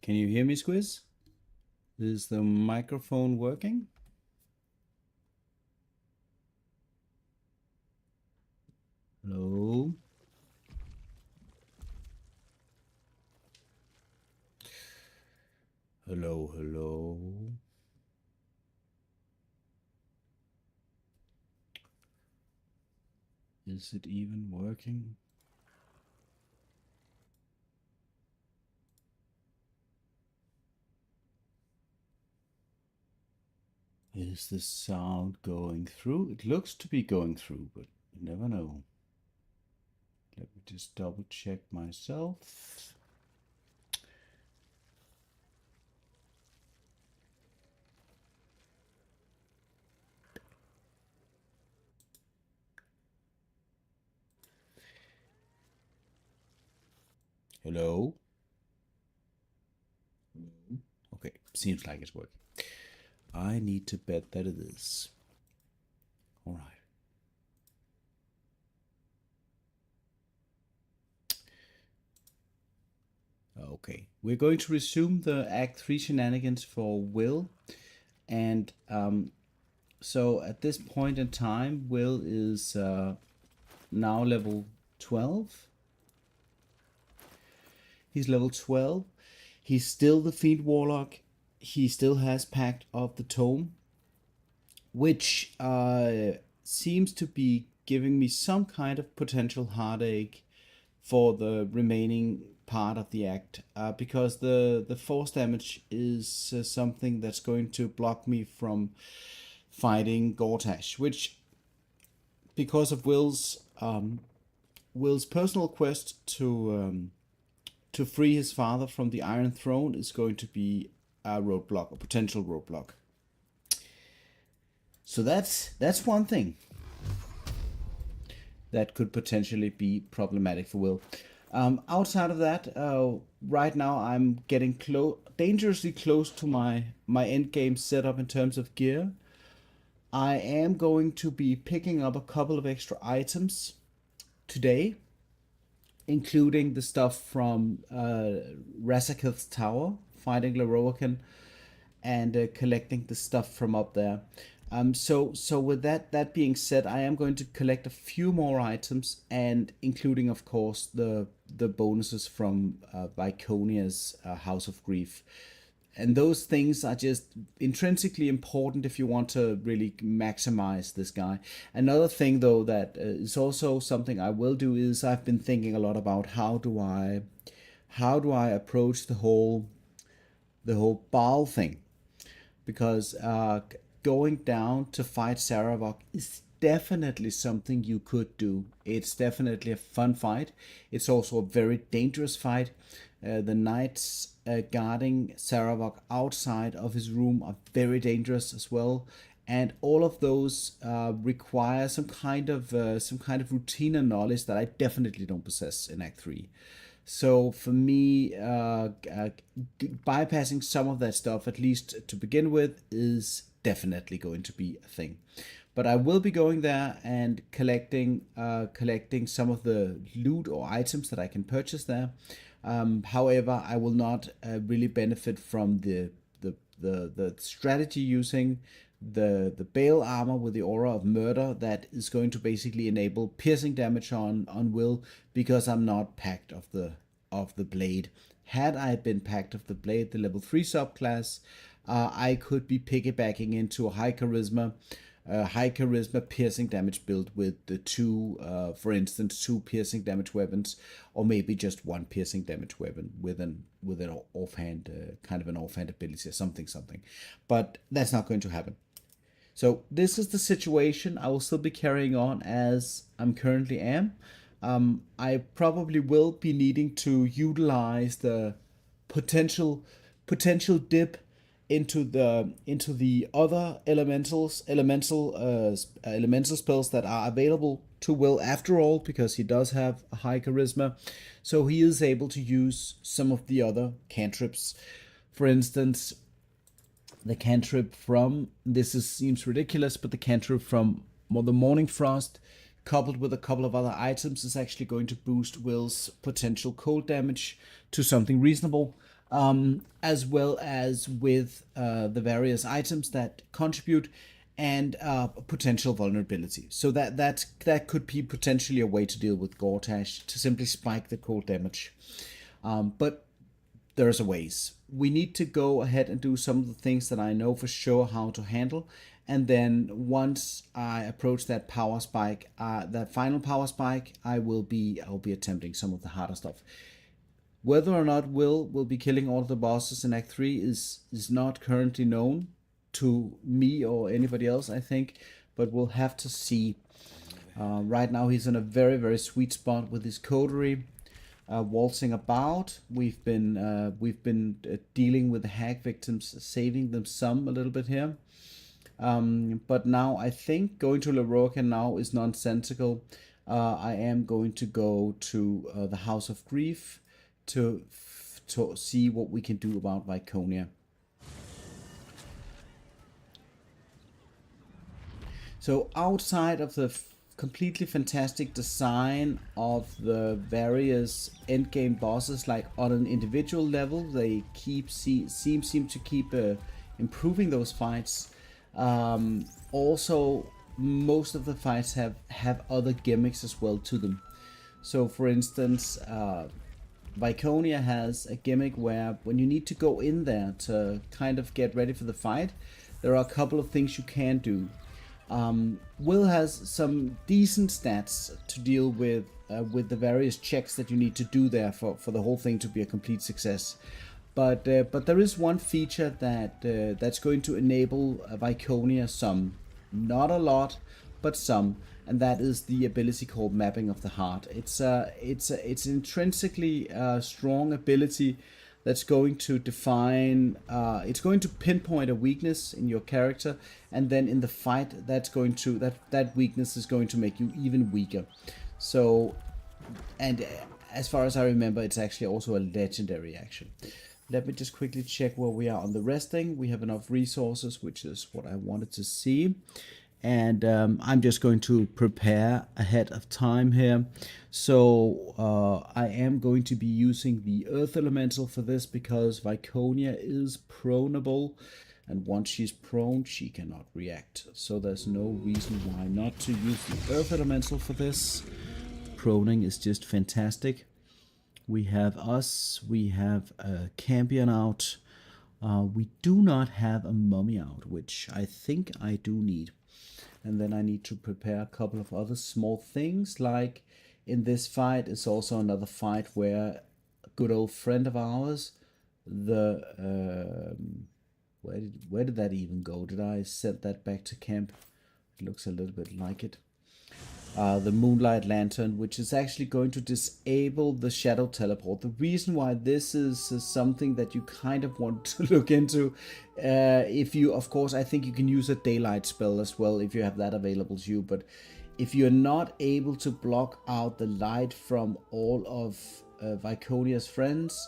Can you hear me, Squiz? Is the microphone working? Hello? Hello, hello. Is it even working? Is the sound going through? It looks to be going through, but you never know. Let me just double check myself. Hello? Okay, seems like it's working. I need to bet that it is. All right. Okay, we're going to resume the Act 3 shenanigans for Wyll. And so at this point in time, Wyll is now level 12. He's level 12. He's still the Fiend Warlock. He still has Pact of the Tome, which seems to be giving me some kind of potential heartache for the remaining part of the act, because the force damage is something that's going to block me from fighting Gortash, which, because of Wyll's personal quest to free his father from the Iron Throne, is going to be a roadblock, a potential roadblock. So that's one thing that could potentially be problematic for Wyll. Outside of that, right now I'm getting dangerously close to my end game setup in terms of gear. I am going to be picking up a couple of extra items today, including the stuff from Razaketh's tower, fighting Lorroakan, and collecting the stuff from up there. So with that being said, I am going to collect a few more items, and including, of course, the bonuses from Viconia's House of Grief. And those things are just intrinsically important if you want to really maximize this guy. Another thing, though, that is also something I will do is I've been thinking a lot about how do I approach the whole Baal thing, because going down to fight Saravok is definitely something you could do. It's definitely a fun fight. It's also a very dangerous fight. The knights guarding Saravok outside of his room are very dangerous as well, and all of those require some kind of routine and knowledge that I definitely don't possess in Act 3. So for me, bypassing some of that stuff, at least to begin with, is definitely going to be a thing. But I will be going there and collecting some of the loot or items that I can purchase there. However, I will not really benefit from the strategy using the Bale armor with the aura of murder that is going to basically enable piercing damage on Wyll, because I'm not Pact of the Blade. Had I been Pact of the Blade, the level 3 subclass, I could be piggybacking into a high charisma piercing damage build with the two, for instance, two piercing damage weapons, or maybe just one piercing damage weapon with an offhand kind of an offhand ability or something. But that's not going to happen. So this is the situation. I will still be carrying on as I'm currently am. I probably will be needing to utilize the potential dip into the other elemental spells that are available to Wyll after all, because he does have a high charisma, so he is able to use some of the other cantrips. For instance, the cantrip from, seems ridiculous, but the cantrip from the Morning Frost, coupled with a couple of other items, is actually going to boost Wyll's potential cold damage to something reasonable. as well as with the various items that contribute and potential vulnerability. So that could be potentially a way to deal with Gortash, to simply spike the cold damage. But there's a ways. We need to go ahead and do some of the things that I know for sure how to handle. And then once I approach that power spike, that final power spike, I'll be attempting some of the harder stuff. Whether or not will be killing all the bosses in Act 3 is not currently known to me or anybody else, I think, but we'll have to see. Right now he's in a very, very sweet spot with his coterie, waltzing about. We've been dealing with the hack victims, saving them some a little bit here. But now I think going to Lorroakan now is nonsensical. I am going to go to the House of Grief to see what we can do about Viconia. So outside of the completely fantastic design of the various endgame bosses, like on an individual level, they seem to keep improving those fights. Also, most of the fights have other gimmicks as well to them. So, for instance, Viconia has a gimmick where when you need to go in there to kind of get ready for the fight, there are a couple of things you can do. Wyll has some decent stats to deal with the various checks that you need to do there for the whole thing to be a complete success. But there is one feature that's going to enable Viconia some, not a lot, but some, and that is the ability called Mapping of the Heart. It's an intrinsically strong ability that's going to define, it's going to pinpoint a weakness in your character, and then in the fight, that weakness is going to make you even weaker. So, and as far as I remember, it's actually also a legendary action. Let me just quickly check where we are on the resting. We have enough resources, which is what I wanted to see. And I'm just going to prepare ahead of time here. So I am going to be using the Earth Elemental for this because Viconia is proneable. And once she's prone, she cannot react. So there's no reason why not to use the Earth Elemental for this. Proning is just fantastic. We have us. We have a Campion out. We do not have a Mummy out, which I think I do need. And then I need to prepare a couple of other small things, like in this fight is also another fight where a good old friend of ours, the where did that even go? Did I send that back to camp? It looks a little bit like it. The Moonlight Lantern, which is actually going to disable the Shadow Teleport. The reason why this is something that you kind of want to look into, if you, of course, I think you can use a Daylight spell as well if you have that available to you, but if you're not able to block out the light from all of Viconia's friends,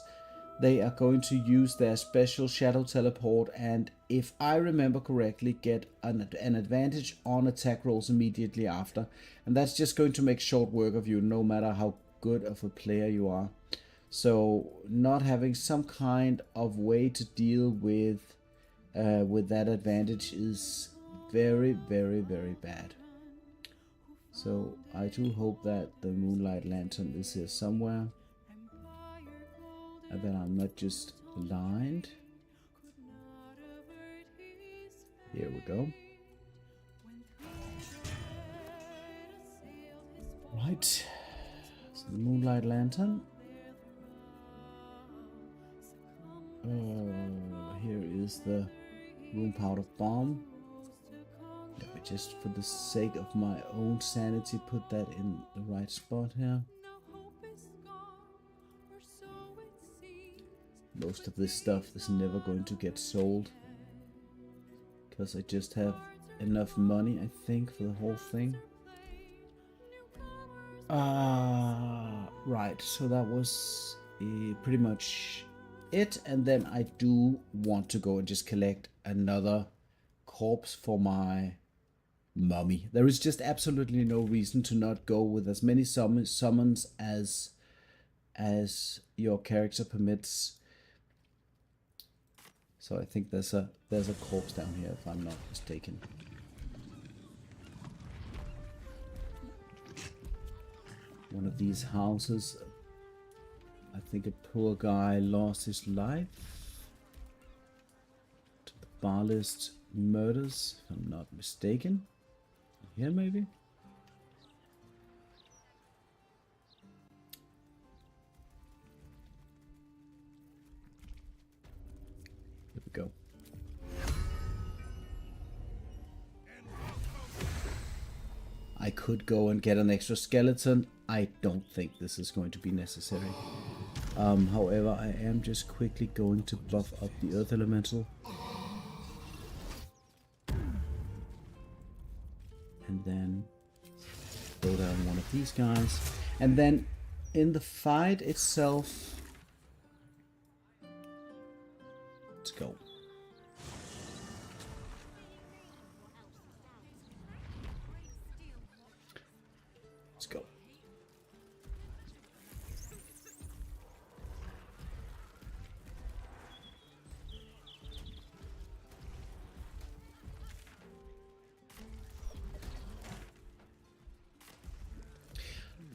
they are going to use their special Shadow Teleport, and if I remember correctly, get an advantage on attack rolls immediately after. And that's just going to make short work of you, no matter how good of a player you are. So not having some kind of way to deal with that advantage is very, very, very bad. So I do hope that the Moonlight Lantern is here somewhere, and then I'm not just blind. Here we go. Right, so the Moonlight Lantern. Here is the Room Powder Bomb. Let me just, for the sake of my own sanity, put that in the right spot here. Most of this stuff is never going to get sold, because I just have enough money, I think, for the whole thing. Right, so that was pretty much it, and then I do want to go and just collect another corpse for my mummy. There is just absolutely no reason to not go with as many summons as your character permits. So I think there's a corpse down here, if I'm not mistaken. One of these houses. I think a poor guy lost his life to the bar list murders, if I'm not mistaken. Here maybe? Here we go. I could go and get an extra skeleton. I don't think this is going to be necessary. However, I am just quickly going to buff up the Earth Elemental. And then throw down one of these guys. And then in the fight itself... Let's go. Let's go.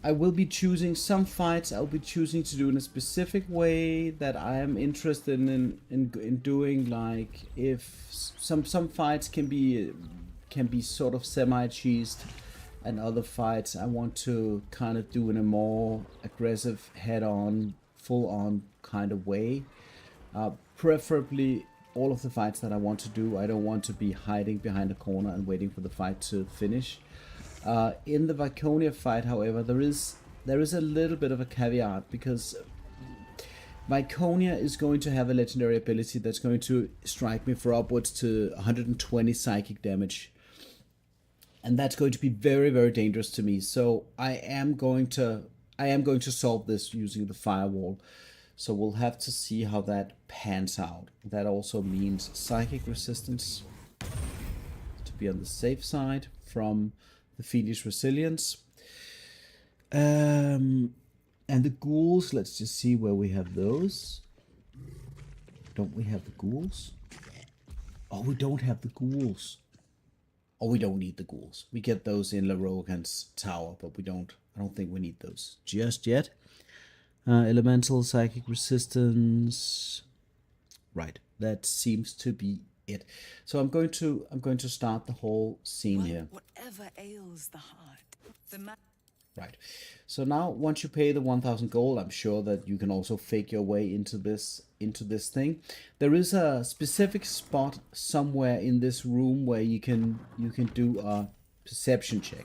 I will be choosing some fights. I'll be choosing to do in a specific way that I am interested in doing. Like if some fights can be sort of semi-cheesed, and other fights I want to kind of do in a more aggressive, head-on, full-on kind of way. Preferably all of the fights that I want to do, I don't want to be hiding behind a corner and waiting for the fight to finish. In the Viconia fight, however, there is a little bit of a caveat, because Viconia is going to have a legendary ability that's going to strike me for upwards to 120 psychic damage. And that's going to be very, very dangerous to me. So I am going to solve this using the firewall. So we'll have to see how that pans out. That also means psychic resistance to be on the safe side from the fiendish resilience. And the ghouls, let's just see where we have those. Don't we have the ghouls? Oh, we don't have the ghouls. Oh, we don't need the ghouls. We get those in Larogan's tower, but I don't think we need those just yet. Elemental psychic resistance. Right, that seems to be it. So I'm going to start the whole scene here. Whatever ails the heart. Right. So now, once you pay the 1,000 gold, I'm sure that you can also fake your way into this thing. There is a specific spot somewhere in this room where you can do a perception check.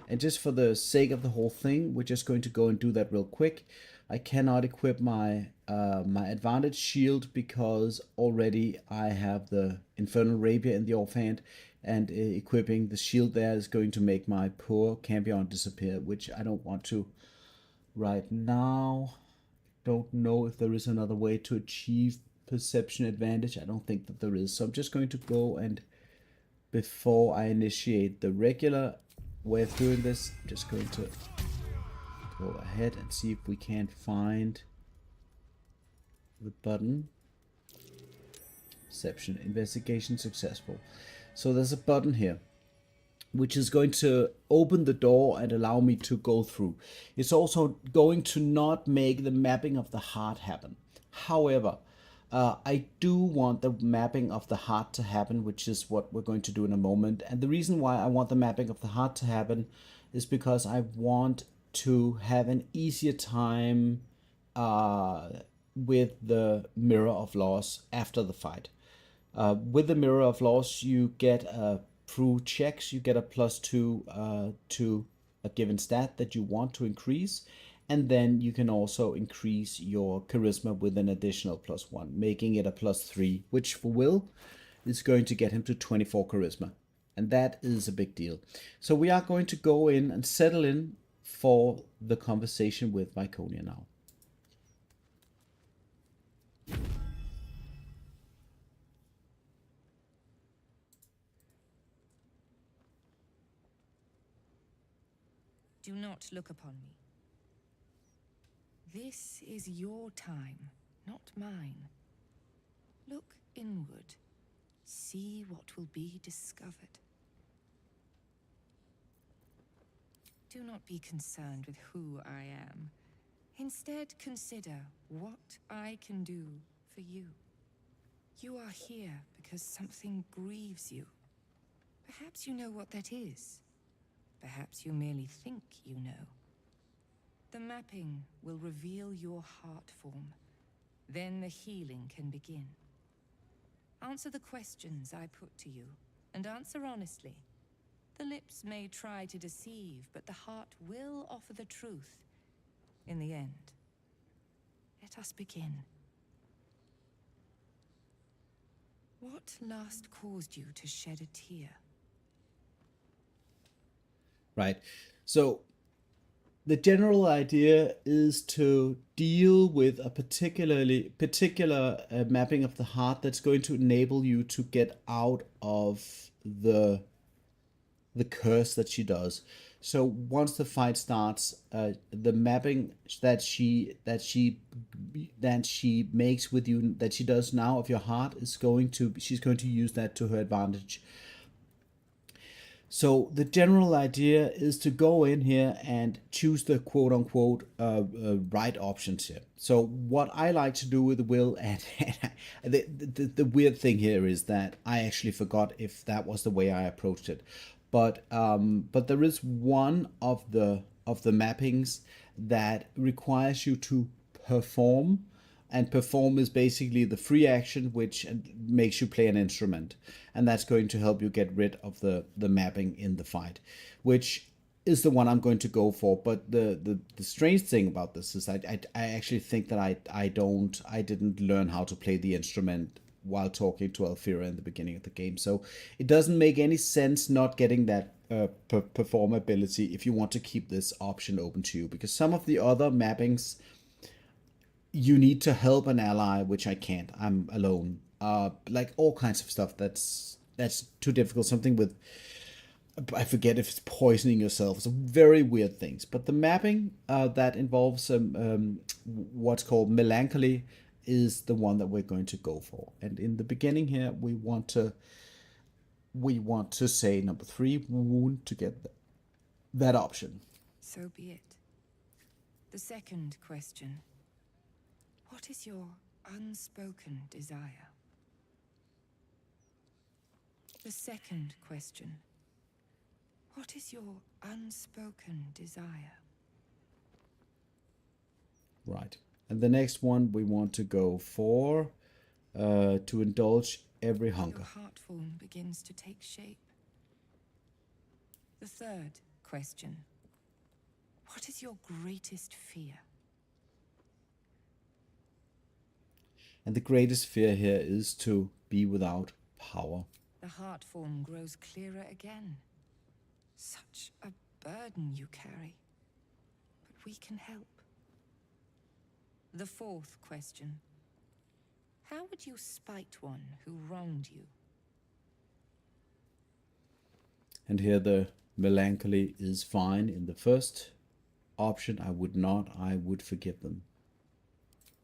And just for the sake of the whole thing, we're just going to go and do that real quick. I cannot equip my my advantage shield because already I have the Infernal Rapier in the offhand, and equipping the shield there is going to make my poor Campion disappear, which I don't want to right now. Don't know if there is another way to achieve perception advantage. I don't think that there is. So I'm just going to go and, before I initiate the regular way of doing this, I'm just going to go ahead and see if we can't find the button. Perception investigation successful. So there's a button here which is going to open the door and allow me to go through. It's also going to not make the mapping of the heart happen. However, I do want the mapping of the heart to happen, which is what we're going to do in a moment. And the reason why I want the mapping of the heart to happen is because I want to have an easier time with the Mirror of Loss after the fight. With the Mirror of Loss, you get through checks, you get a +2 to a given stat that you want to increase, and then you can also increase your charisma with an additional +1, making it a +3, which for Wyll is going to get him to 24 charisma, and that is a big deal. So we are going to go in and settle in for the conversation with Viconia now. Do not look upon me. This is your time, not mine. Look inward. See what will be discovered. Do not be concerned with who I am. Instead, consider what I can do for you. You are here because something grieves you. Perhaps you know what that is. Perhaps you merely think you know. The mapping will reveal your heart form. Then the healing can begin. Answer the questions I put to you, and answer honestly. The lips may try to deceive, but the heart will offer the truth in the end. Let us begin. What last caused you to shed a tear? Right. So the general idea is to deal with a particular mapping of the heart that's going to enable you to get out of the curse that she does. So once the fight starts, the mapping that she makes with you, that she does now of your heart, she's going to use that to her advantage. So the general idea is to go in here and choose the quote unquote right options here. So what I like to do with Wyll, and the weird thing here is that I actually forgot if that was the way I approached it, but there is one of the mappings that requires you to perform, and perform is basically the free action which makes you play an instrument, and that's going to help you get rid of the mapping in the fight, which is the one I'm going to go for. But the strange thing about this is I actually think that I didn't learn how to play the instrument while talking to Alfira in the beginning of the game, so it doesn't make any sense not getting that perform ability if you want to keep this option open to you, because some of the other mappings you need to help an ally, which I can't. I'm alone. Like all kinds of stuff that's too difficult. Something with, I forget if it's poisoning yourself. Some very weird things. But the mapping that involves what's called melancholy is the one that we're going to go for. And in the beginning here, we want to say number 3, wound, to get that option. So be it. The second question. What is your unspoken desire? The second question. What is your unspoken desire? Right. And the next one we want to go for to indulge every hunger. Your heart form begins to take shape. The third question. What is your greatest fear? And the greatest fear here is to be without power. The heart form grows clearer again. Such a burden you carry. But we can help. The fourth question. How would you spite one who wronged you? And here the melancholy is fine. In the first option, I would forgive them.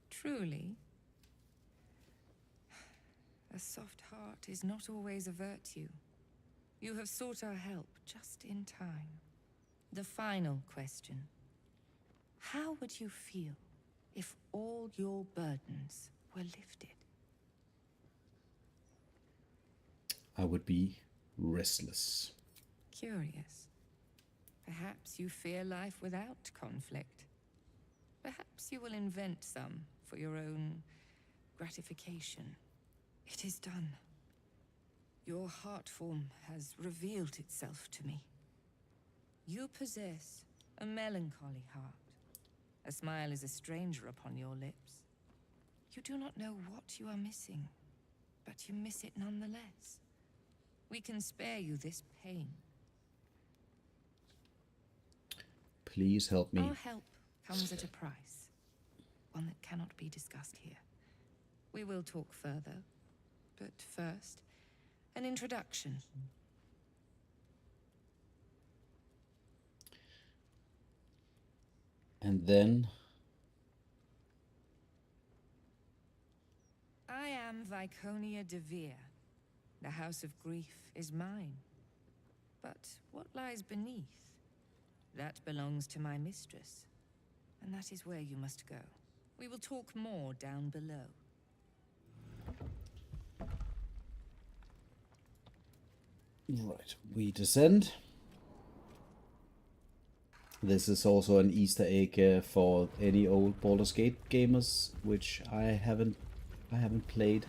Truly? A soft heart is not always a virtue. You have sought our help just in time. The final question. How would you feel if all your burdens were lifted? I would be restless. Curious. Perhaps you fear life without conflict. Perhaps you will invent some for your own gratification. It is done. Your heart form has revealed itself to me. You possess a melancholy heart. A smile is a stranger upon your lips. You do not know what you are missing, but you miss it nonetheless. We can spare you this pain. Please help me. Our help comes at a price, one that cannot be discussed here. We will talk further, but first, an introduction. And then I am Viconia de Vere. The House of Grief is mine. But what lies beneath? That belongs to my mistress. And that is where you must go. We will talk more down below. Right, we descend. This is also an Easter egg for any old Baldur's Gate gamers, which I haven't played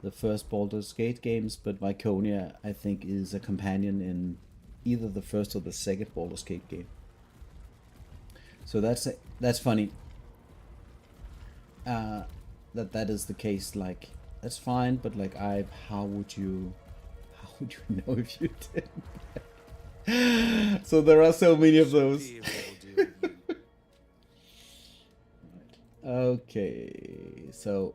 the first Baldur's Gate games, but Viconia I think is a companion in either the first or the second Baldur's Gate game. So that's funny. That is the case. Like, that's fine, but like, how would you know if you didn't? So there are so many of those. Okay, so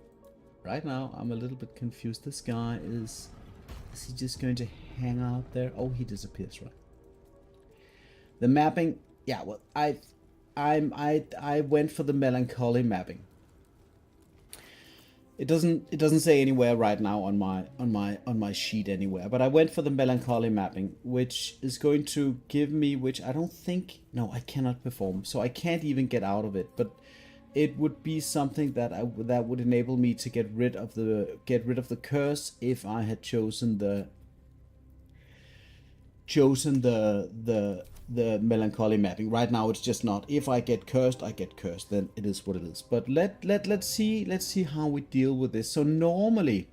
right now I'm a little bit confused. This guy is he just going to hang out there? Oh, he disappears, right? The mapping, yeah. Well, I went for the melancholy mapping. It doesn't say anywhere right now on my sheet anywhere, but I went for the melancholy mapping, which is going to give me, which I don't think, no, I cannot perform, so I can't even get out of it. But it would be something that that would enable me to get rid of the curse if I had chosen the melancholy mapping. Right now it's just not. If I get cursed, I get cursed. Then it is what it is. But let's see how we deal with this. So normally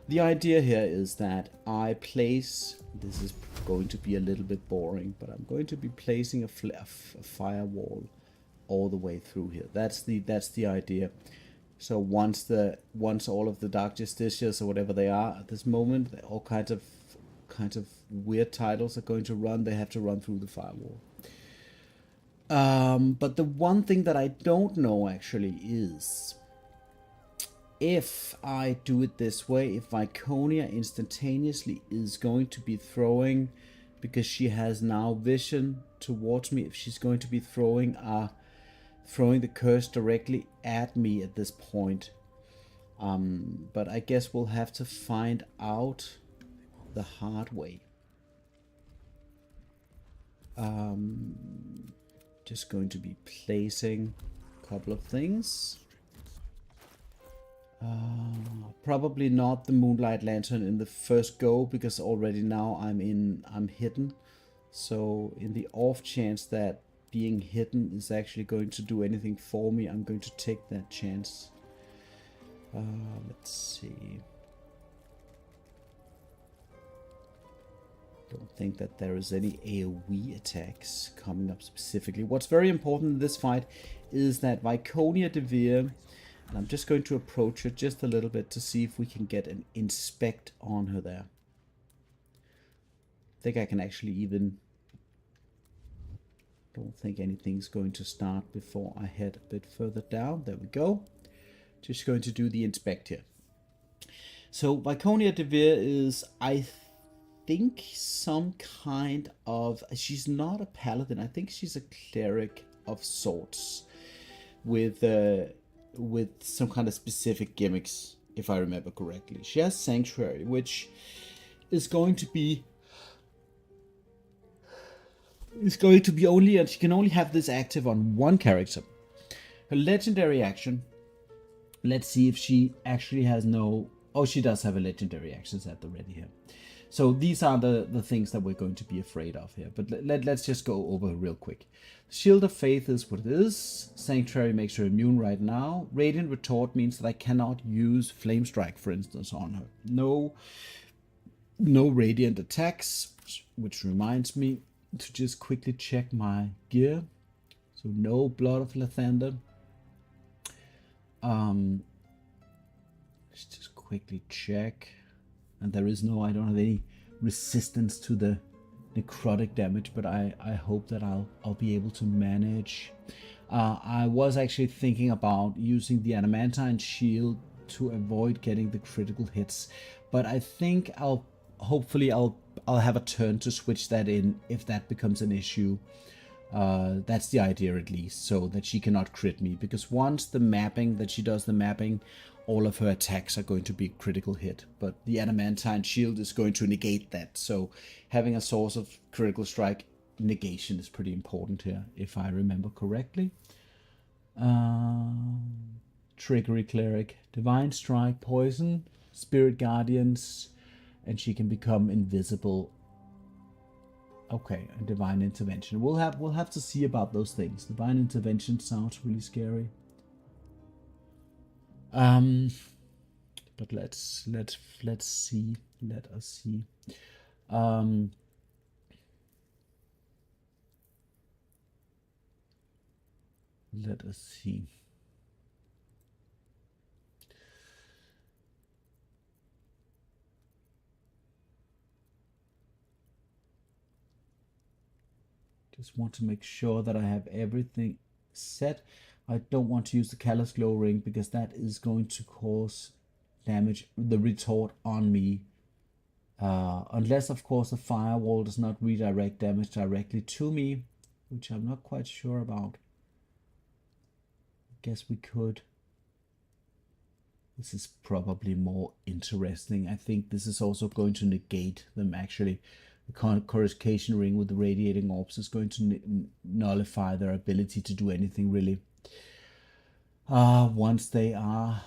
the idea here is that I place, this is going to be a little bit boring, but I'm going to be placing a firewall all the way through here. That's the idea. So once all of the Dark Justiciars or whatever they are at this moment, all kinds of weird titles are going to run, they have to run through the firewall. But the one thing that I don't know actually is if I do it this way, if Viconia instantaneously is going to be throwing, because she has now vision towards me, if she's going to be throwing the curse directly at me at this point. But I guess we'll have to find out the hard way. Just going to be placing a couple of things. Probably not the Moonlight Lantern in the first go, because already now I'm hidden. So in the off chance that being hidden is actually going to do anything for me, I'm going to take that chance. Let's see. Don't think that there is any AoE attacks coming up specifically. What's very important in this fight is that Viconia de Vere, and I'm just going to approach her just a little bit to see if we can get an inspect on her there. I think I can actually even, don't think anything's going to start before I head a bit further down. There we go. Just going to do the inspect here. So Viconia de Vere is, I think, some kind of, she's not a paladin, I think she's a cleric of sorts with some kind of specific gimmicks, if I remember correctly. She has Sanctuary, which is going to be only, and she can only have this active on one character. Her legendary action, let's see if she actually has no, oh, she does have a legendary action at the ready here. So these are the things that we're going to be afraid of here. But let's just go over real quick. Shield of Faith is what it is. Sanctuary makes her immune right now. Radiant Retort means that I cannot use Flame Strike, for instance, on her. No radiant attacks, which reminds me to just quickly check my gear. So no Blood of Lathander. Let's just quickly check. And there is no, I don't have any resistance to the necrotic damage, but I hope that I'll be able to manage. I was actually thinking about using the adamantine shield to avoid getting the critical hits, but I think hopefully I'll have a turn to switch that in if that becomes an issue. That's the idea, at least, so that she cannot crit me. Because once she does the mapping, all of her attacks are going to be critical hit. But the adamantine shield is going to negate that. So having a source of critical strike negation is pretty important here, if I remember correctly. Trickery Cleric, Divine Strike, Poison, Spirit Guardians, and she can become invisible. Okay, and Divine Intervention. We'll have to see about those things. Divine Intervention sounds really scary. But let's see. Let us see. Let us see. Just want to make sure that I have everything set. I don't want to use the Callous Glow Ring because that is going to cause damage, the retort on me. Unless, of course, the firewall does not redirect damage directly to me, which I'm not quite sure about. Guess we could. This is probably more interesting. I think this is also going to negate them, actually. The coruscation ring with the radiating orbs is going to nullify their ability to do anything, really. Once they are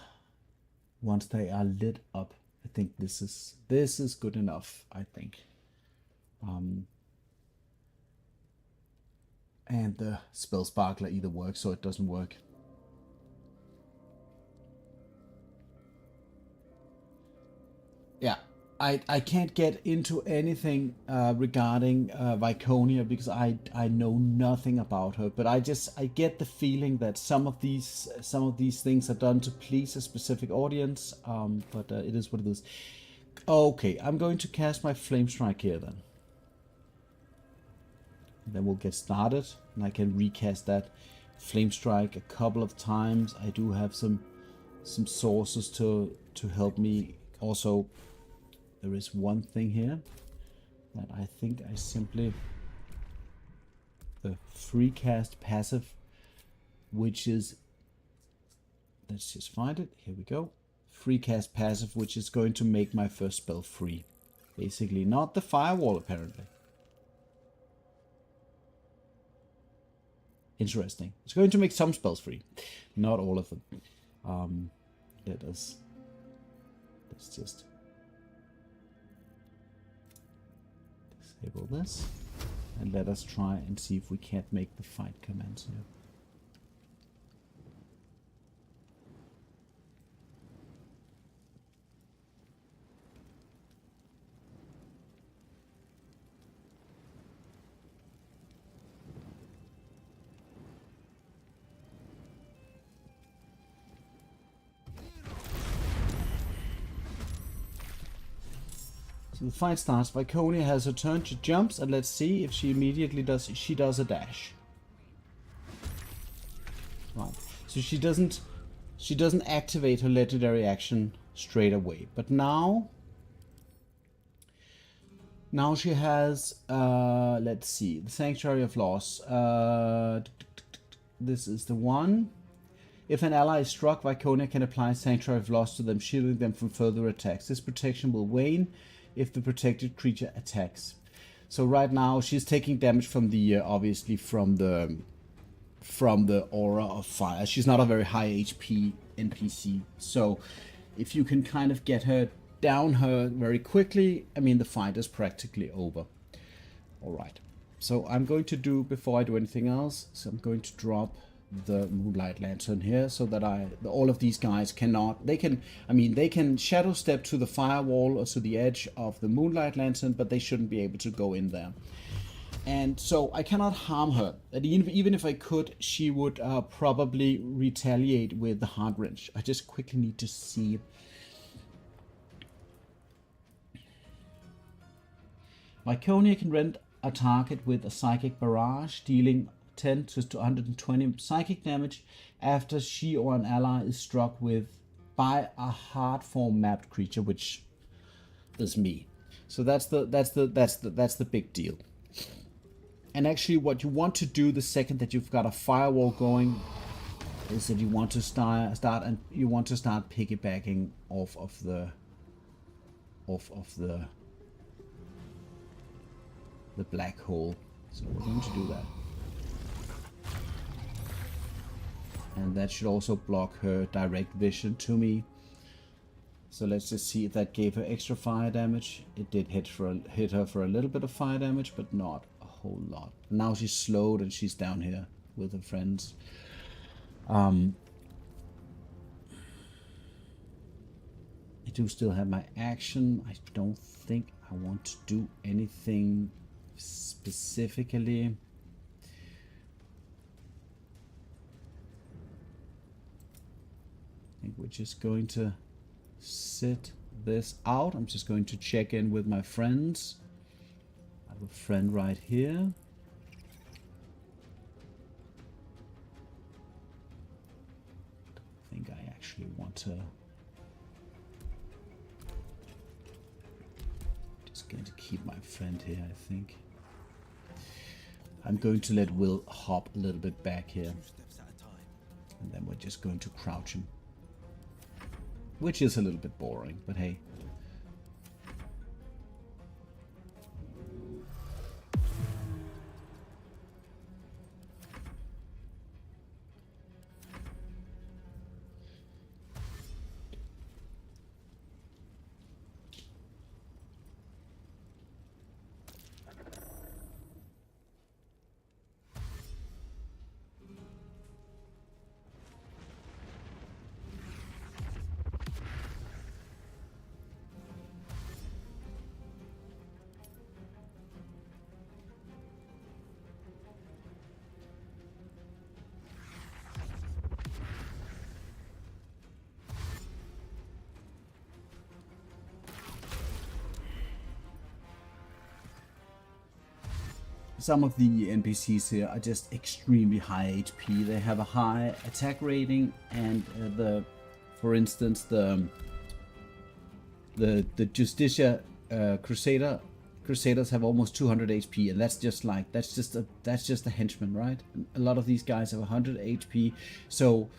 lit up. I think this is good enough, I think. And the spell sparkler either works or it doesn't work. Yeah, I can't get into anything regarding Viconia because I know nothing about her. But I get the feeling that some of these things are done to please a specific audience. But it is what it is. Okay, I'm going to cast my Flame Strike here then. Then we'll get started, and I can recast that Flame Strike a couple of times. I do have some sources to help me. Also, there is one thing here that I think I simply... the free cast passive, which is... let's just find it. Here we go. Free cast passive, which is going to make my first spell free. Basically, not the firewall, apparently. Interesting. It's going to make some spells free. Not all of them. Let's just... disable this, and let us try and see if we can't make the fight commands here. So the fight starts. Viconia has her turn. She jumps, and let's see if she immediately does. She does a dash. Right. So she doesn't activate her legendary action straight away. But now she has. Let's see. The Sanctuary of Loss. This is the one. If an ally is struck, Viconia can apply Sanctuary of Loss to them, shielding them from further attacks. This protection will wane if the protected creature attacks. So right now she's taking damage from the obviously from the aura of fire. She's not a very high HP NPC, so if you can kind of get her down very quickly, I mean the fight is practically over. All right, so I'm going to do, before I do anything else, so I'm going to drop the Moonlight Lantern here so that all of these guys cannot, they can shadow step to the firewall or to the edge of the Moonlight Lantern, but they shouldn't be able to go in there. And so I cannot harm her. And even if I could, she would probably retaliate with the Heart Wrench. I just quickly need to see. Viconia can rend a target with a Psychic Barrage, dealing 10 to 120 psychic damage after she or an ally is struck by a hard form mapped creature, which is me. So that's the big deal. And actually what you want to do the second that you've got a firewall going is that you want to start piggybacking off of the black hole. So we're going to do that. And that should also block her direct vision to me. So let's just see if that gave her extra fire damage. It did hit her for a little bit of fire damage, but not a whole lot. Now she's slowed and she's down here with her friends. I do still have my action. I don't think I want to do anything specifically. I think we're just going to sit this out. I'm just going to check in with my friends. I have a friend right here. I think I actually want to... Just going to keep my friend here, I think. I'm going to let Wyll hop a little bit back here. And then we're just going to crouch him. Which is a little bit boring, but hey. Some of the NPCs here are just extremely high HP. They have a high attack rating, and for instance, the Justicia Crusaders have almost 200 HP, and that's just a henchman, right? A lot of these guys have 100 HP, so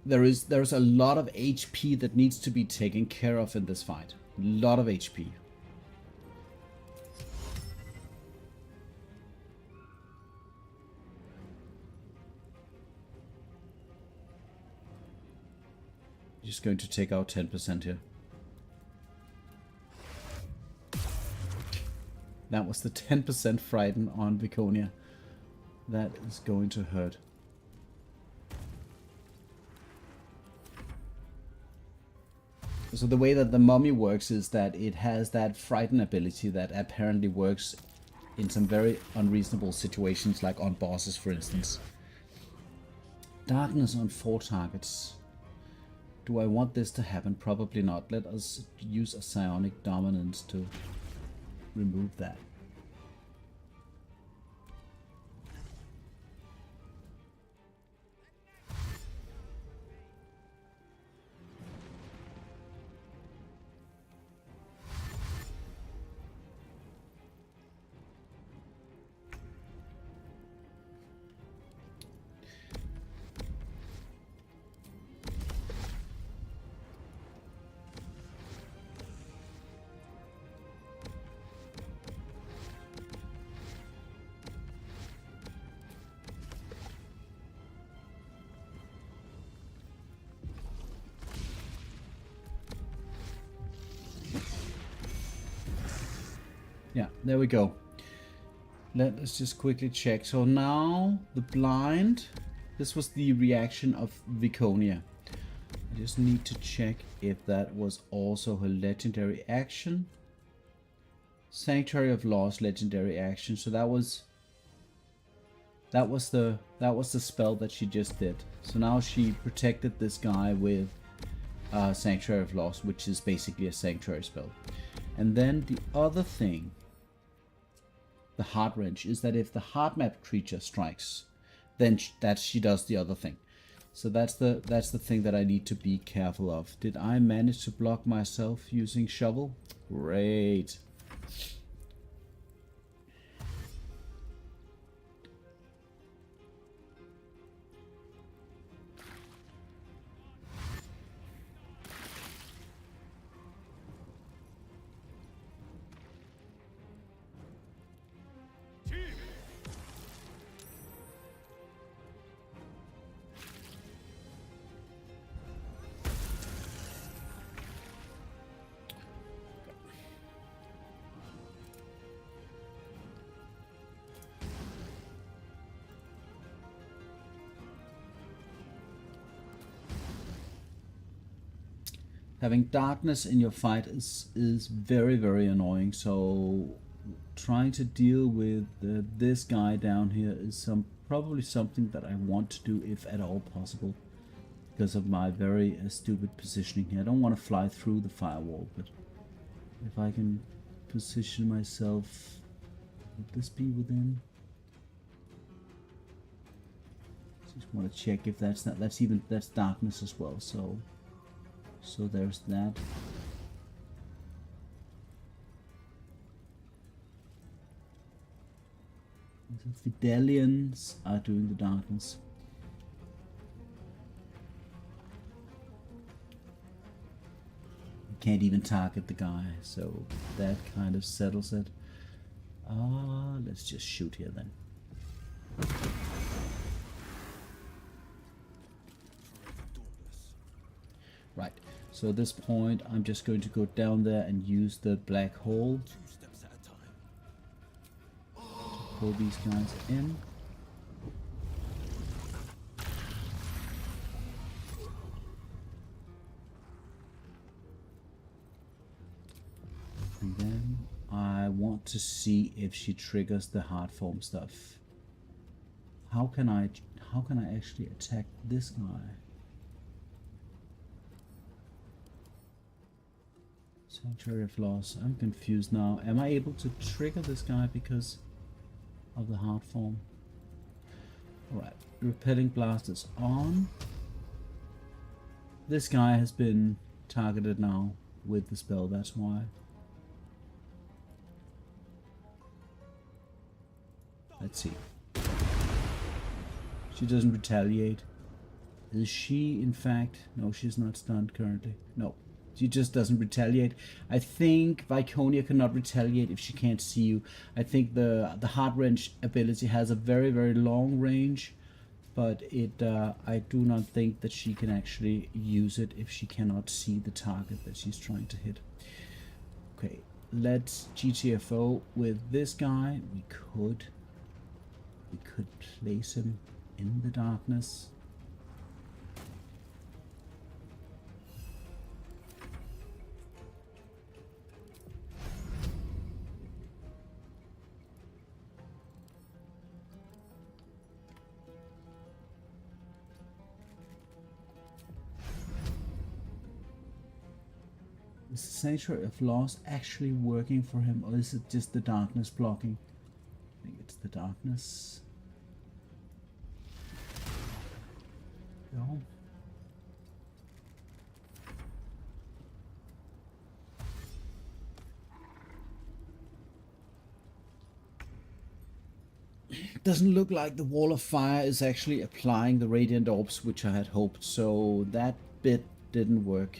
there's a lot of HP that needs to be taken care of in this fight. A lot of HP. Just going to take out 10% here. That was the 10% frighten on Viconia. That is going to hurt. So the way that the mummy works is that it has that frighten ability that apparently works in some very unreasonable situations, like on bosses, for instance. Darkness on 4 targets. Do I want this to happen? Probably not. Let us use a psionic dominance to remove that. Yeah, there we go. Let us just quickly check. So now the blind, this was the reaction of Viconia. I just need to check if that was also her legendary action. Sanctuary of Lost legendary action. So that was the spell that she just did. So now she protected this guy with Sanctuary of Lost, which is basically a sanctuary spell. And then the other thing, the Heart Wrench, is that if the heart map creature strikes, then she does the other thing. So that's the thing that I need to be careful of. Did I manage to block myself using shovel? Great. Having darkness in your fight is very, very annoying. So trying to deal with this guy down here is probably something that I want to do if at all possible, because of my very stupid positioning here. I don't want to fly through the firewall, but if I can position myself, would this be within? Just want to check if that's not, that's darkness as well. So there's that. The Fidelians are doing the darkness. You can't even target the guy, so that kind of settles it. Let's just shoot here then. Right, so at this point I'm just going to go down there and use the black hole to pull these guys in. And then I want to see if she triggers the hard form stuff. How can I actually attack this guy? Sanctuary of Loss. I'm confused now. Am I able to trigger this guy because of the hard form? Alright, repelling blast is on. This guy has been targeted now with the spell, that's why. Let's see. She doesn't retaliate. Is she, in fact... No, she's not stunned currently. No, she just doesn't retaliate. I think Viconia cannot retaliate if she can't see you. I think the Heart Wrench ability has a very, very long range, but I do not think that she can actually use it if she cannot see the target that she's trying to hit. Okay, let's GTFO with this guy. We could place him in the darkness. Is the Sanctuary of Loss actually working for him, or is it just the darkness blocking? I think it's the darkness. No. Doesn't look like the Wall of Fire is actually applying the Radiant Orbs, which I had hoped, so that bit didn't work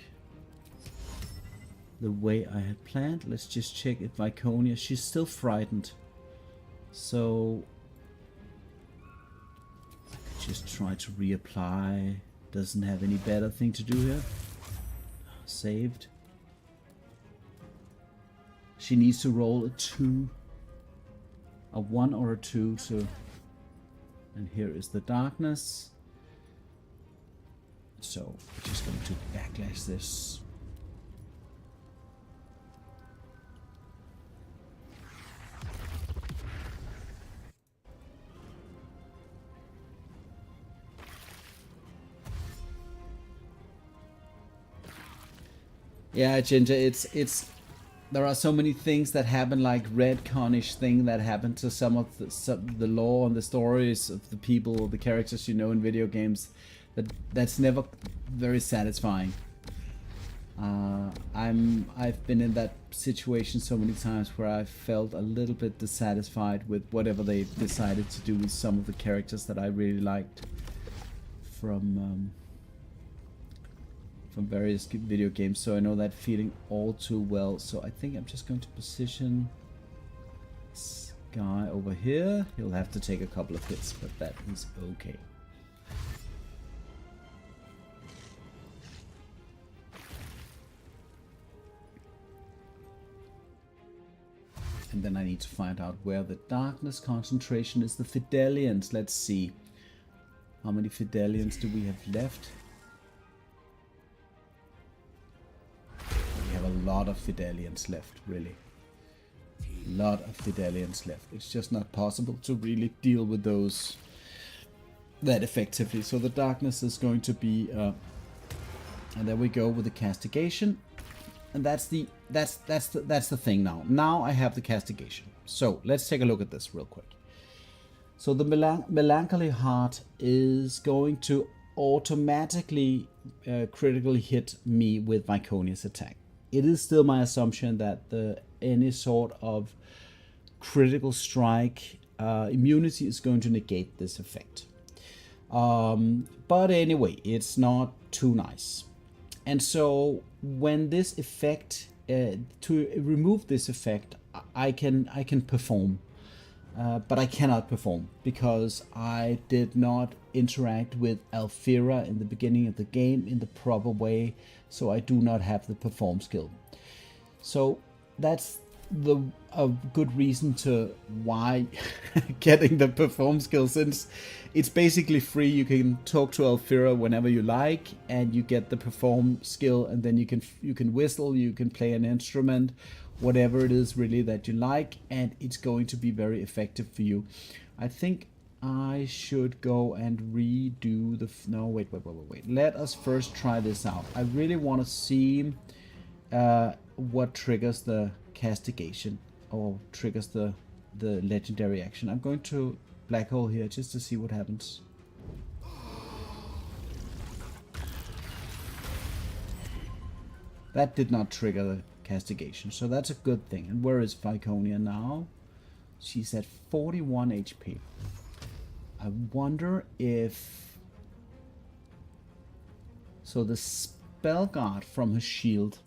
the way I had planned. Let's just check if Viconia, she's still frightened, so I could just try to reapply. Doesn't have any better thing to do here. Saved. She needs to roll a 2, a 1 or a 2, so, and here is the darkness, so we're just going to backlash this. Yeah, Ginger, it's there are so many things that happen, like retconish thing that happened to some of the lore and the stories of the people or the characters you know in video games. That's never very satisfying. I've been in that situation so many times where I felt a little bit dissatisfied with whatever they decided to do with some of the characters that I really liked from various video games, so I know that feeling all too well. So I think I'm just going to position this guy over here. He'll have to take a couple of hits, but that is okay. And then I need to find out where the darkness concentration is. The Fidelians, let's see. How many Fidelians do we have left? lot of Fidelians left, really. A lot of Fidelians left. It's just not possible to really deal with those that effectively. So the darkness is going to be, and there we go with the castigation, and that's the thing now. Now I have the castigation. So let's take a look at this real quick. So the Melancholy Heart is going to automatically critically hit me with Viconia's attack. It is still my assumption that any sort of critical strike immunity is going to negate this effect. But anyway, it's not too nice. And so when this effect, to remove this effect, I can perform. But I cannot perform because I did not interact with Alfira in the beginning of the game in the proper way, so I do not have the perform skill. So that's a good reason to why getting the perform skill, since it's basically free. You can talk to Alfira whenever you like, and you get the perform skill, and then you can whistle, you can play an instrument, whatever it is really that you like, and it's going to be very effective for you. I think I should go and redo the... No, wait. Let us first try this out. I really want to see what triggers the castigation, or triggers the legendary action. I'm going to black hole here just to see what happens. That did not trigger the castigation, so that's a good thing. And where is Viconia now? She's at 41 HP. I wonder if... So the spell guard from her shield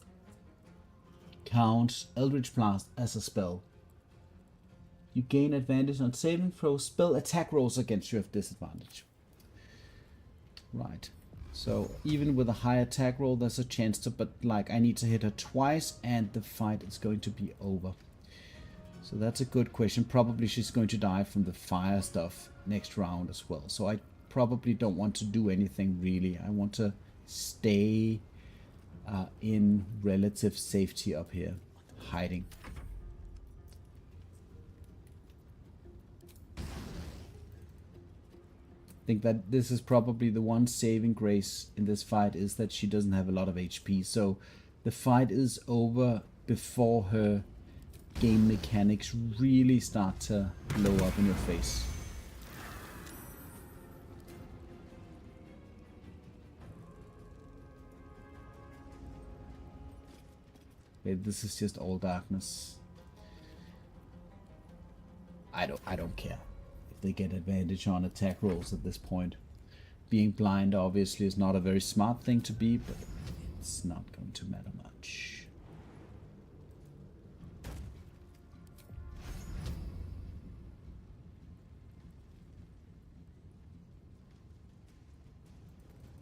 counts Eldritch Blast as a spell. You gain advantage on saving throws, spell attack rolls against you have disadvantage. Right. So even with a high attack roll, there's a chance to, but like I need to hit her twice and the fight is going to be over. So that's a good question. Probably she's going to die from the fire stuff next round as well. So I probably don't want to do anything really. I want to stay in relative safety up here, hiding. I think that this is probably the one saving grace in this fight, is that she doesn't have a lot of HP. So the fight is over before her game mechanics really start to blow up in your face. Okay, this is just all darkness. I don't care. They get advantage on attack rolls at this point. Being blind obviously is not a very smart thing to be, but it's not going to matter much.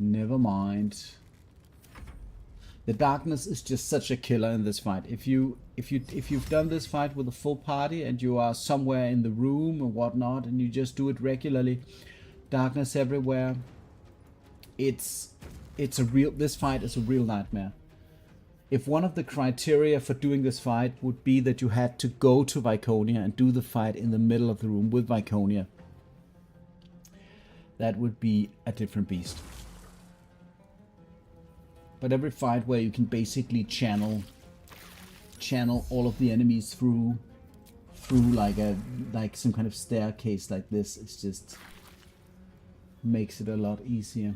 Never mind. The darkness is just such a killer in this fight. If you've done this fight with a full party and you are somewhere in the room or whatnot, and you just do it regularly, darkness everywhere, this fight is a real nightmare. If one of the criteria for doing this fight would be that you had to go to Viconia and do the fight in the middle of the room with Viconia, that would be a different beast. But every fight where you can basically channel all of the enemies through like some kind of staircase like this, it's just makes it a lot easier.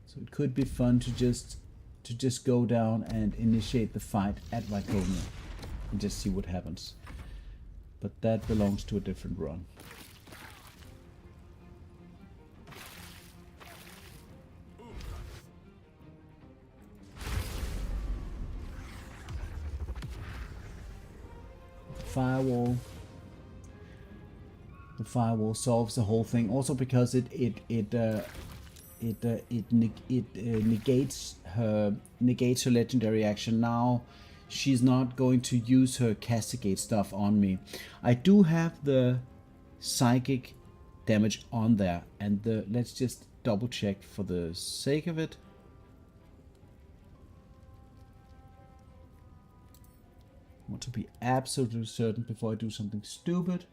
So it could be fun to just go down and initiate the fight at Viconia and just see what happens. But that belongs to a different run. Firewall. The firewall solves the whole thing. Also because it negates her legendary action. Now she's not going to use her castigate stuff on me. I do have the psychic damage on there, and let's just double check for the sake of it. want to be absolutely certain before I do something stupid.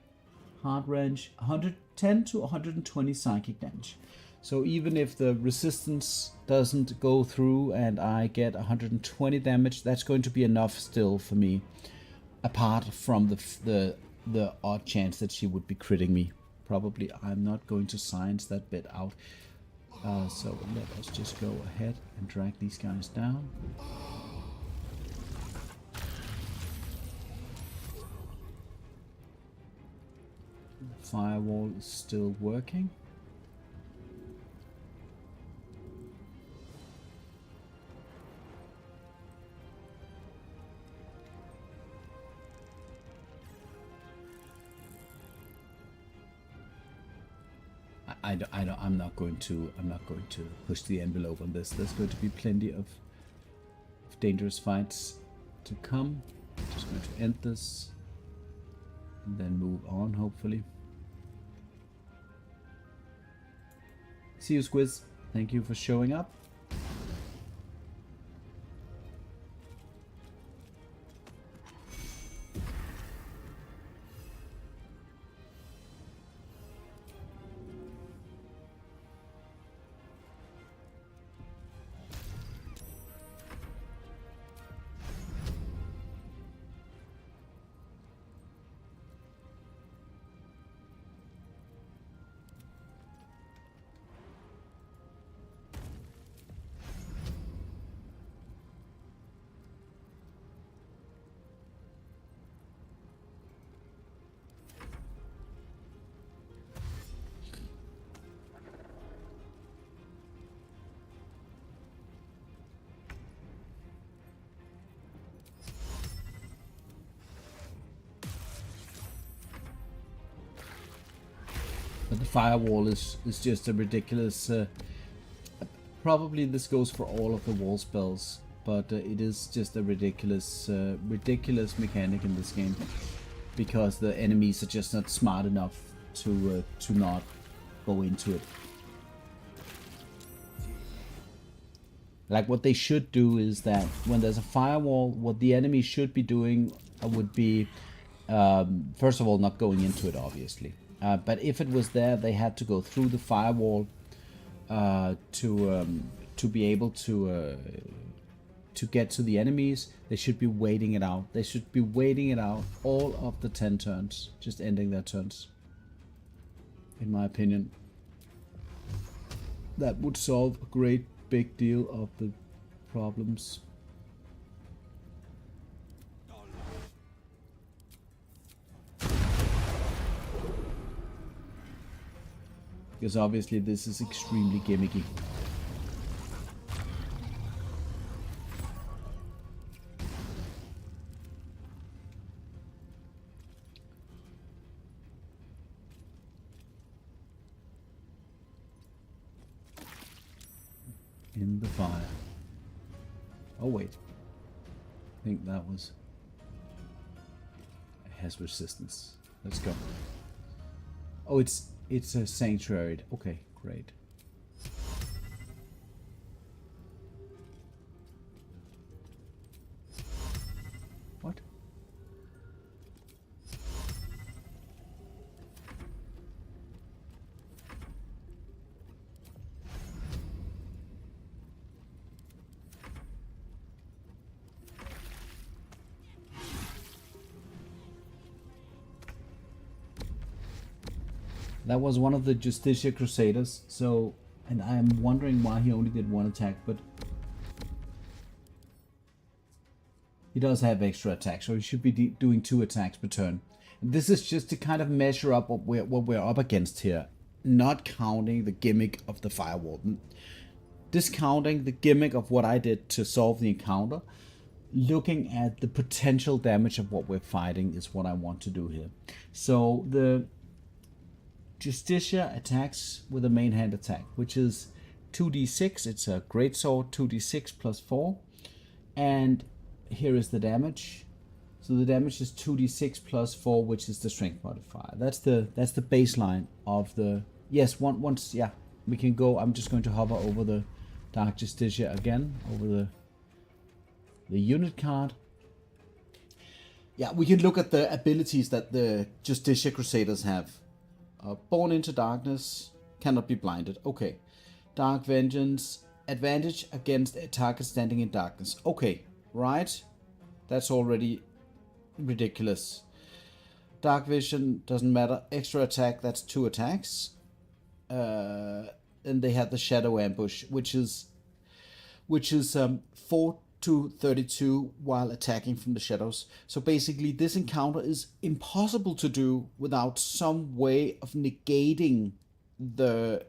Hard range, 110 to 120 psychic damage. So even if the resistance doesn't go through and I get 120 damage, that's going to be enough still for me. Apart from the odd chance that she would be critting me. Probably I'm not going to science that bit out. So let us just go ahead and drag these guys down. Firewall is still working. I'm not going to push the envelope on this. There's going to be plenty of dangerous fights to come. Just going to end this and then move on, hopefully. See you, Squiz. Thank you for showing up. But the firewall is just a ridiculous... probably this goes for all of the wall spells, but it is just a ridiculous mechanic in this game. Because the enemies are just not smart enough to not go into it. Like what they should do is that when there's a firewall, what the enemy should be doing would be, first of all, not going into it, obviously. But if it was there, they had to go through the firewall to be able to get to the enemies. They should be waiting it out. They should be waiting it out all of the 10 turns, just ending their turns. In my opinion, that would solve a great big deal of the problems. Because obviously this is extremely gimmicky. In the fire. Oh wait. I think that was... It has resistance. Let's go. Oh, it's a sanctuary. Okay, great. What? That was one of the Justicia Crusaders, so, and I am wondering why he only did one attack, but he does have extra attacks, so he should be doing 2 attacks per turn. And this is just to kind of measure up what we're up against here, not counting the gimmick of the firewall, discounting the gimmick of what I did to solve the encounter. Looking at the potential damage of what we're fighting is what I want to do here. So the Justicia attacks with a main hand attack, which is 2d6. It's a greatsword, 2d6 plus 4. And here is the damage. So the damage is 2d6 plus 4, which is the strength modifier. That's the baseline of the... Yes, once yeah, we can go. I'm just going to hover over the Dark Justicia again, over the unit card. Yeah, we can look at the abilities that the Justicia Crusaders have. Born into Darkness, cannot be blinded. Okay. Dark Vengeance, advantage against a target standing in darkness. Okay, right. That's already ridiculous. Dark Vision, doesn't matter. Extra attack, that's 2 attacks. And they have the Shadow Ambush, which is 4 to 32 while attacking from the shadows. So basically, this encounter is impossible to do without some way of negating the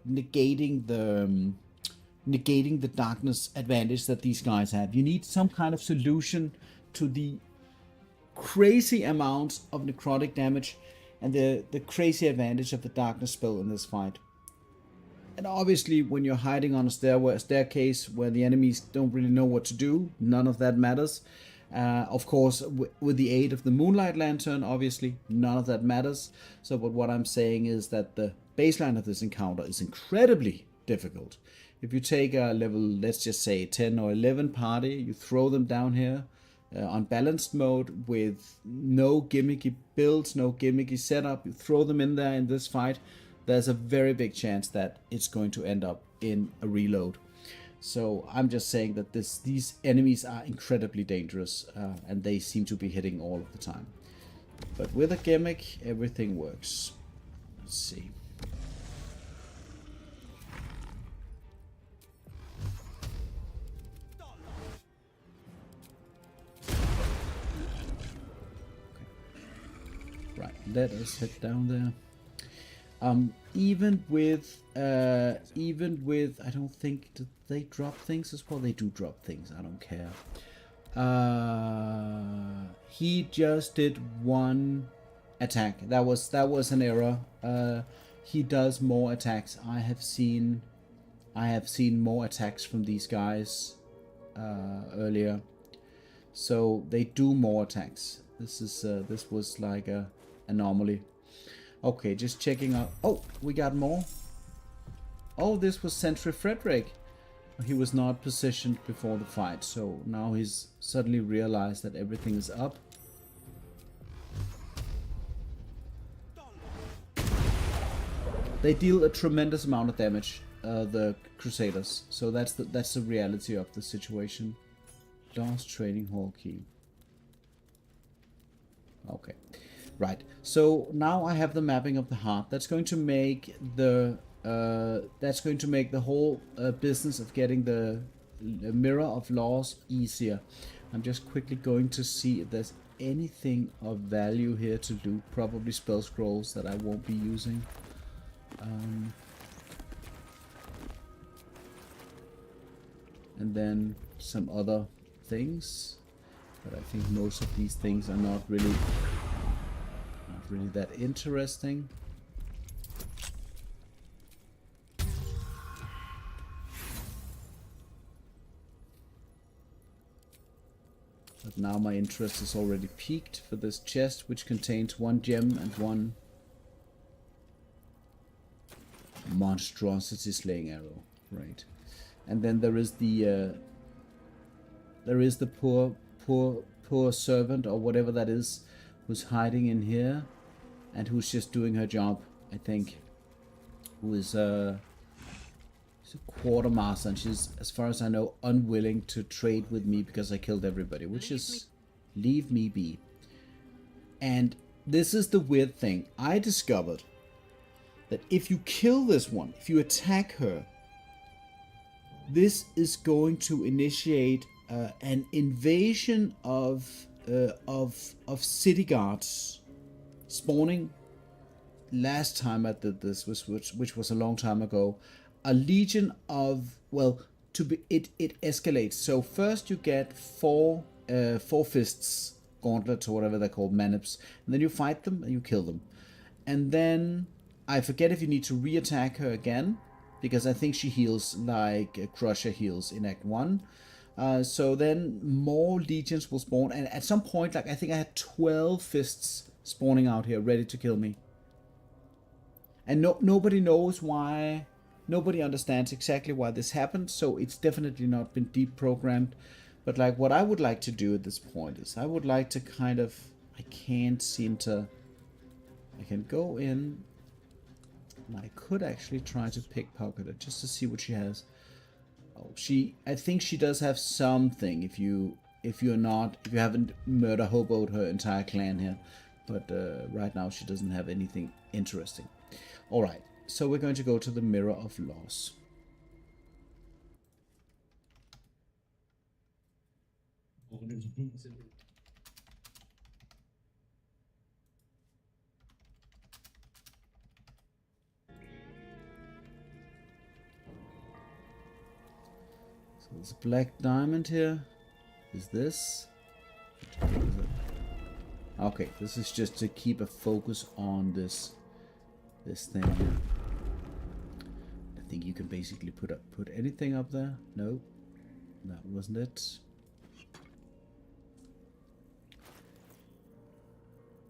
darkness advantage that these guys have. You need some kind of solution to the crazy amounts of necrotic damage and the crazy advantage of the darkness spell in this fight. And obviously, when you're hiding on a staircase where the enemies don't really know what to do, none of that matters. Of course, with the aid of the Moonlight Lantern, obviously, none of that matters. So, but what I'm saying is that the baseline of this encounter is incredibly difficult. If you take a level, let's just say 10 or 11 party, you throw them down here on balanced mode with no gimmicky builds, no gimmicky setup, you throw them in there in this fight, there's a very big chance that it's going to end up in a reload. So I'm just saying that these enemies are incredibly dangerous, and they seem to be hitting all of the time. But with a gimmick, everything works. Let's see. Okay. Right, let us head down there. Even with, I don't think, did they drop things as well? They do drop things, I don't care. He just did 1 attack. That was an error. He does more attacks. I have seen more attacks from these guys earlier. So they do more attacks. This was like a anomaly. Okay, just checking out. Oh, we got more. Oh, this was Sentry Frederick. He was not positioned before the fight, so now he's suddenly realized that everything is up. They deal a tremendous amount of damage, the Crusaders. So that's the reality of the situation. Lost Trading Hall Key. Okay. Right, so now I have the mapping of the heart. That's going to make the whole business of getting the Mirror of Laws easier. I'm just quickly going to see if there's anything of value here to do. Probably spell scrolls that I won't be using. And then some other things, but I think most of these things are not really that interesting. But now my interest is already peaked for this chest, which contains 1 gem and 1 monstrosity slaying arrow. Right, and then there is the poor servant or whatever that is, who's hiding in here. And who's just doing her job, I think. Who is she's a quartermaster, and she's, as far as I know, unwilling to trade with me because I killed everybody, which is leave me be. And this is the weird thing. I discovered that if you kill this one, if you attack her, this is going to initiate an invasion of city guards spawning. Last time I did this, which was a long time ago, a legion of, well, it escalates. So first you get four fists, gauntlets or whatever they're called, manips, and then you fight them and you kill them. And then I forget if you need to re-attack her again, because I think she heals like Crusher heals in Act 1. So then more legions will spawn, and at some point, like I think I had 12 fists spawning out here, ready to kill me. And nobody knows why, nobody understands exactly why this happened, so it's definitely not been deep programmed. But like what I would like to do at this point is I would like to kind of I can't seem to... I can go in, and I could actually try to pickpocket it just to see what she has. Oh, I think she does have something if you haven't murder hoboed her entire clan here. But right now she doesn't have anything interesting. Alright, so we're going to go to the Mirror of Loss. So there's a black diamond here. Is this? Okay, this is just to keep a focus on this thing here. I think you can basically put anything up there. No, that wasn't it.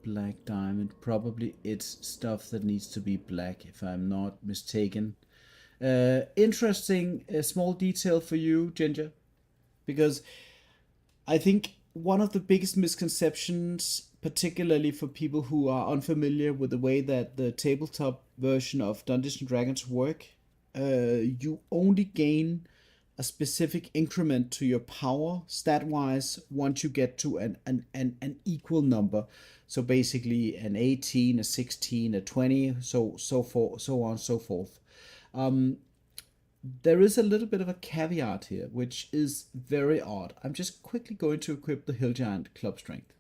Black diamond. Probably it's stuff that needs to be black, if I'm not mistaken. Interesting small detail for you, Ginger, because I think one of the biggest misconceptions, particularly for people who are unfamiliar with the way that the tabletop version of Dungeons and Dragons work, you only gain a specific increment to your power stat-wise once you get to an equal number. So basically an 18, a 16, a 20, so forth, so on, so forth. There is a little bit of a caveat here, which is very odd. I'm just quickly going to equip the Hill Giant Club Strength.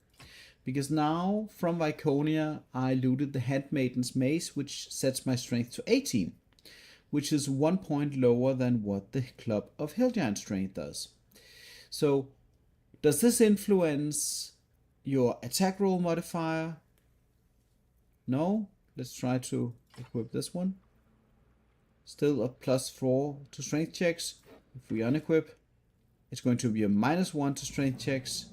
Because now, from Viconia, I looted the Handmaiden's Mace, which sets my strength to 18. Which is 1 point lower than what the Club of Hill Giant Strength does. So, does this influence your attack roll modifier? No? Let's try to equip this one. Still a +4 to strength checks. If we unequip, it's going to be a -1 to strength checks.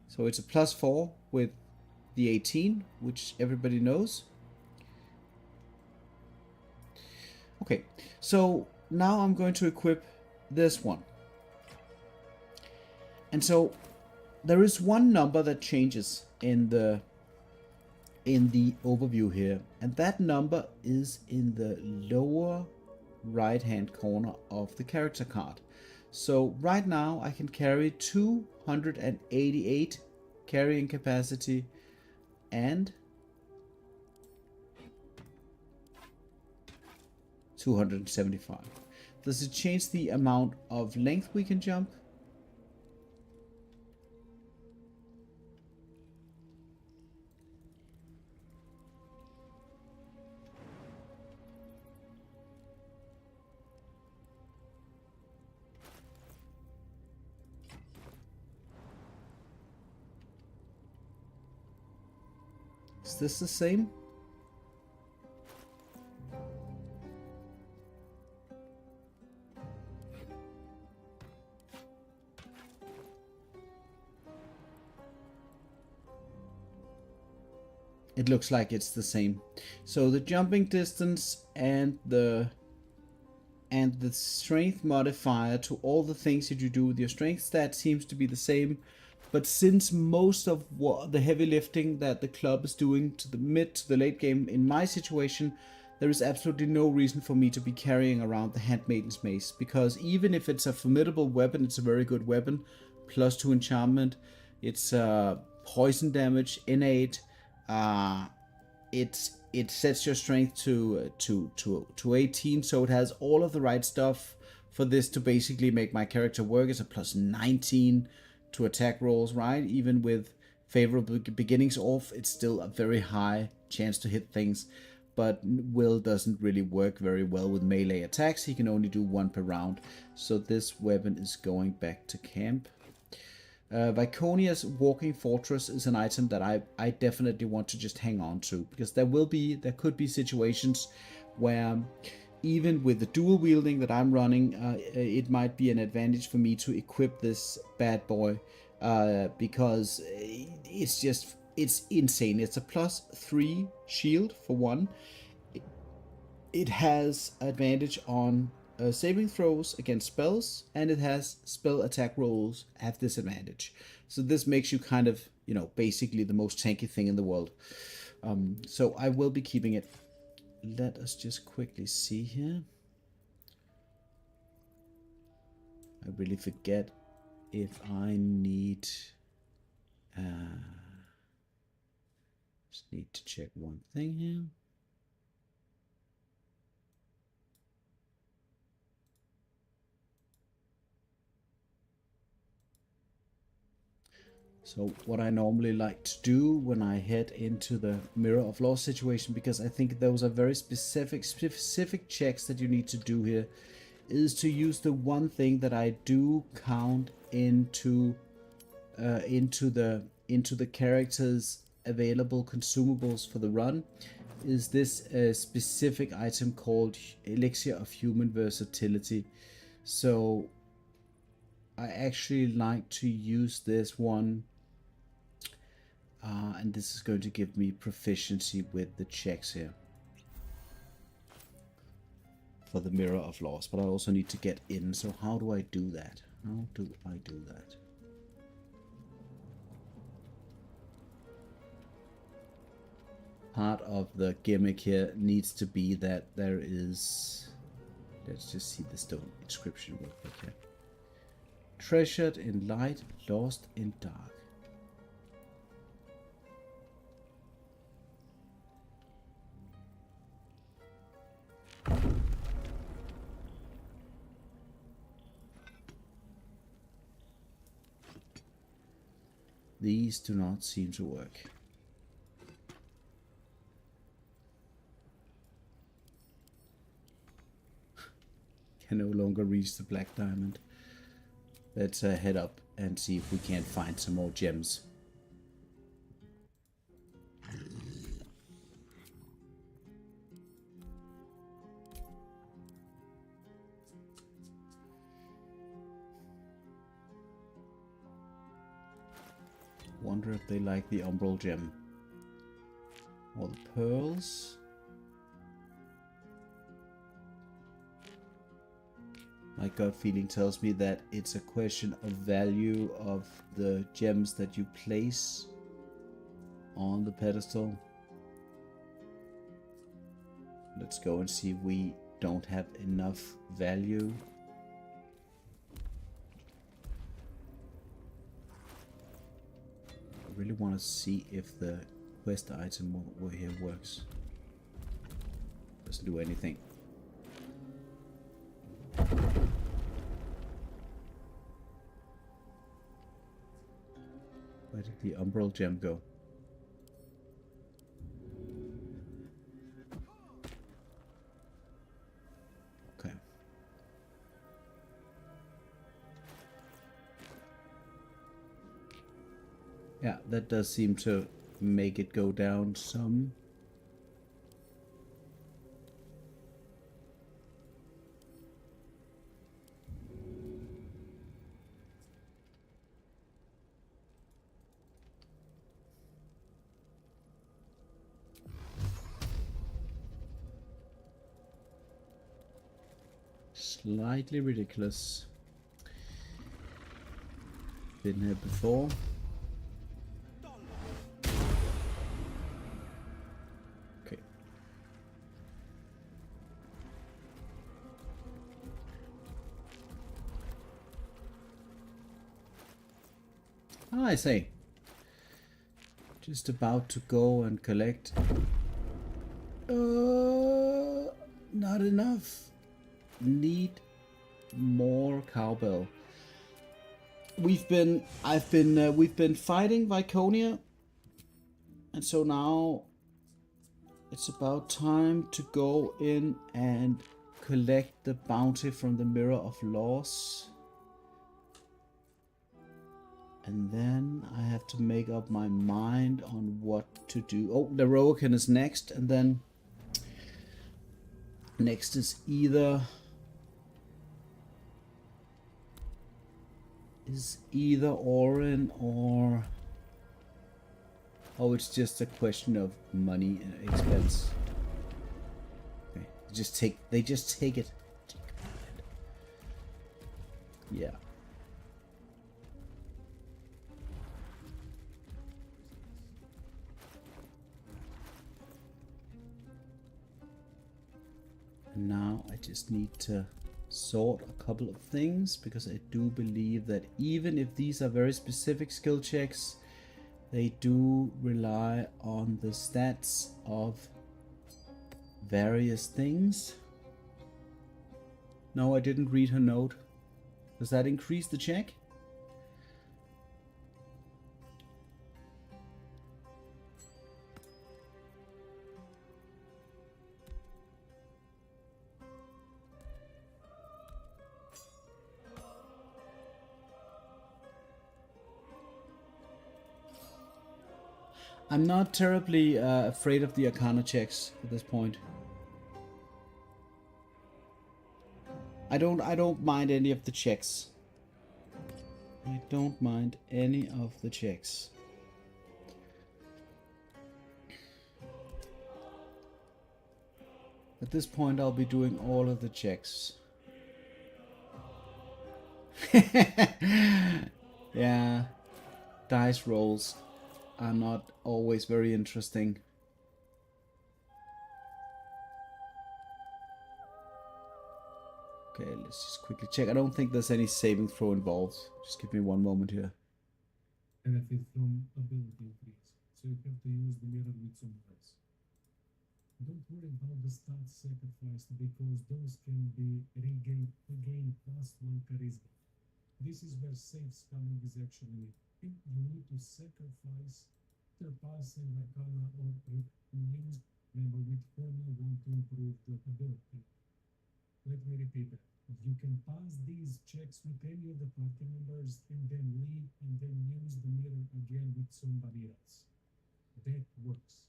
So it's a +4 with the 18, which everybody knows. Okay, so now I'm going to equip this one. And so there is one number that changes in the overview here, and that number is in the lower right hand corner of the character card. So right now I can carry 288 carrying capacity and 275. Does it change the amount of length we can jump? Is this the same? It looks like it's the same. So the jumping distance and the strength modifier to all the things that you do with your strength stat seems to be the same. But since most of what the heavy lifting that the club is doing to the mid to the late game in my situation, there is absolutely no reason for me to be carrying around the Handmaiden's Mace, because even if it's a formidable weapon, it's a very good weapon, +2 enchantment, it's poison damage, innate, it sets your strength to 18, so it has all of the right stuff for this to basically make my character work. It's a +19 to attack rolls, right? Even with favorable beginnings off, it's still a very high chance to hit things. But Wyll doesn't really work very well with melee attacks. He can only do 1 per round. So this weapon is going back to camp. Viconia's Walking Fortress is an item that I definitely want to just hang on to, because there could be situations where even with the dual wielding that I'm running, it might be an advantage for me to equip this bad boy, because it's insane. It's a +3 shield for one. It has advantage on saving throws against spells, and it has spell attack rolls have disadvantage. So this makes you kind of, you know, basically the most tanky thing in the world. So I will be keeping it. Let us just quickly see here. I really forget if I need... just need to check one thing here. So what I normally like to do when I head into the Mirror of Law situation, because I think those are very specific checks that you need to do here, is to use the one thing that I do count into the character's available consumables for the run, is this specific item called Elixir of Human Versatility. So I actually like to use this one. And this is going to give me proficiency with the checks here for the Mirror of Laws, but I also need to get in. So how do I do that? How do I do that? Part of the gimmick here needs to be that there is... Let's just see the stone inscription real quick here. Treasured in light, lost in dark. These do not seem to work. Can no longer reach the black diamond. Let's head up and see if we can't find some more gems. Wonder if they like the umbral gem or the pearls. My gut feeling tells me that it's a question of value of the gems that you place on the pedestal. Let's go and see if we don't have enough value. I really want to see if the quest item over here works. Doesn't do anything. Where did the umbral gem go? Okay. Yeah, that does seem to make it go down some. Slightly ridiculous. Been here before. Okay. Ah, I say. Just about to go and collect. Not enough. Need more cowbell. We've been fighting Viconia, and so now it's about time to go in and collect the bounty from the Mirror of Laws. And then I have to make up my mind on what to do. Oh, the Roakin is next, and then next is either Orin or... Oh, it's just a question of money and expense. Okay, they just take it. Yeah. And now I just need to sort a couple of things, because I do believe that even if these are very specific skill checks, they do rely on the stats of various things. No, I didn't read her note. Does that increase the check? I'm not terribly afraid of the Arcana checks at this point. I don't mind any of the checks. I don't mind any of the checks. At this point, I'll be doing all of the checks. Yeah, dice rolls are not always very interesting. Okay, let's just quickly check. I don't think there's any saving throw involved. Just give me one moment here. Benefit from ability increase, so you have to use the mirror with some else. Don't worry about the stats sacrificed, because those can be regained +1 charisma. This is where safe scamming is actually needed. You need to sacrifice surpassing arcana or use member with whom you want to improve the ability. Let me repeat that. You can pass these checks with any of the party members and then leave and then use the mirror again with somebody else. That works.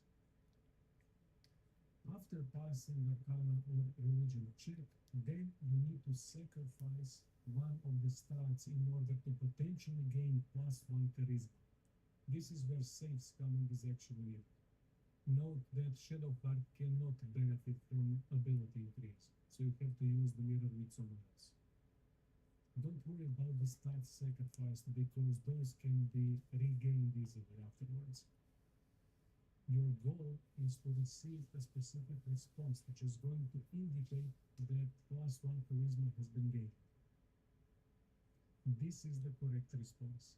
After passing Arcana or Religion check, then you need to sacrifice one of the stats in order to potentially gain +1 charisma. This is where safe scamming is actually needed. Note that Shadowheart cannot benefit from ability increase, so you have to use the mirror with someone else. Don't worry about the stats sacrificed, because those can be regained easily afterwards. Your goal is to receive a specific response, which is going to indicate that +1 charisma has been gained. This is the correct response.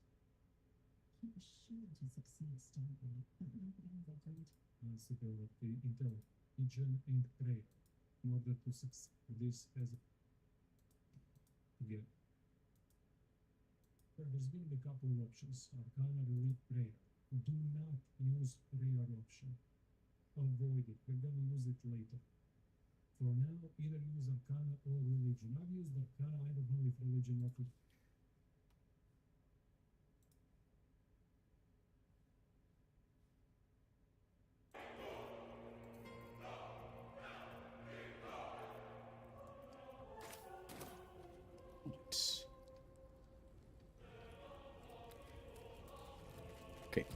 He was sure to succeed, Starboy, but nobody ever did. Ability, intelligence, and prayer, in order to succeed this as again. There's going to be a couple of options: Arcana, Relief, Prayer. Do not use prayer option. Avoid it. We're going to use it later. For now, either use Arcana or Religion. I've used Arcana. I don't know if Religion offers. Okay.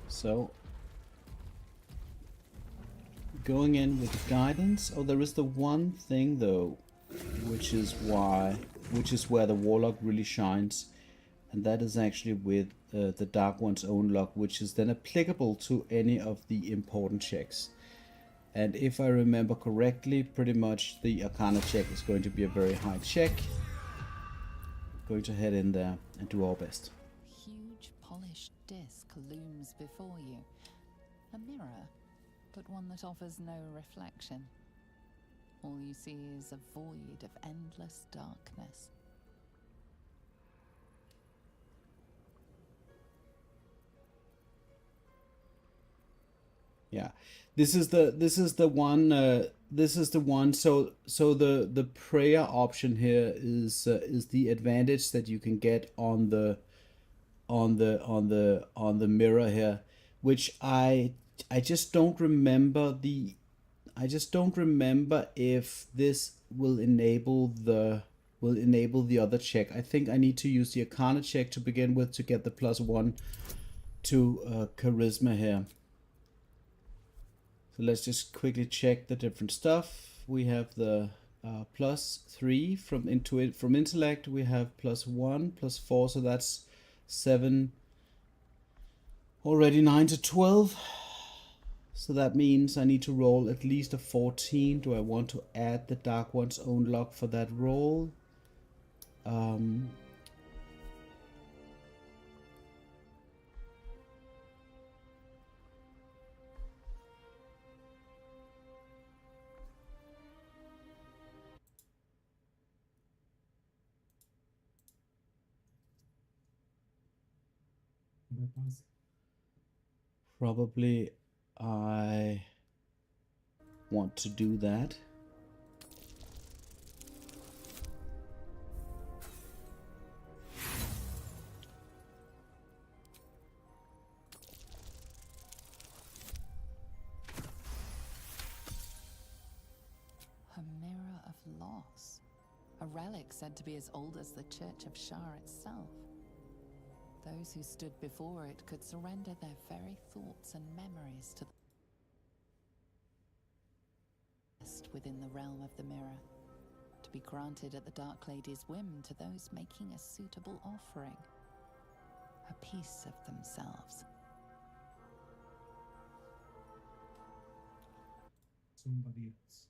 So, going in with guidance. Oh, there is the one thing though, which is where the Warlock really shines, and that is actually with the Dark One's own luck, which is then applicable to any of the important checks. And if I remember correctly, pretty much the Arcana check is going to be a very high check. Going to head in there and do our best. Huge polished disc looms before you. A mirror, but one that offers no reflection. All you see is a void of endless darkness. Yeah, this is the one. So the prayer option here is the advantage that you can get on the mirror here, which I just don't remember if this will enable the other check. I think I need to use the Arcana check to begin with to get the +1 to charisma here. So let's just quickly check the different stuff. We have the +3 from intellect. We have +1, +4, so that's 7. Already 9 to 12. So that means I need to roll at least a 14. Do I want to add the Dark One's own luck for that roll? Bypass. Probably I want to do that. A mirror of loss. A relic said to be as old as the Church of Shar itself. Those who stood before it could surrender their very thoughts and memories to the best within the realm of the mirror, to be granted at the Dark Lady's whim to those making a suitable offering, a piece of themselves. Somebody else.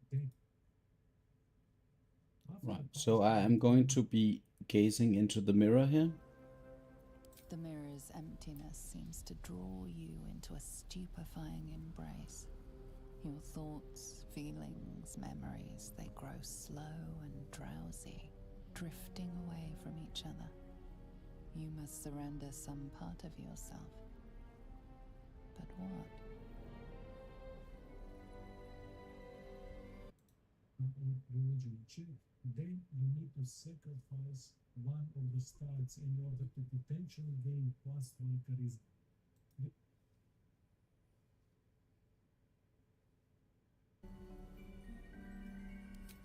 Okay. After Right, the so past, I am going to be gazing into the mirror here. The mirror's emptiness seems to draw you into a stupefying embrace. Your thoughts, feelings, memories, they grow slow and drowsy, drifting away from each other. You must surrender some part of yourself. But what? religion check, then you need to sacrifice one of the stars in order to potentially gain +1 charisma.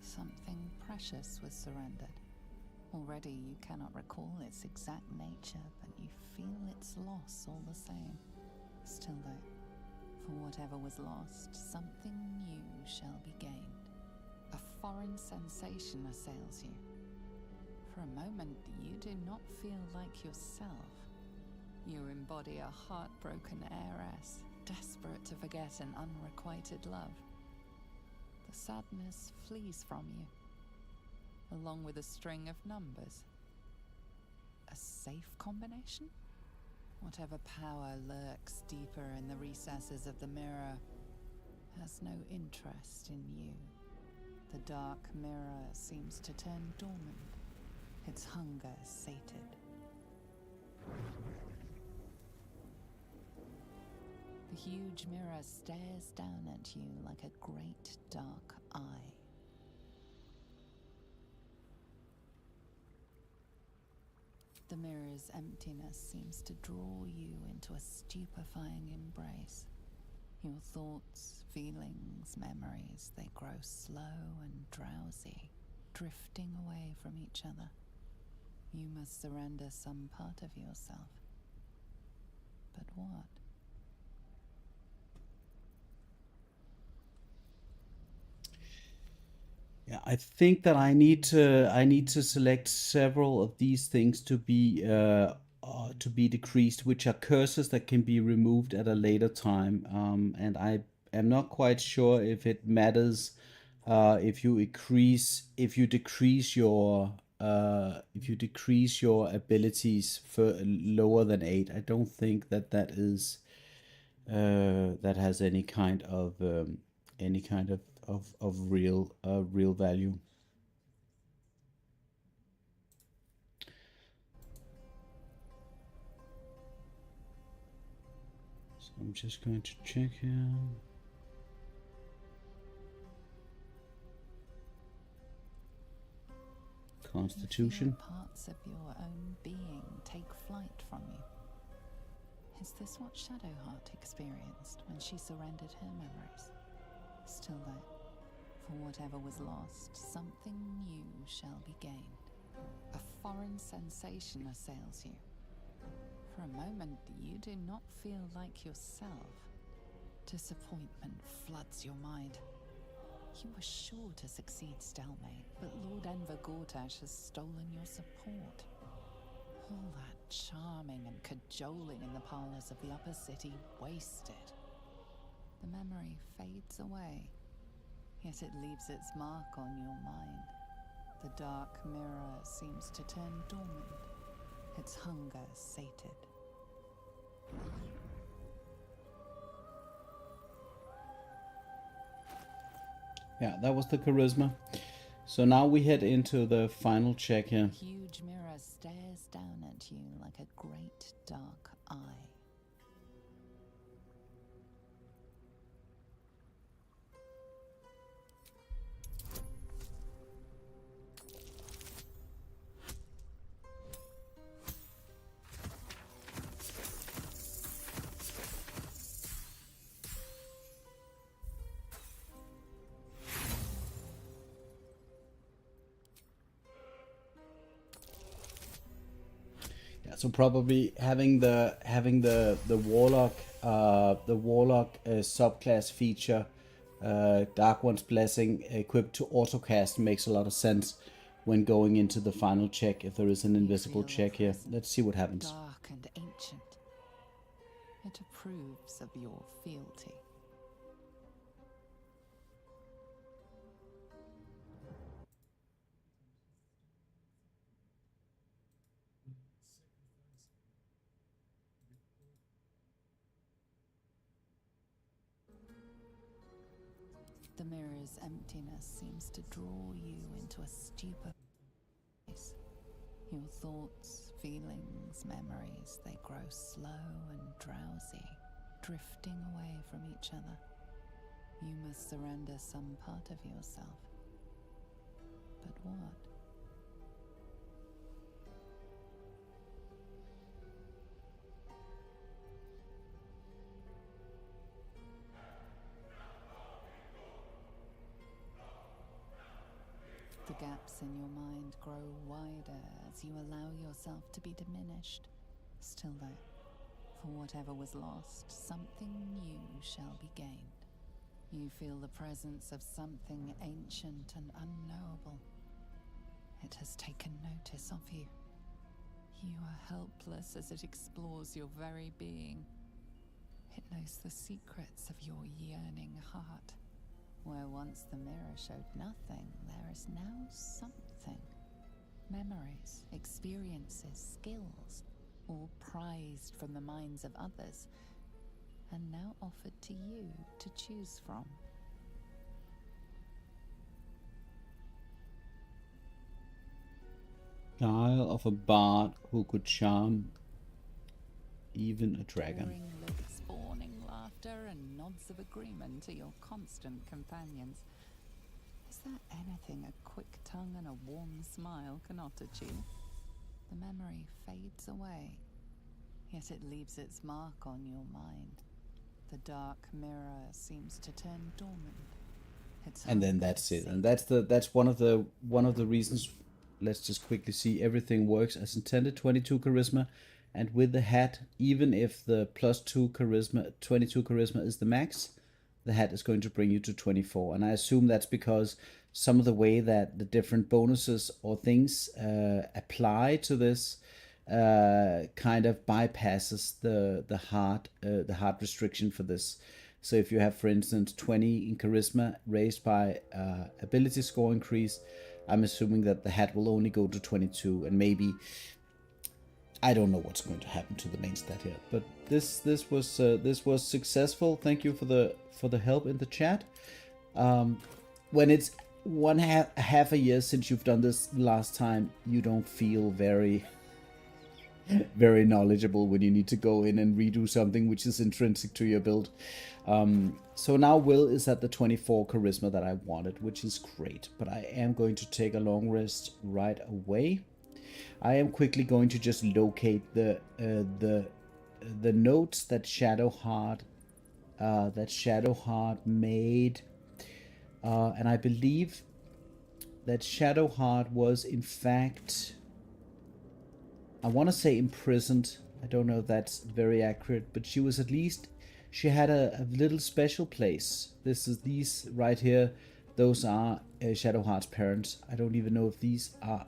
Something precious was surrendered. Already you cannot recall its exact nature, but you feel its loss all the same. Still though, for whatever was lost, something new shall be gained. A foreign sensation assails you. For a moment, you do not feel like yourself. You embody a heartbroken heiress, desperate to forget an unrequited love. The sadness flees from you, along with a string of numbers. A safe combination? Whatever power lurks deeper in the recesses of the mirror has no interest in you. The dark mirror seems to turn dormant, its hunger sated. The huge mirror stares down at you like a great dark eye. The mirror's emptiness seems to draw you into a stupefying embrace. Your thoughts, feelings, memories, they grow slow and drowsy, drifting away from each other. You must surrender some part of yourself. But what? Yeah, I think that I need to select several of these things to be decreased, which are curses that can be removed at a later time. And I am not quite sure if it matters if you decrease your abilities for lower than 8. I don't think that is that has any kind of real value. So I'm just going to check here. Constitution. You feel parts of your own being take flight from you. Is this what Shadowheart experienced when she surrendered her memories? Still though, for whatever was lost, something new shall be gained. A foreign sensation assails you. For a moment, you do not feel like yourself. Disappointment floods your mind. You were sure to succeed, Stelmate, but Lord Enver Gortash has stolen your support. All that charming and cajoling in the parlors of the upper city wasted. The memory fades away, yet it leaves its mark on your mind. The dark mirror seems to turn dormant, its hunger sated. Yeah, that was the charisma. So now we head into the final check here. The huge mirror stares down at you like a great dark eye. So probably having the warlock subclass feature, Dark One's Blessing equipped to autocast makes a lot of sense when going into the final check. If there is an invisible check here, let's see what happens. Dark and ancient. It approves of your fealty. The mirror's emptiness seems to draw you into a stupor. Your thoughts, feelings, memories, they grow slow and drowsy, drifting away from each other. You must surrender some part of yourself. But what? The gaps in your mind grow wider as you allow yourself to be diminished. Still though, for whatever was lost, something new shall be gained. You feel the presence of something ancient and unknowable. It has taken notice of you. You are helpless as it explores your very being. It knows the secrets of your yearning heart. Where once the mirror showed nothing, there is now something. Memories, experiences, skills, all prized from the minds of others, and now offered to you to choose from. Guile of a bard who could charm even a dragon. Pouring lips, spawning laughter, and nods of agreement are your constant companions. Is there anything a quick tongue and a warm smile cannot achieve? The memory fades away, yet it leaves its mark on your mind. The dark mirror seems to turn dormant. And then that's it. And that's one of the reasons. Let's just quickly see everything works as intended. 22 charisma. And with the hat, even if the +2 charisma, 22 charisma is the max, the hat is going to bring you to 24. And I assume that's because some of the way that the different bonuses or things apply to this kind of bypasses the hard restriction for this. So if you have, for instance, 20 in charisma raised by ability score increase, I'm assuming that the hat will only go to 22, and maybe I don't know what's going to happen to the main stat here. But this was successful. Thank you for the help in the chat. When it's half a year since you've done this last time, you don't feel very knowledgeable when you need to go in and redo something which is intrinsic to your build. So now Wyll is at the 24 charisma that I wanted, which is great. But I am going to take a long rest right away. I am quickly going to just locate the notes that Shadowheart made, and I believe that Shadowheart was in fact, I want to say imprisoned. I don't know if that's very accurate, but she was at least, she had a little special place. This is these right here, Those are Shadowheart's parents. I don't even know if these are...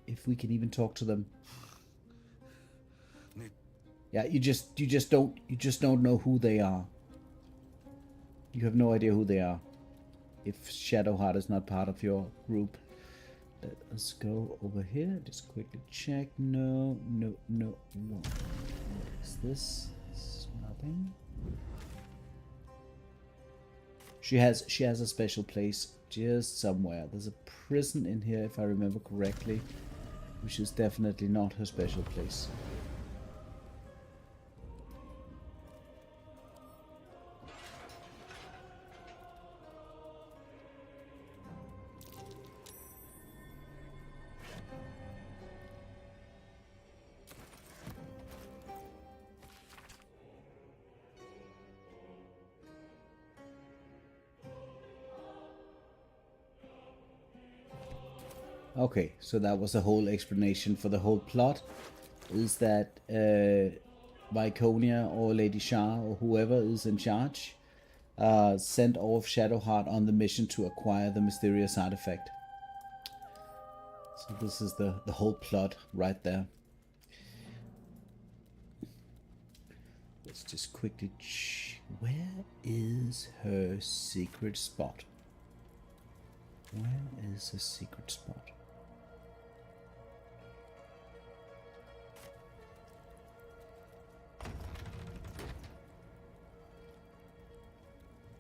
if we can even talk to them. Yeah, you just don't know who they are. You have no idea who they are. If Shadowheart is not part of your group. Let us go over here. Just quickly check. No. What is this? This is nothing. She has a special place just somewhere. There's a prison in here, if I remember correctly, which is definitely not her special place. Okay, so that was the whole explanation for the whole plot, is that Viconia or Lady Shah or whoever is in charge sent off Shadowheart on the mission to acquire the mysterious artifact. So this is the whole plot right there. Let's just quickly where is her secret spot? Where is her secret spot?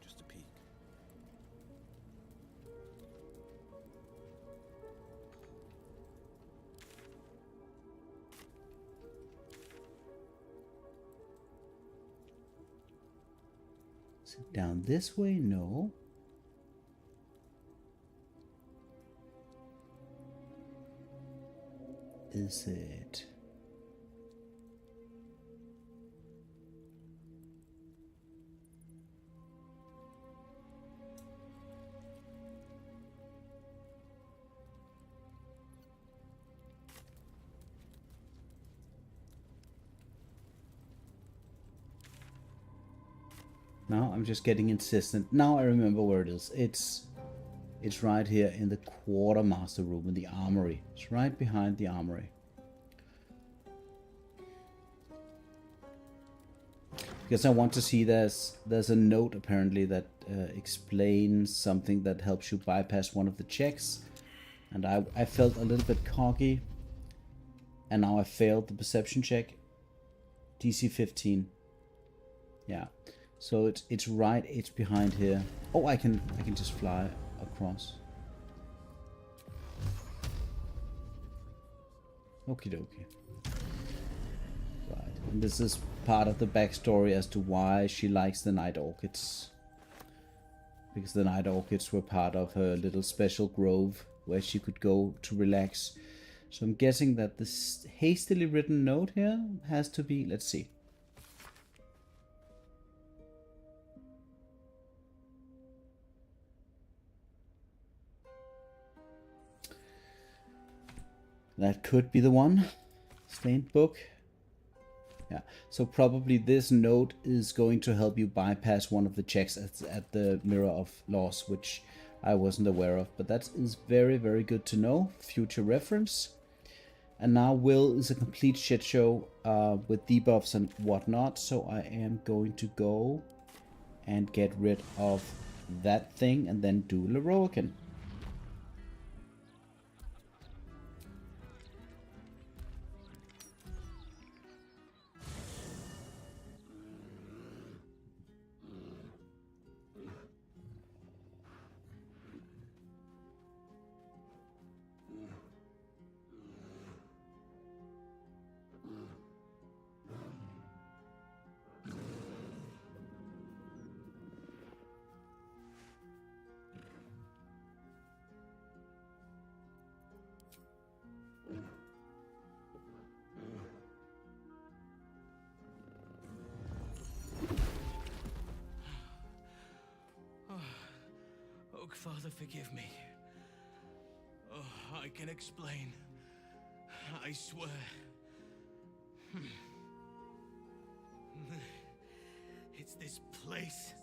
Just a peek. Is it down this way? No. Is it? Now I'm just getting insistent. Now I remember where it is. It's right here in the quartermaster room in the armory. It's right behind the armory. Because I want to see there's a note apparently that explains something that helps you bypass one of the checks. And I felt a little bit cocky. And now I failed the perception check. DC 15. Yeah. So it's right, it's behind here. Oh, I can just fly across. Okie dokie. Right, and this is part of the backstory as to why she likes the night orchids. Because the night orchids were part of her little special grove where she could go to relax. So I'm guessing that this hastily written note here has to be, let's see. That could be the one. Stained book. Yeah, so probably this note is going to help you bypass one of the checks at the Mirror of Laws, which I wasn't aware of. But that is very, very good to know. Future reference. And now Wyll is a complete shit show with debuffs and whatnot. So I am going to go and get rid of that thing and then do Leroican. Father, forgive me. Oh, I can explain. I swear. It's this place,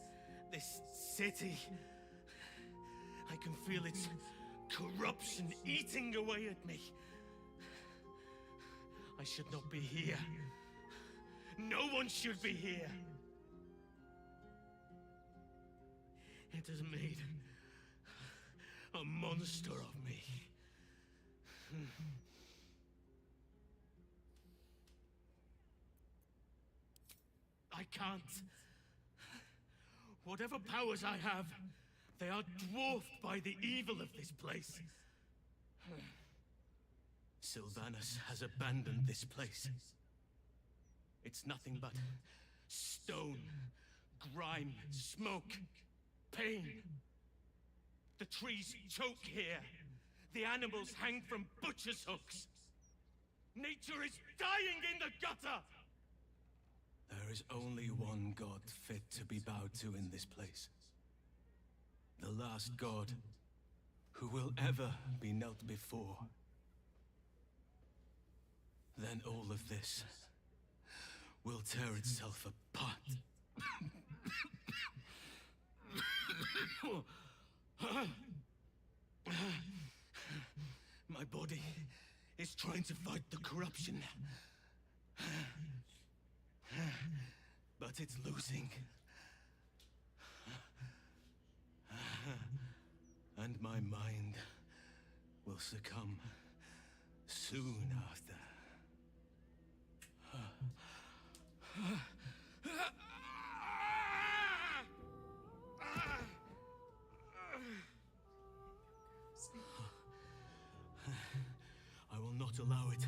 this city, I can feel its corruption eating away at me. I should not be here. No one should be here. It has made a monster of me. I can't. Whatever powers I have, they are dwarfed by the evil of this place. Sylvanus has abandoned this place. It's nothing but stone, grime, smoke, pain. The trees choke here. The animals hang from butcher's hooks. Nature is dying in the gutter! There is only one god fit to be bowed to in this place. The last god who will ever be knelt before. Then all of this will tear itself apart. My body is trying to fight the corruption. But it's losing. And my mind will succumb soon after. I will not allow it.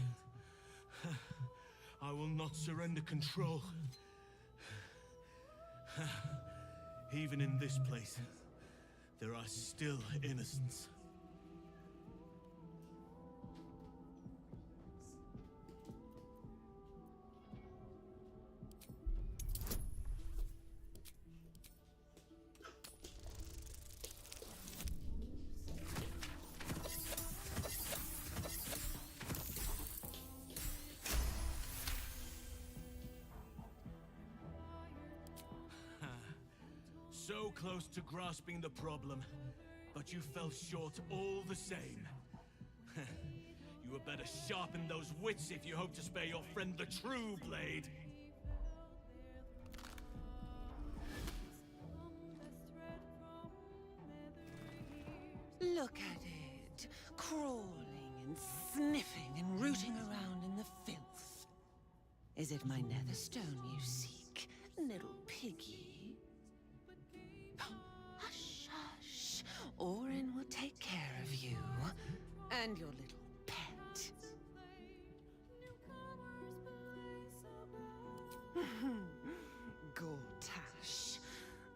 I will not surrender control. Even in this place, there are still innocents. So close to grasping the problem, but you fell short all the same. You had better sharpen those wits if you hope to spare your friend the true blade. Look at it, crawling and sniffing and rooting around in the filth. Is it my netherstone you seek, little piggy? Hush, hush. Orin will take care of you and your little pet. Gortash,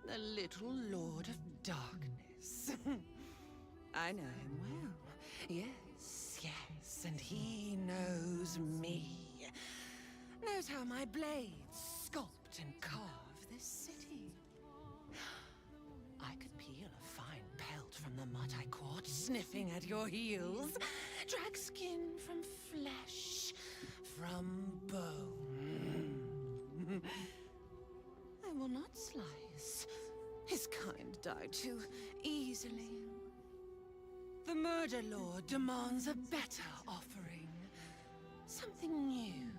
the little Lord of Darkness. I know him well. Yes, yes, and he knows me. Knows how my blades sculpt and carve this city. I could peel a fine pelt from the mutt I caught sniffing at your heels. Drag skin from flesh, from bone. I will not slice. His kind die too easily. The Murder Lord demands a better offering. Something new,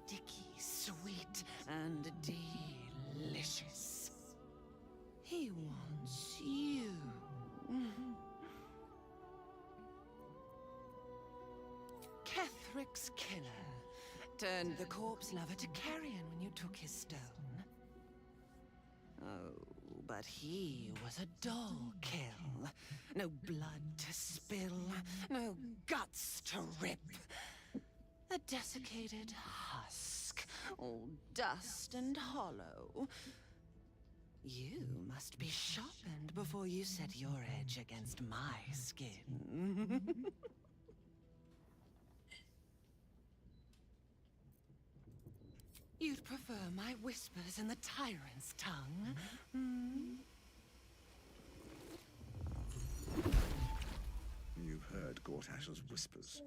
sticky, sweet, and delicious. He wants you. Kethric's killer turned the corpse lover to carrion when you took his stone. Oh, but he was a dull kill. No blood to spill, no guts to rip. A desiccated husk, all dust and hollow. You must be sharpened before you set your edge against my skin. You'd prefer my whispers in the tyrant's tongue? You've heard Gortash's whispers.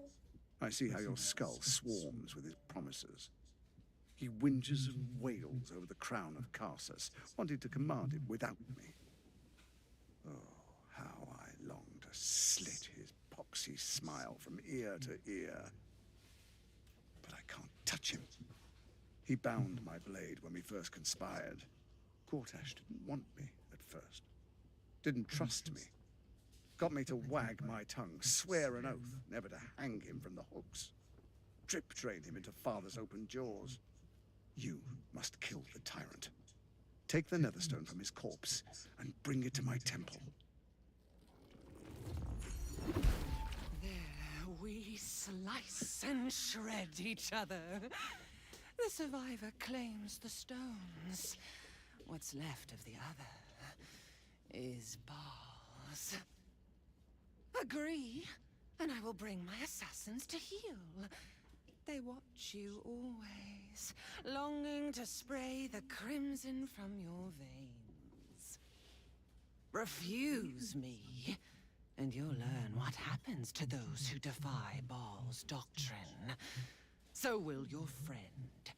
I see how your skull swarms with his promises. He whinges and wails over the crown of Carsus, wanting to command it without me. Oh, how slit his poxy smile from ear to ear. But I can't touch him. He bound my blade when we first conspired. Gortash didn't want me at first. Didn't trust me. Got me to wag my tongue, swear an oath never to hang him from the hooks. Drip train him into father's open jaws. You must kill the tyrant. Take the netherstone from his corpse and bring it to my temple. There we slice and shred each other. The survivor claims the stones. What's left of the other is bars. Agree, and I will bring my assassins to heal. They watch you always, longing to spray the crimson from your veins. Refuse me, and you'll learn what happens to those who defy Baal's doctrine. So will your friend.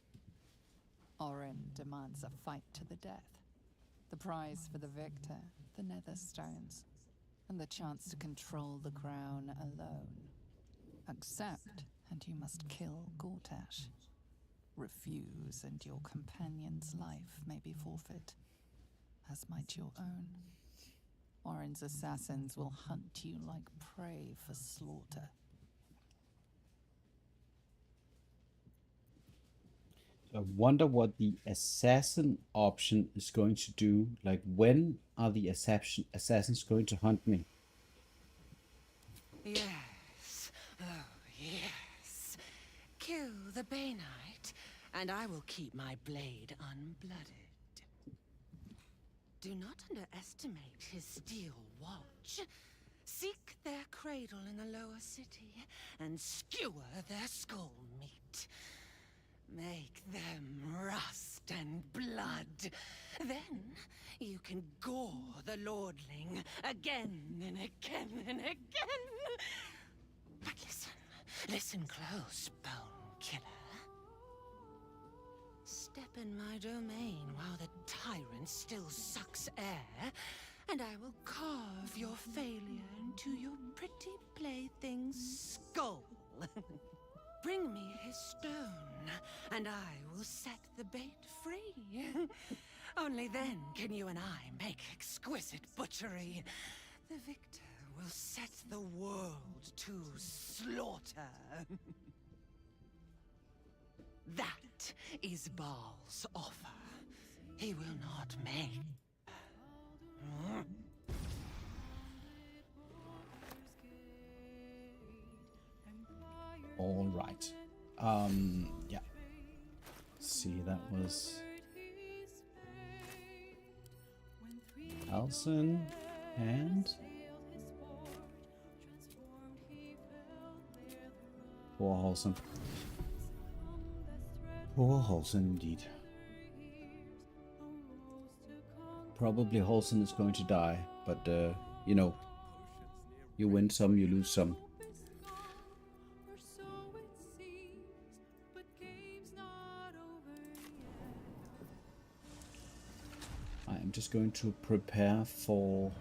Orin demands a fight to the death. The prize for the victor, the Netherstones, and the chance to control the crown alone. Accept, and you must kill Gortash. Refuse, and your companion's life may be forfeit, as might your own. Orin's assassins will hunt you like prey for slaughter. I wonder what the assassin option is going to do. Like, when are the assassins going to hunt me? Yes, oh yes. Kill the Bay Knight, and I will keep my blade unblooded. Do not underestimate his steel watch. Seek their cradle in the lower city, and skewer their skull meat. Make them rust and blood. Then you can gore the lordling again and again and again. But listen close, Bone Killer. Step in my domain while the tyrant still sucks air, and I will carve your failure into your pretty plaything's skull. Bring me his stone, and I will set the bait free. Only then can you and I make exquisite butchery. The victor will set the world to slaughter. That is Baal's offer. He will not make... All right. Yeah. See, that was Halsin and poor Halsin. Poor Halsin indeed. Probably Halsin is going to die, but you know, you win some, you lose some. I'm just going to prepare for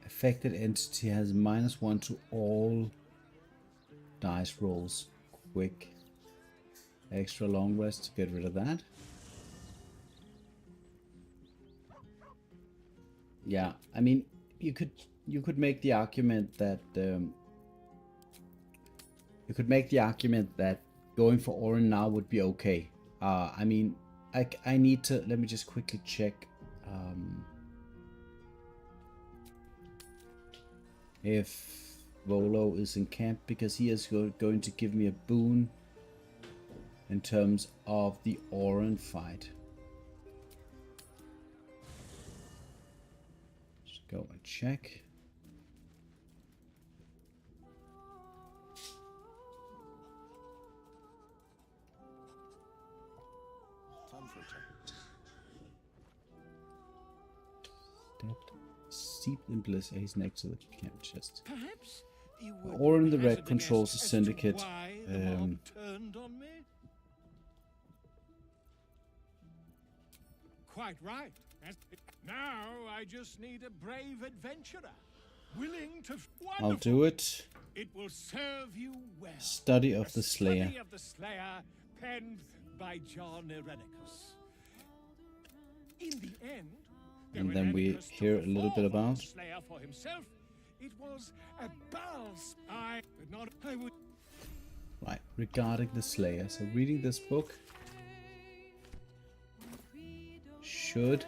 affected entity has -1 to all dice rolls. Quick extra long rest to get rid of that. Yeah, I mean, you could make the argument that going for Orin now would be okay. I mean, I need to, let me just quickly check if Volo is in camp, because he is going to give me a boon in terms of the Orin fight. Just go and check. Steeped in bliss, he's next to the camp chest. Orin the Red controls the syndicate. quite right. Now I just need a brave adventurer, willing to... I'll Wonderful. do it. It will serve you well. Study of the Slayer. Study of the Slayer, penned by John Irenicus. In the end, And then we Irenicus hear took a little the bit form of about... the Slayer for himself. It was a bal's eye, but not... I would... Right, regarding the Slayer. So reading this book should...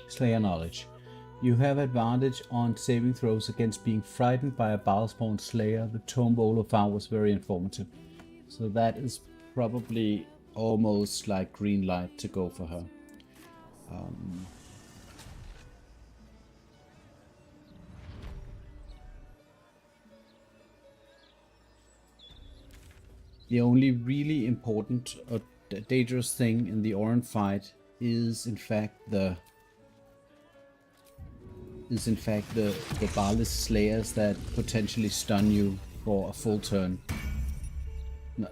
Slayer knowledge. You have advantage on saving throws against being frightened by a Balspawn Slayer. The tome Wyll found was very informative. So that is probably almost like green light to go for her. The only really important or dangerous thing in the Oran fight is in fact the Ballis Slayers that potentially stun you for a full turn.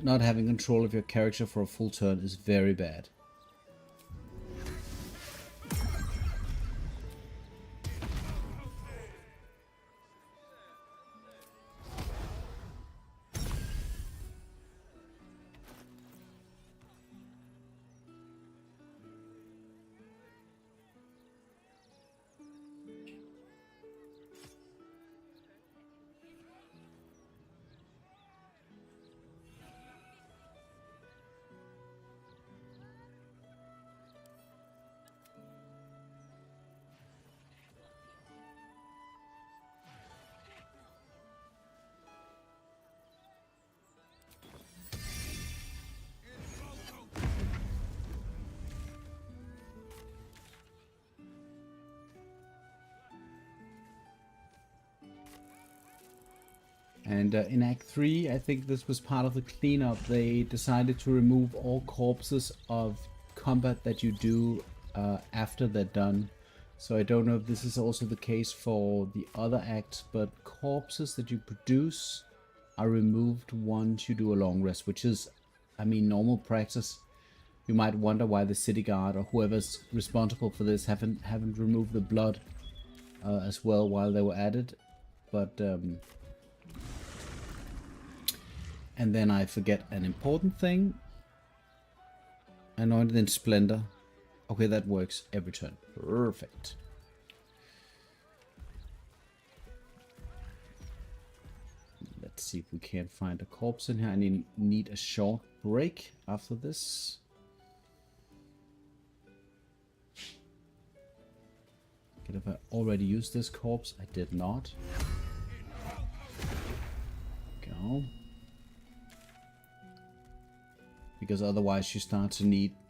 Not having control of your character for a full turn is very bad. And in Act 3, I think this was part of the cleanup. They decided to remove all corpses of combat that you do after they're done. So I don't know if this is also the case for the other acts, but corpses that you produce are removed once you do a long rest, which is, I mean, normal practice. You might wonder why the city guard or whoever's responsible for this haven't removed the blood as well while they were at it, but and then I forget an important thing. Anointed in Splendor. Okay, that works every turn. Perfect. Let's see if we can't find a corpse in here. I need a short break after this. Could have already used this corpse. I did not. Go. Because otherwise you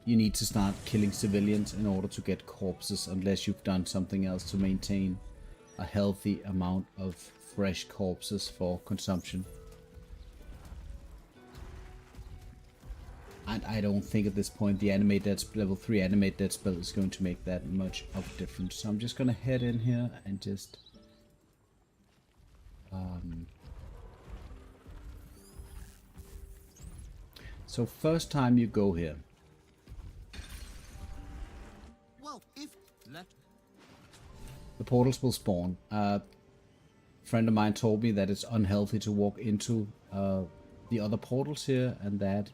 need to start killing civilians in order to get corpses, unless you've done something else to maintain a healthy amount of fresh corpses for consumption. And I don't think at this point the animate dead level 3 animate dead spell is going to make that much of a difference. So I'm just gonna head in here and just so first time you go here, Well, if the portals will spawn. A friend of mine told me that it's unhealthy to walk into the other portals here, and that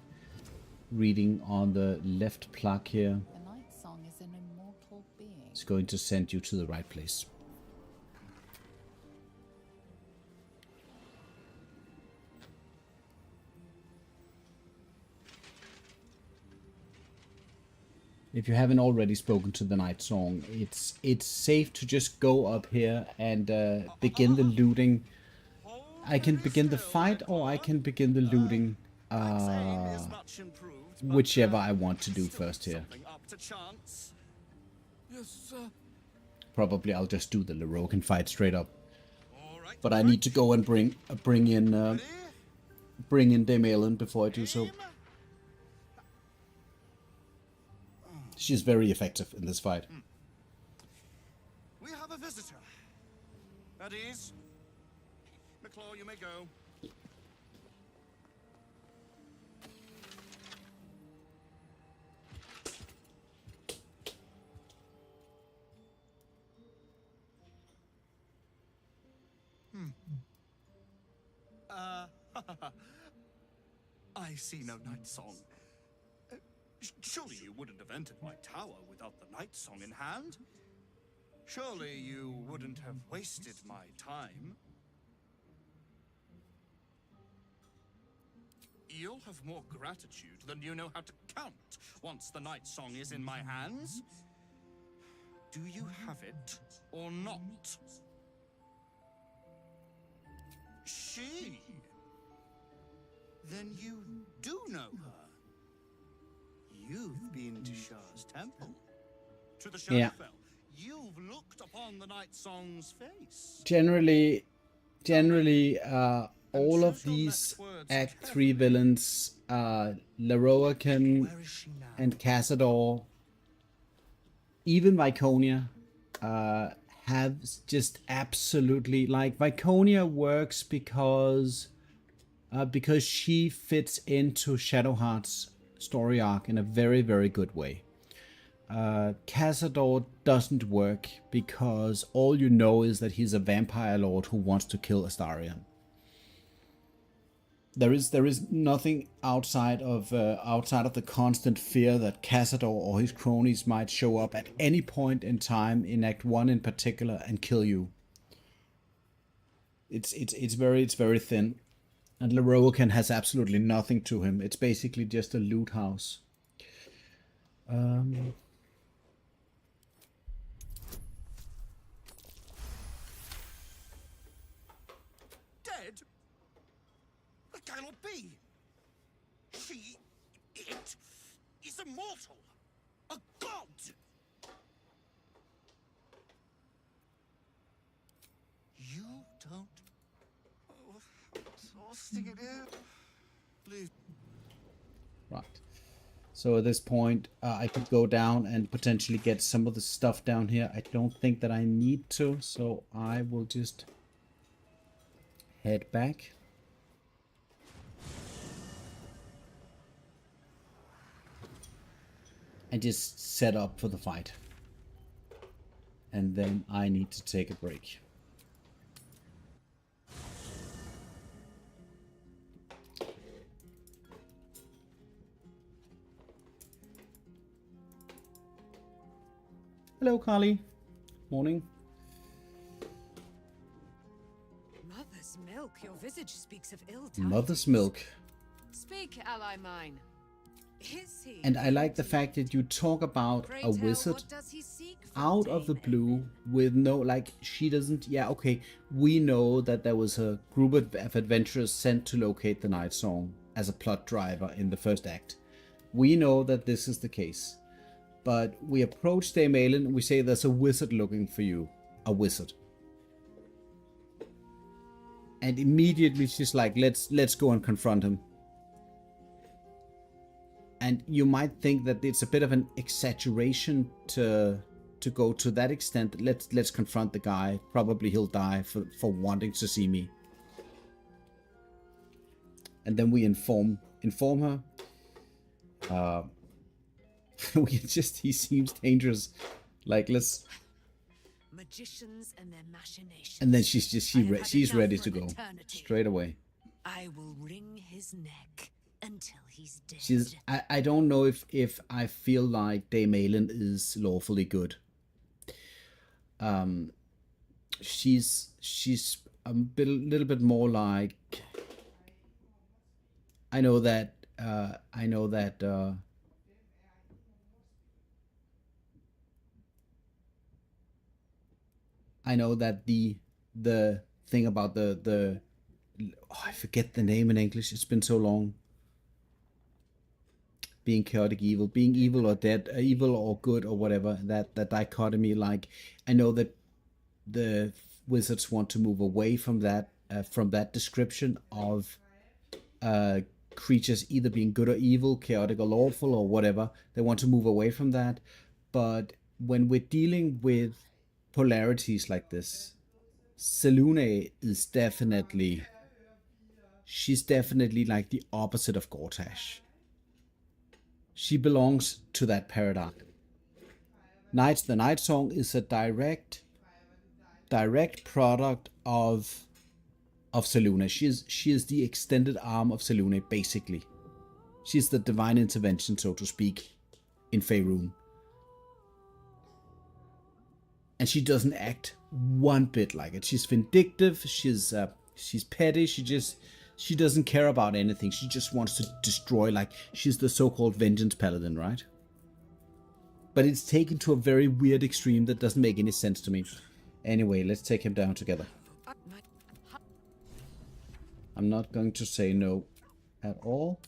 reading on the left plaque here The Night Song is an immortal being. is going to send you to the right place. If you haven't already spoken to the Night Song, it's safe to just go up here and begin the looting. I can begin the fight, or I can begin the looting, whichever I want to do first here. expect a chance? Yes, sir. Probably I'll just do the Lerocan fight straight up. All right. But I need to go and bring in Dame Aelin before I do so. Aim. She's very effective in this fight. We have a visitor. At ease. McClaw, you may go. I see no night song. Surely you wouldn't have entered my tower without the night song in hand? Surely you wouldn't have wasted my time? You'll have more gratitude than you know how to count once the night song is in my hands. Do you have it or not? She? Then you do know her. You've been to Shah's temple, to the Shadowfell. Yeah. You've looked upon the night song's face. Generally, all of these Act 3 villains, Lerocan Where is she now? and Cassador, even Viconia, have just absolutely, like, Viconia works because she fits into Shadowheart's story arc in a very, very good way. Cassador doesn't work because all you know is that he's a vampire lord who wants to kill Astarion. There is nothing outside of the constant fear that Cassador or his cronies might show up at any point in time in Act 1 in particular and kill you. It's very thin. And Lerocan has absolutely nothing to him. It's basically just a loot house. Dead? That cannot be. It is immortal. A god. You don't. Oh, how exhausting it is. Please. Right. So at this point, I could go down and potentially get some of the stuff down here. I don't think that I need to, so I will just head back. And just set up for the fight. And then I need to take a break. Hello, Carly. Morning. Mother's milk, your visage speaks of ill tidings. Mother's milk. Speak, ally mine. Is he? And I like the fact that you talk about Pray a tell, wizard what does he seek from out of the Dame blue Aelin? with no, like, she doesn't, yeah, okay, we know that there was a group of adventurers sent to locate the Night Song as a plot driver in the first act. We know that this is the case. But we approach Dame Aelin and we say there's a wizard looking for you. A wizard. And immediately she's like, let's go and confront him. And you might think that it's a bit of an exaggeration to go to that extent. Let's confront the guy. Probably he'll die for wanting to see me. And then we inform her. He seems dangerous. Like, let's. Magicians and their machinations. And then she's she's ready to go straight away. I will wring his neck until he's dead. I don't know if I feel like Dame Aelin is lawfully good. She's a little bit more like. I know that the thing about the I forget the name in English. It's been so long. being chaotic evil, being evil or dead, evil or good or whatever. That dichotomy. Like, I know that the wizards want to move away from that description of creatures either being good or evil, chaotic or lawful or whatever. They want to move away from that. But when we're dealing with polarities like this, Selune is definitely, she's definitely like the opposite of Gortash. She belongs to that paradigm. The Night Song is a direct product of Selune. She is the extended arm of Selune, basically. She's the divine intervention, so to speak, in Faerun. And she doesn't act one bit like it. She's vindictive. She's petty. She doesn't care about anything. She just wants to destroy. Like, she's the so-called vengeance paladin, right? But it's taken to a very weird extreme that doesn't make any sense to me. Anyway, let's take him down together. I'm not going to say no at all.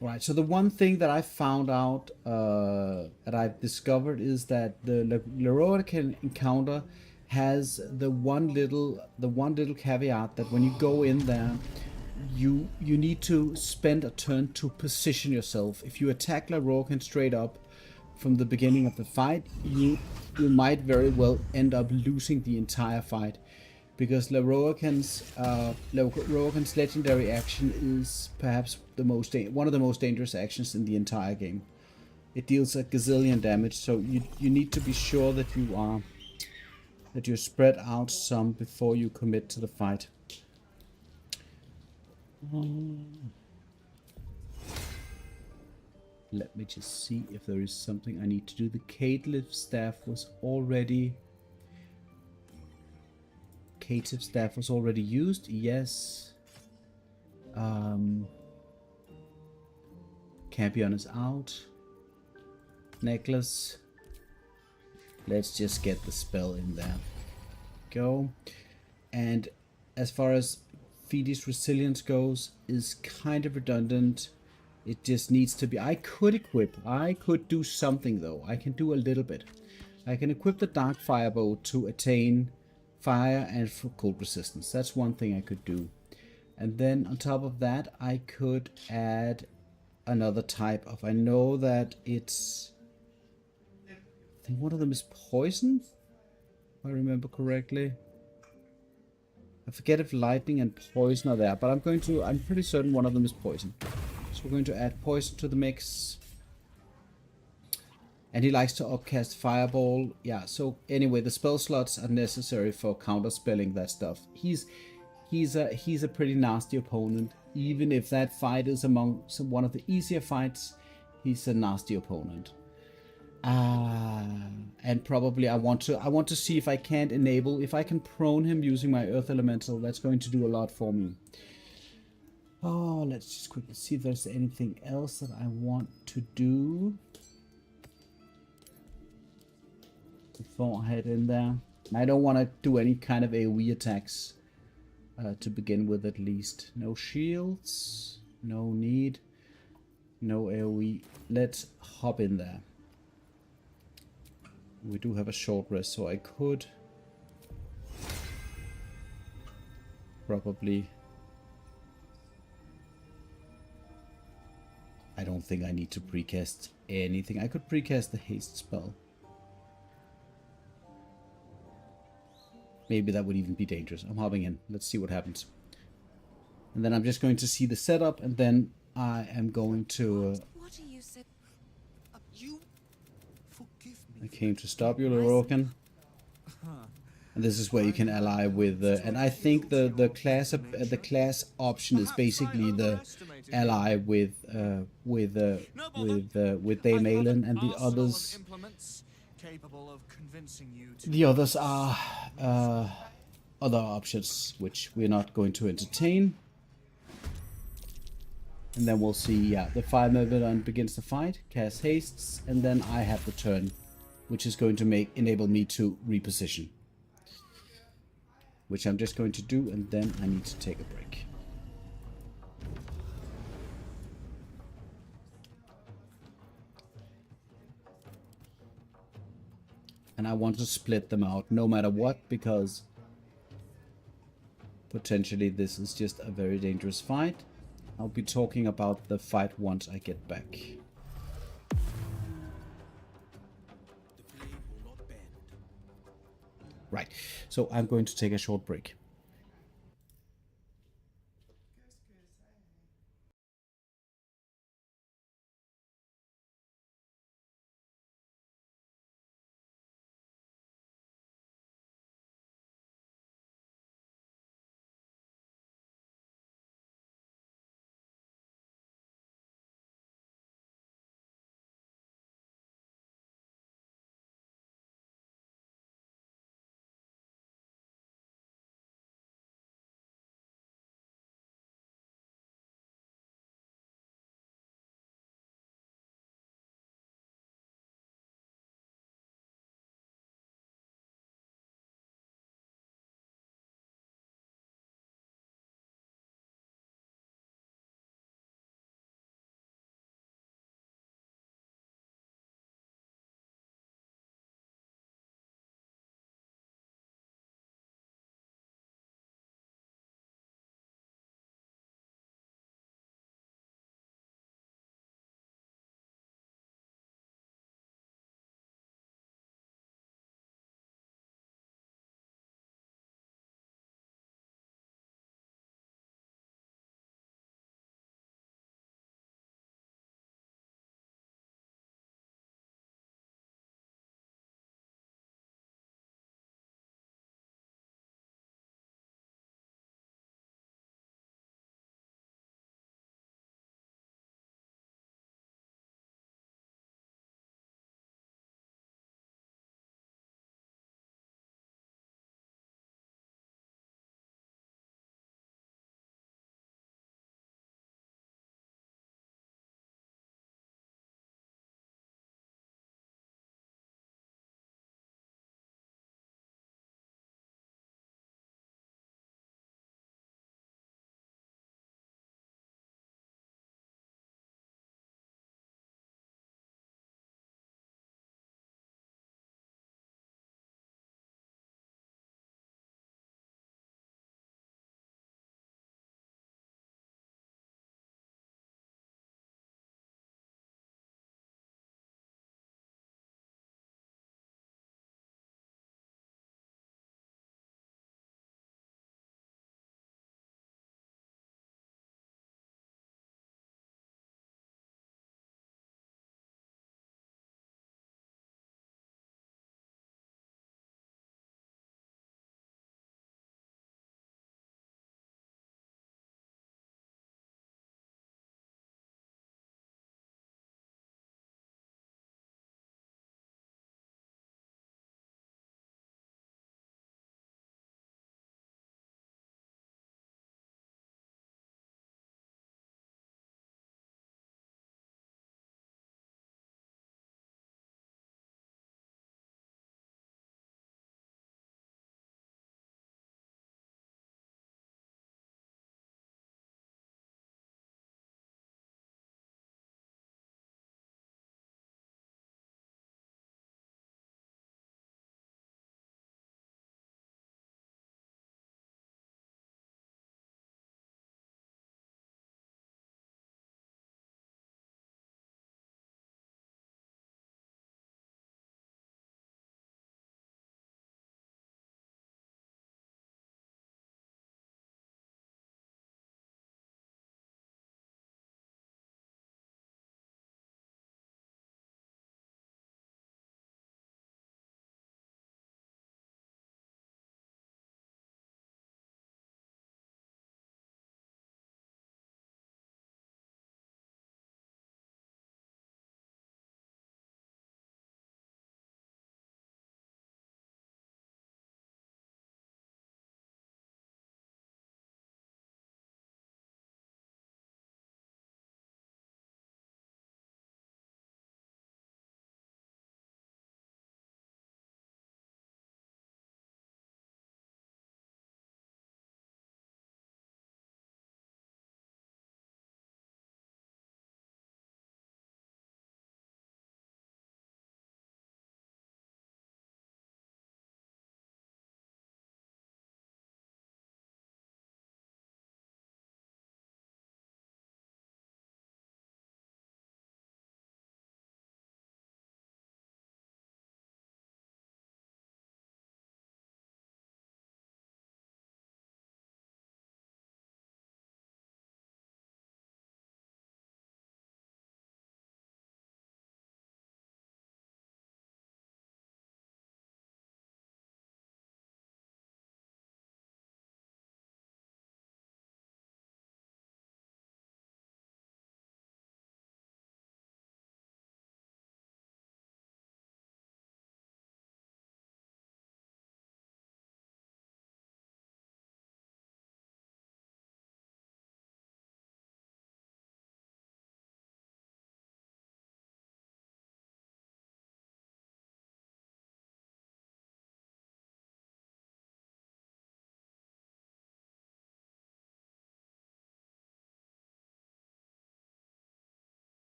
Right, so the one thing that I found out, that I've discovered, is that the Leroican encounter has the one little caveat that when you go in there, you need to spend a turn to position yourself. If you attack Leroican straight up from the beginning of the fight, you might very well end up losing the entire fight. Because Leroican's legendary action is perhaps one of the most dangerous actions in the entire game. It deals a gazillion damage, so you need to be sure that you're spread out some before you commit to the fight. Let me just see if there is something I need to do. The Caitiff staff was already used. Yes. Campion is out. Necklace. Let's just get the spell in there. Go. And as far as Fidi's resilience goes, is kind of redundant. It just needs to be. I could do something though. I can do a little bit. I can equip the Dark Firebow to attain fire and for cold resistance. That's one thing I could do. And then on top of that, I could add another type of. I know that it's. I think one of them is poison, if I remember correctly. I forget if lightning and poison are there, but I'm pretty certain one of them is poison. So we're going to add poison to the mix. And he likes to upcast fireball. Yeah, so anyway, the spell slots are necessary for counterspelling that stuff. He's a pretty nasty opponent. Even if that fight is among one of the easier fights, he's a nasty opponent. And probably I want to see if I can't enable, if I can prone him using my Earth Elemental. That's going to do a lot for me. Oh, let's just quickly see if there's anything else that I want to do before I head in there. I don't want to do any kind of AoE attacks to begin with, at least. No shields, no need, no AoE. Let's hop in there. We do have a short rest, so I could probably. I don't think I need to precast anything. I could precast the haste spell. Maybe that would even be dangerous. I'm hopping in. Let's see what happens. And then I'm just going to see the setup, and then I am going to. What are you said? You Forgive me. I came to stop you, Leroican. And this is where you can ally with. And I think the class option is basically the ally with Dame Aelin, and the others. The others are other options which we're not going to entertain. And then we'll see. Yeah, the Fire Myrmidon begins the fight, cast hastes, and then I have the turn, which is going to enable me to reposition. Which I'm just going to do, and then I need to take a break. And I want to split them out no matter what, because potentially this is just a very dangerous fight. I'll be talking about the fight once I get back. The blade will not bend. Right, so I'm going to take a short break.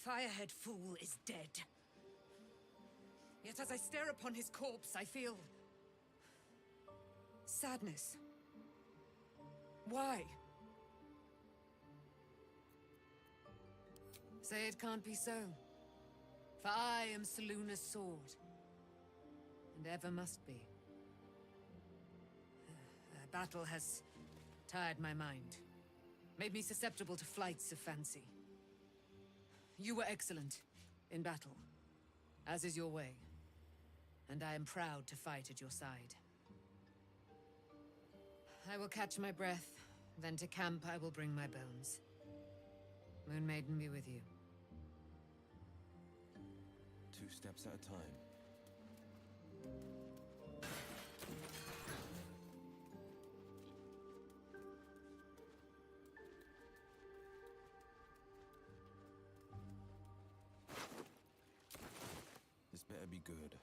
firehead fool is dead. Yet as I stare upon his corpse, I feel sadness. Why? Say it can't be so. For I am Seluna's sword, and ever must be. Battle has tired my mind, made me susceptible to flights of fancy. You were excellent in battle, as is your way, and I am proud to fight at your side. I will catch my breath, then to camp I will bring my bones. Moon Maiden be with you. 2 steps at a time. This better be good.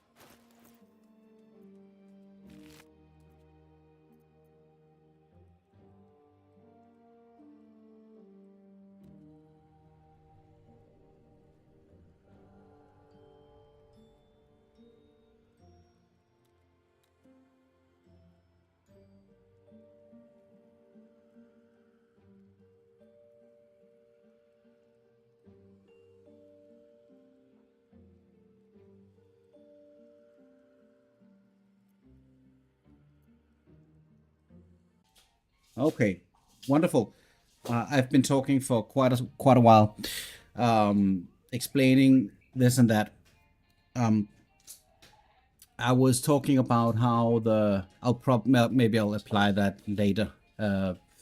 Okay, wonderful. I've been talking for quite a while, explaining this and that. I was talking about how maybe I'll apply that later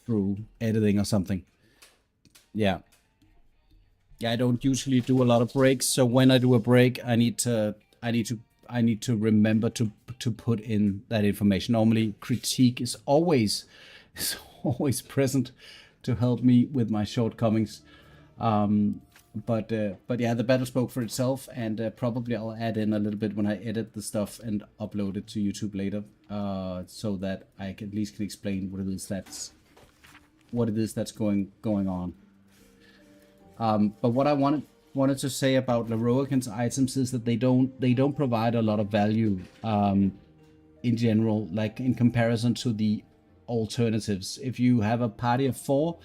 through editing or something. Yeah. I don't usually do a lot of breaks, so when I do a break, I need to remember to put in that information. Normally, critique is always present to help me with my shortcomings. But yeah, the battle spoke for itself, and probably I'll add in a little bit when I edit the stuff and upload it to YouTube later, so that I at least can explain what it is that's going on. But what I wanted to say about Lorroakan's items is that they don't provide a lot of value in general, like in comparison to the alternatives. If you have a party of 4,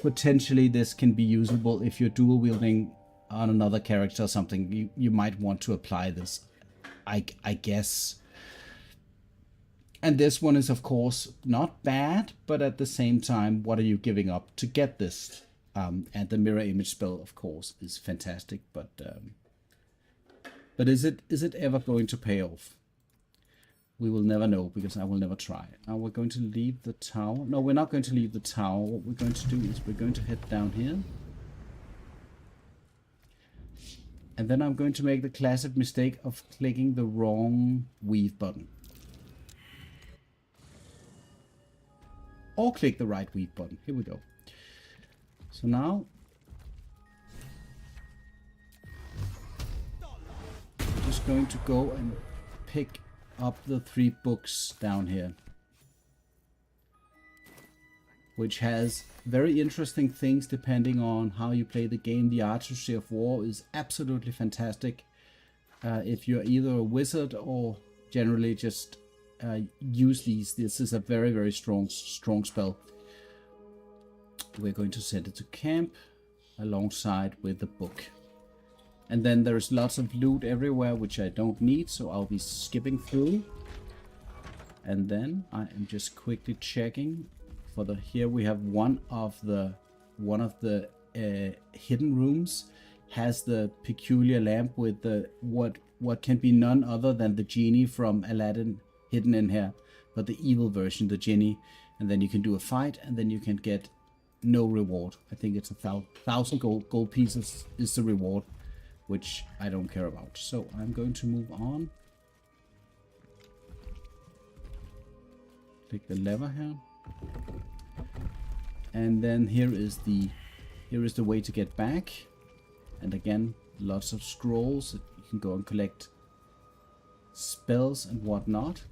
potentially this can be usable. If you're dual wielding on another character or something, you might want to apply this, I guess. And this one is of course not bad, but at the same time, what are you giving up to get this? And the mirror image spell, of course, is fantastic, but is it ever going to pay off? We will never know, because I will never try. Now we're going to leave the tower. No, we're not going to leave the tower. What we're going to do is we're going to head down here. And then I'm going to make the classic mistake of clicking the wrong weave button. Or click the right weave button. Here we go. So now I'm just going to go and pick up the 3 books down here, which has very interesting things depending on how you play the game. The Artistry of War is absolutely fantastic if you're either a wizard or generally just use these. This is a very, very strong spell. We're going to send it to camp alongside with the book. And then there's lots of loot everywhere, which I don't need, so I'll be skipping through. And then I am just quickly checking for the. Here we have one of the hidden rooms has the peculiar lamp with the what can be none other than the genie from Aladdin hidden in here, but the evil version, the genie. And then you can do a fight, and then you can get no reward. I think it's 1,000 gold pieces is the reward, which I don't care about. So I'm going to move on. Click the lever here. And then here is the way to get back. And again, lots of scrolls. You can go and collect spells and whatnot.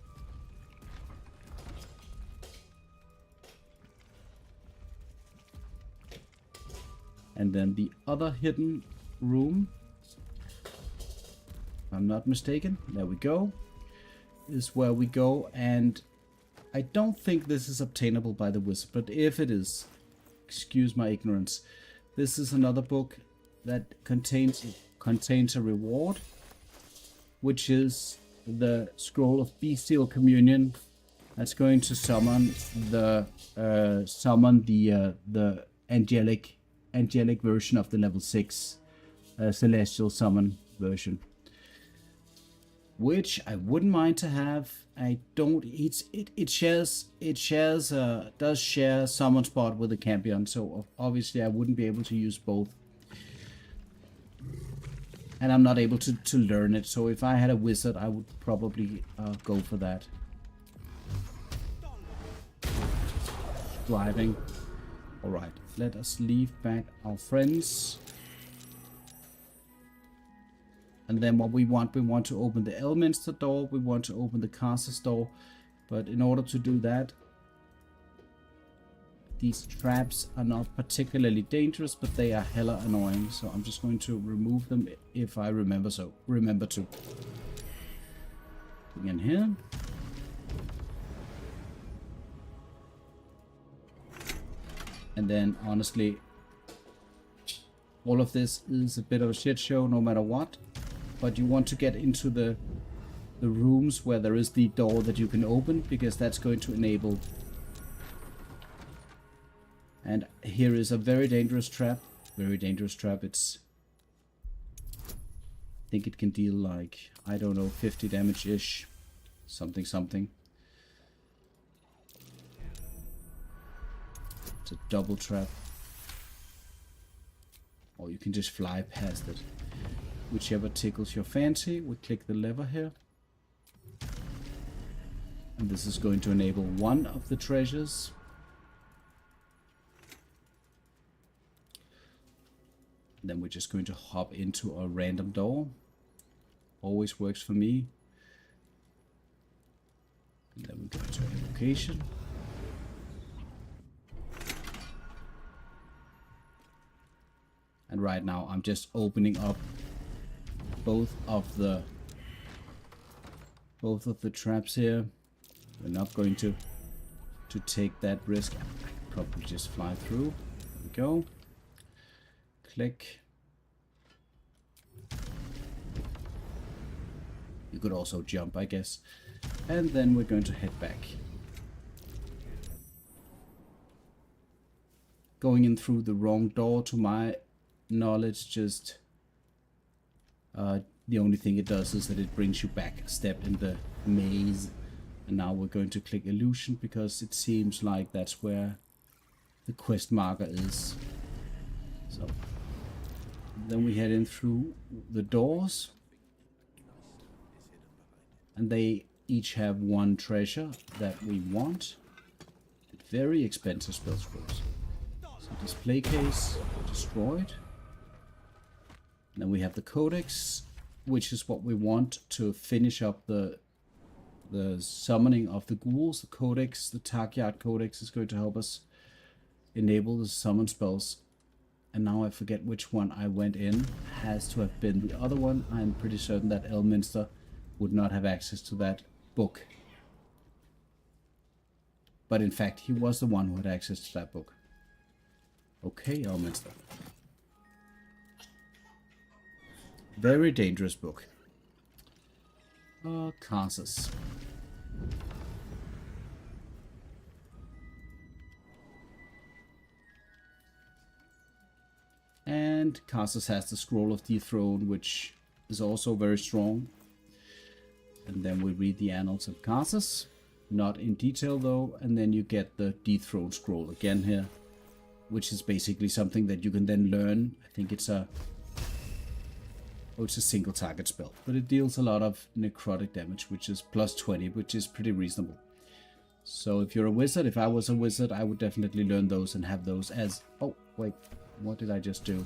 And then the other hidden room, if I'm not mistaken, there we go, is where we go, and I don't think this is obtainable by the wizard, but if it is, excuse my ignorance, this is another book that contains a reward, which is the Scroll of Bestial Communion. That's going to summon the angelic version of the level 6 celestial summon version, which I wouldn't mind to have. I don't. Does share summon spot with the Campion, so obviously I wouldn't be able to use both, and I'm not able to learn it. So if I had a wizard, I would probably go for that. Driving. All right, let us leave back our friends. And then what we want to open the Elminster door, we want to open the Casas door. But in order to do that, these traps are not particularly dangerous, but they are hella annoying. So I'm just going to remove them if I remember to. Bring in here. And then honestly, all of this is a bit of a shit show no matter what. But you want to get into the rooms where there is the door that you can open, because that's going to enable. And here is a very dangerous trap. Very dangerous trap. It's, I think it can deal like, I don't know, 50 damage-ish. Something. It's a double trap. Or you can just fly past it. Whichever tickles your fancy. We click the lever here. And this is going to enable one of the treasures. And then we're just going to hop into a random door. Always works for me. And then we go to evocation. And right now I'm just opening up both of the traps here. We're not going to take that risk. I could probably just fly through. There we go. Click. You could also jump, I guess. And then we're going to head back. Going in through the wrong door, to my knowledge, just the only thing it does is that it brings you back a step in the maze. And now we're going to click illusion, because it seems like that's where the quest marker is. So then we head in through the doors, and they each have one treasure that we want. Very expensive spell scrolls. So display case destroyed. And then we have the codex, which is what we want to finish up the summoning of the ghouls. The codex, the Takyard codex, is going to help us enable the summon spells. And now I forget which one I went in. Has to have been the other one. I'm pretty certain that Elminster would not have access to that book. But in fact, he was the one who had access to that book. Okay, Elminster. Very dangerous book. Casas. And Casas has the Scroll of Dethrone, which is also very strong. And then we read the Annals of Casas. Not in detail though. And then you get the Dethrone Scroll again here, which is basically something that you can then learn. I think it's a single target spell, but it deals a lot of necrotic damage, which is plus 20, which is pretty reasonable. So if you're a wizard, if I was a wizard, I would definitely learn those and have those as... Oh, wait, what did I just do?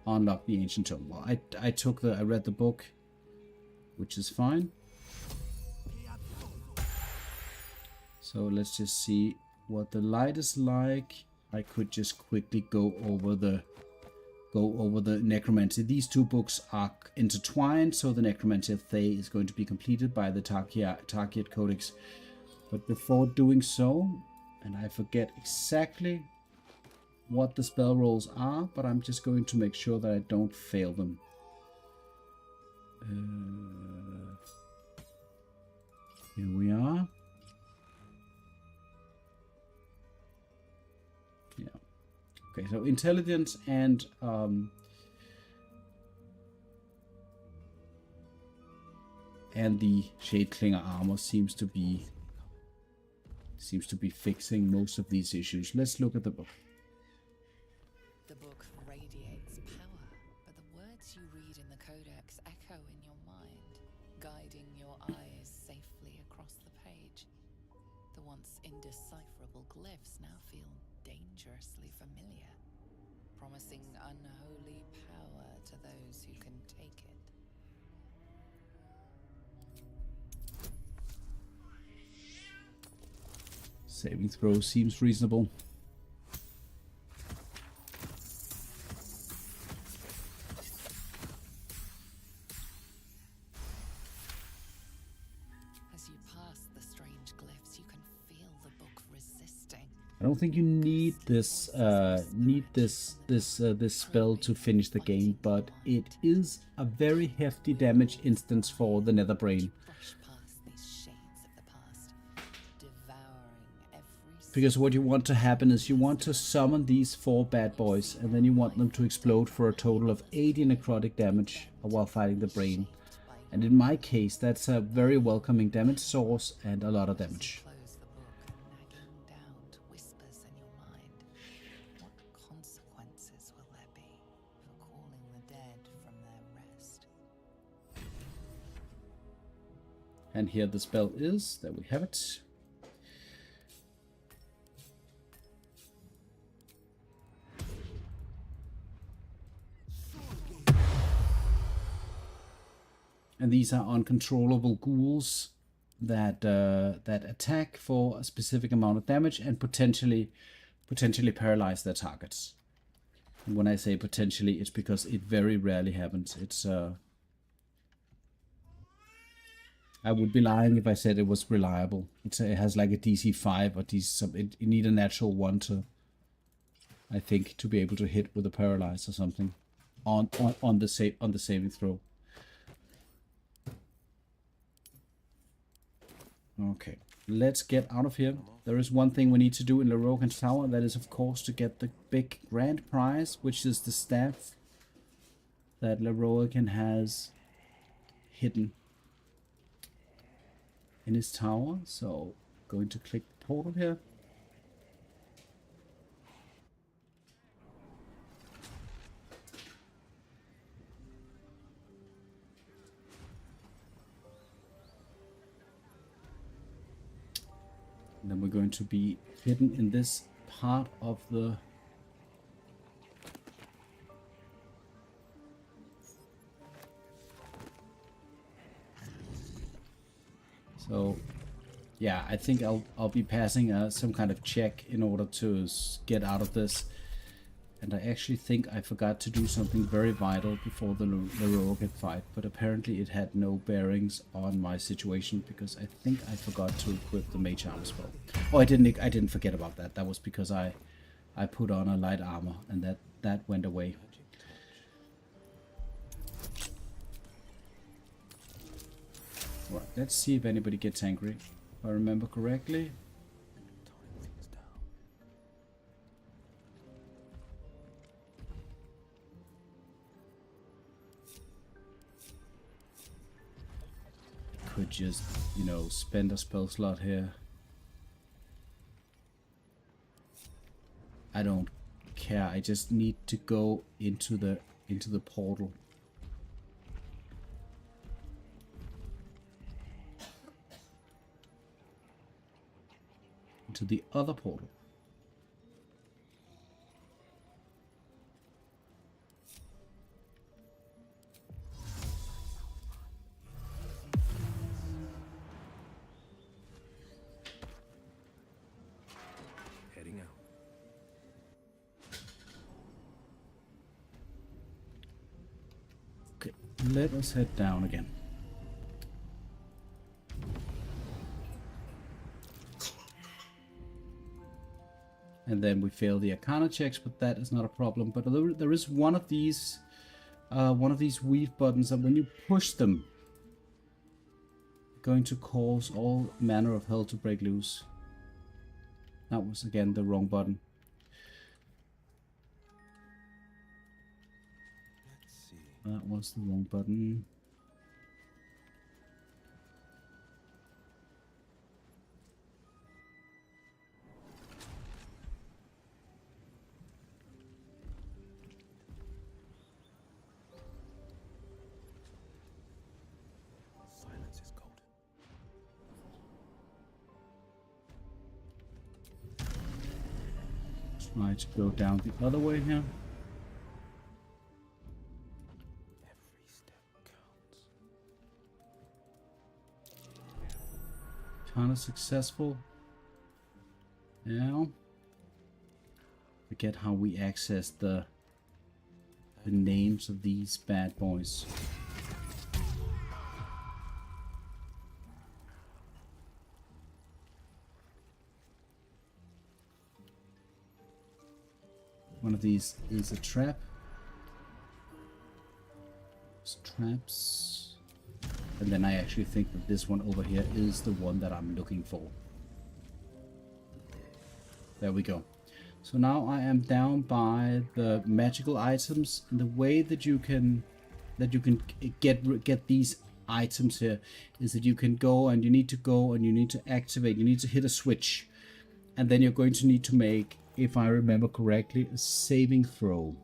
Unlock the Ancient Tome. Well, I read the book, which is fine. So let's just see what the light is like. I could just quickly go over the go over the Necromancy. These two books are intertwined, so the Necromancy of Thay is going to be completed by the Tarkiat Codex. But before doing so, and I forget exactly what the spell rolls are, but I'm just going to make sure that I don't fail them. Here we are. Yeah. Okay, so intelligence and the Shadeclinger armor seems to be fixing most of these issues. Let's look at the book. The book radiates power, but the words you read in the Codex echo in your mind, guiding your eyes safely across the page. The once indecipherable glyphs now feel dangerously familiar, promising unholy power to those who can take it. Saving throw seems reasonable. As you pass the strange glyphs, you can feel the book resisting. I don't think you need this this spell to finish the game, but it is a very hefty damage instance for the Netherbrain. Brush past these shades of the past, devouring every Because what you want to happen is you want to summon these 4 bad boys, and then you want them to explode for a total of 80 necrotic damage while fighting the brain. And in my case, that's a very welcoming damage source and a lot of damage. close the book, nagging down to whispers in your mind. What consequences will there be for calling the dead from their rest? And here the spell is. There we have it. And these are uncontrollable ghouls that that attack for a specific amount of damage and potentially paralyze their targets. And when I say potentially, it's because it very rarely happens. It's I would be lying if I said it was reliable. It has like a DC 5 or DC something. You need a natural 1 to, I think, to be able to hit with a paralyze or something on the saving throw. Okay, let's get out of here. There is one thing we need to do in Lerogan's Tower. That is, of course, to get the big grand prize, which is the staff that Lerogan has hidden in his tower. So, going to click the portal here. And then we're going to be hidden in this part of the so yeah, I think I'll be passing some kind of check in order to get out of this. And I actually think I forgot to do something very vital before the Lerogan fight, but apparently it had no bearings on my situation because I think I forgot to equip the mage armor spell. Oh, I didn't forget about that. That was because I put on a light armor and that went away. Right, let's see if anybody gets angry. If I remember correctly. Could just, you know, spend a spell slot here. I don't care. I just need to go into the portal. Into the other portal. Heading out. let us head down again. And then we fail the Arcana checks, but that is not a problem. But there is one of these weave buttons that when you push them, going to cause all manner of hell to break loose. That was again the wrong button. Let's see. That was the wrong button. Silence is gold. Try to go down the other way here. Every step counts. Kind of successful. Now, forget how we access the names of these bad boys. One of these is a trap. It's traps. And then I actually think that this one over here is the one that I'm looking for. There we go. So now I am down by the magical items, and the way that you can get these items here is that you can go and you need to activate, you need to hit a switch, and then you're going to need to make, if I remember correctly, a saving throw.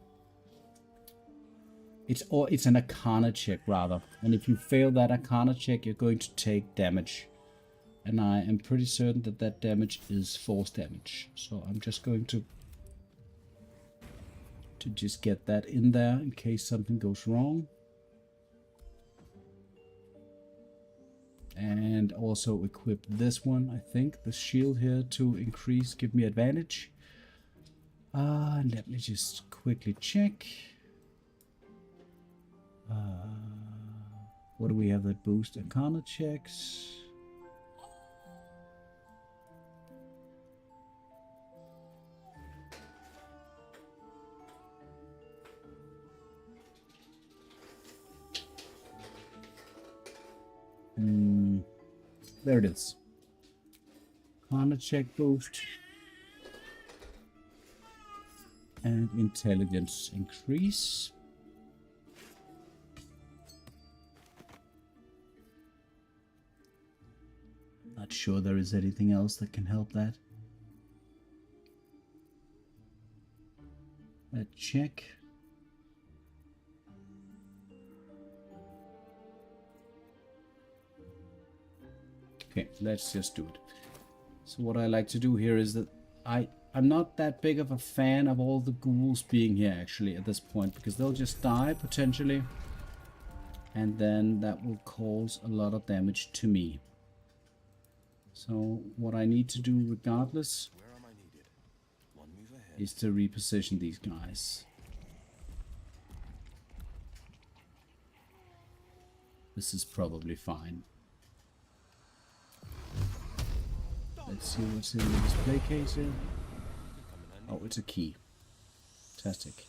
It's an Arcana check rather, and if you fail that Arcana check, you're going to take damage. And I am pretty certain that that damage is force damage. So I'm just going to just get that in there in case something goes wrong. And also equip this one, I think, the shield here to give me advantage. Let me just quickly check. What do we have that boost Arcana checks? There it is. Arcana check boost. And intelligence increase. Not sure there is anything else that can help that. Let's check. Okay, let's just do it. So what I like to do here is that I'm not that big of a fan of all the ghouls being here actually at this point, because they'll just die potentially, and then that will cause a lot of damage to me. So what I need to do regardless Where am I needed? One move ahead. is to reposition these guys. This is probably fine. Let's see what's in the display case here. Oh, it's a key. Fantastic.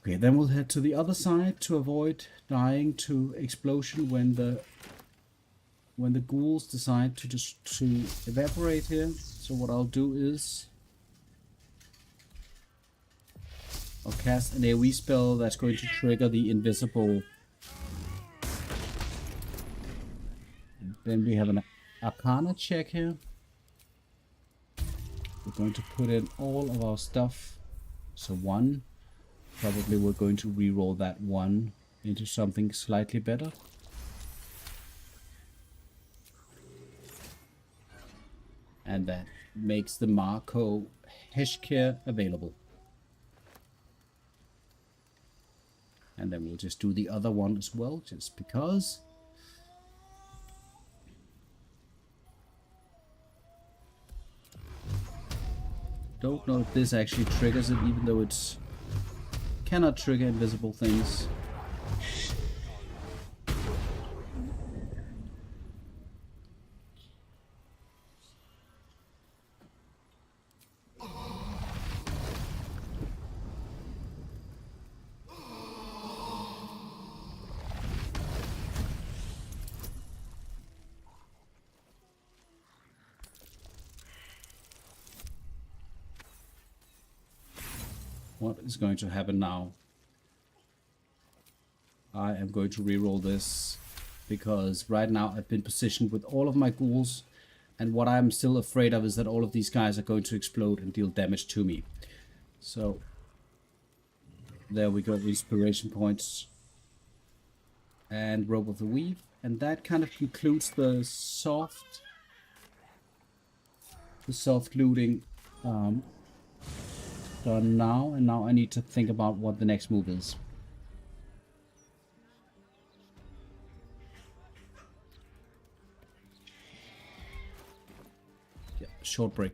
Okay, then we'll head to the other side to avoid dying to explosion when the ghouls decide to evaporate here. So what I'll do is I'll cast an AoE spell that's going to trigger the invisible. And then we have an Arcana check here. We're going to put in all of our stuff. So 1. Probably we're going to re-roll that 1 into something slightly better. And that makes the Marco Heshkir available. And then we'll just do the other one as well, just because. Don't know if this actually triggers it, even though it's cannot trigger invisible things. What is going to happen now? I am going to reroll this because right now I've been positioned with all of my ghouls, and what I'm still afraid of is that all of these guys are going to explode and deal damage to me. So there we go, inspiration points and Rope of the Weave, and that kind of concludes the soft looting done now, and now I need to think about what the next move is. Yeah, short break.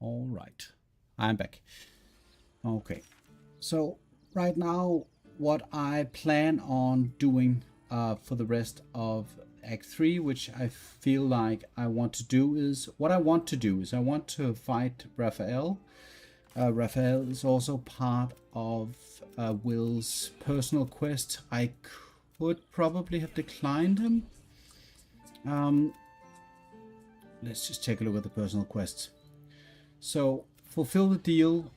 All right, I'm back. Okay, so right now, what I plan on doing for the rest of Act 3, which I feel like I want to do, is I want to fight Raphael. Raphael is also part of Wyll's personal quest. I could probably have declined him. Let's just take a look at the personal quests. So, fulfill the deal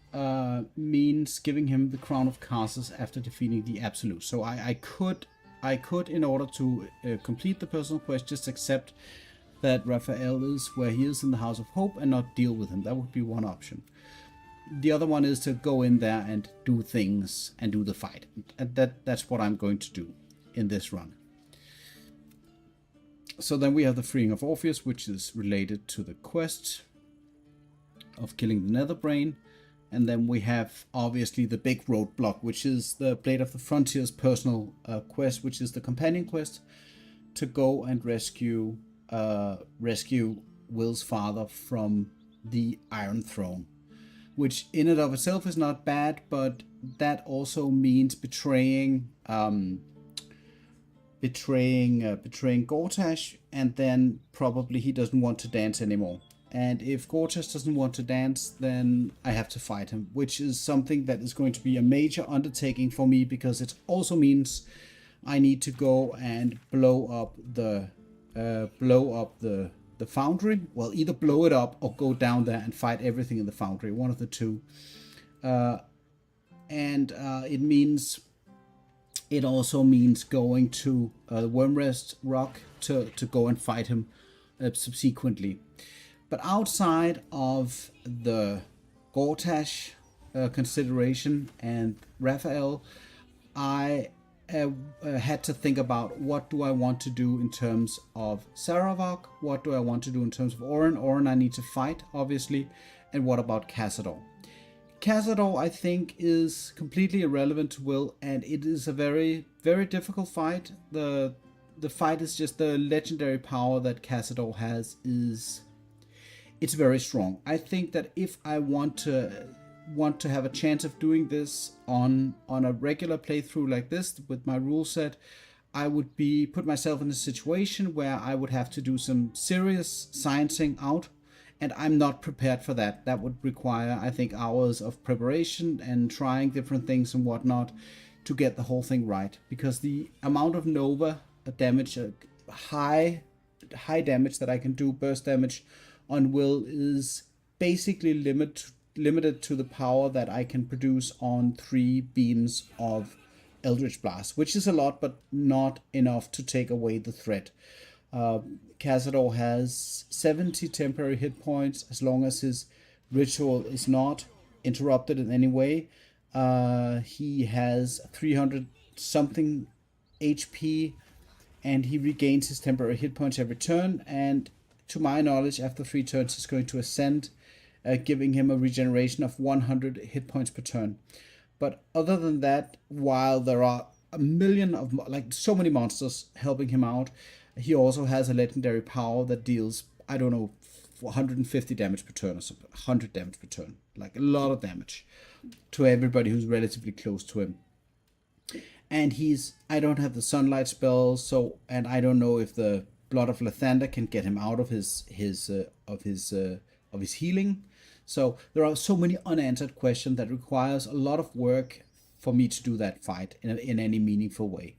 means giving him the Crown of Castles after defeating the Absolute. So I could, in order to complete the personal quest, just accept that Raphael is where he is in the House of Hope and not deal with him. That would be one option. The other one is to go in there and do things and do the fight. And that's what I'm going to do in this run. So then we have the freeing of Orpheus, which is related to the quest of killing the Nether Brain. And then we have obviously the big roadblock, which is the Blade of the Frontier's personal quest, which is the companion quest to go and rescue Wyll's father from the Iron Throne. Which in and of itself is not bad, but that also means betraying Gortash, and then probably he doesn't want to dance anymore. And if Gortash doesn't want to dance, then I have to fight him, which is something that is going to be a major undertaking for me, because it also means I need to go and blow up the foundry. Well, either blow it up or go down there and fight everything in the foundry, one of the two. It also means going to the Wormrest Rock to go and fight him subsequently. But outside of the Gortash consideration and Raphael, I had to think about what do I want to do in terms of Saravok, what do I want to do in terms of Orin. Orin I need to fight, obviously, and what about Cazador? Cazador, I think, is completely irrelevant to Wyll, and it is a very, very difficult fight. The fight is just the legendary power that Cazador has it's very strong. I think that if I want to have a chance of doing this on a regular playthrough like this with my rule set, I would put myself in a situation where I would have to do some serious sciencing out, and I'm not prepared for that. That would require, I think, hours of preparation and trying different things and whatnot to get the whole thing right, because the amount of Nova damage, high damage that I can do, burst damage on Wyll, is basically limited to the power that I can produce on 3 beams of Eldritch Blast, which is a lot, but not enough to take away the threat. Cazador has 70 temporary hit points as long as his ritual is not interrupted in any way. He has 300 something HP, and he regains his temporary hit points every turn, and to my knowledge, after 3 turns, he's going to ascend, giving him a regeneration of 100 hit points per turn. But other than that, while there are a million of, so many monsters helping him out, he also has a legendary power that deals, 150 damage per turn or something, 100 damage per turn. Like a lot of damage to everybody who's relatively close to him. And I don't have the sunlight spell, and I don't know if the Blood of Lathander can get him out of his healing. So there are so many unanswered questions that requires a lot of work for me to do that fight in any meaningful way.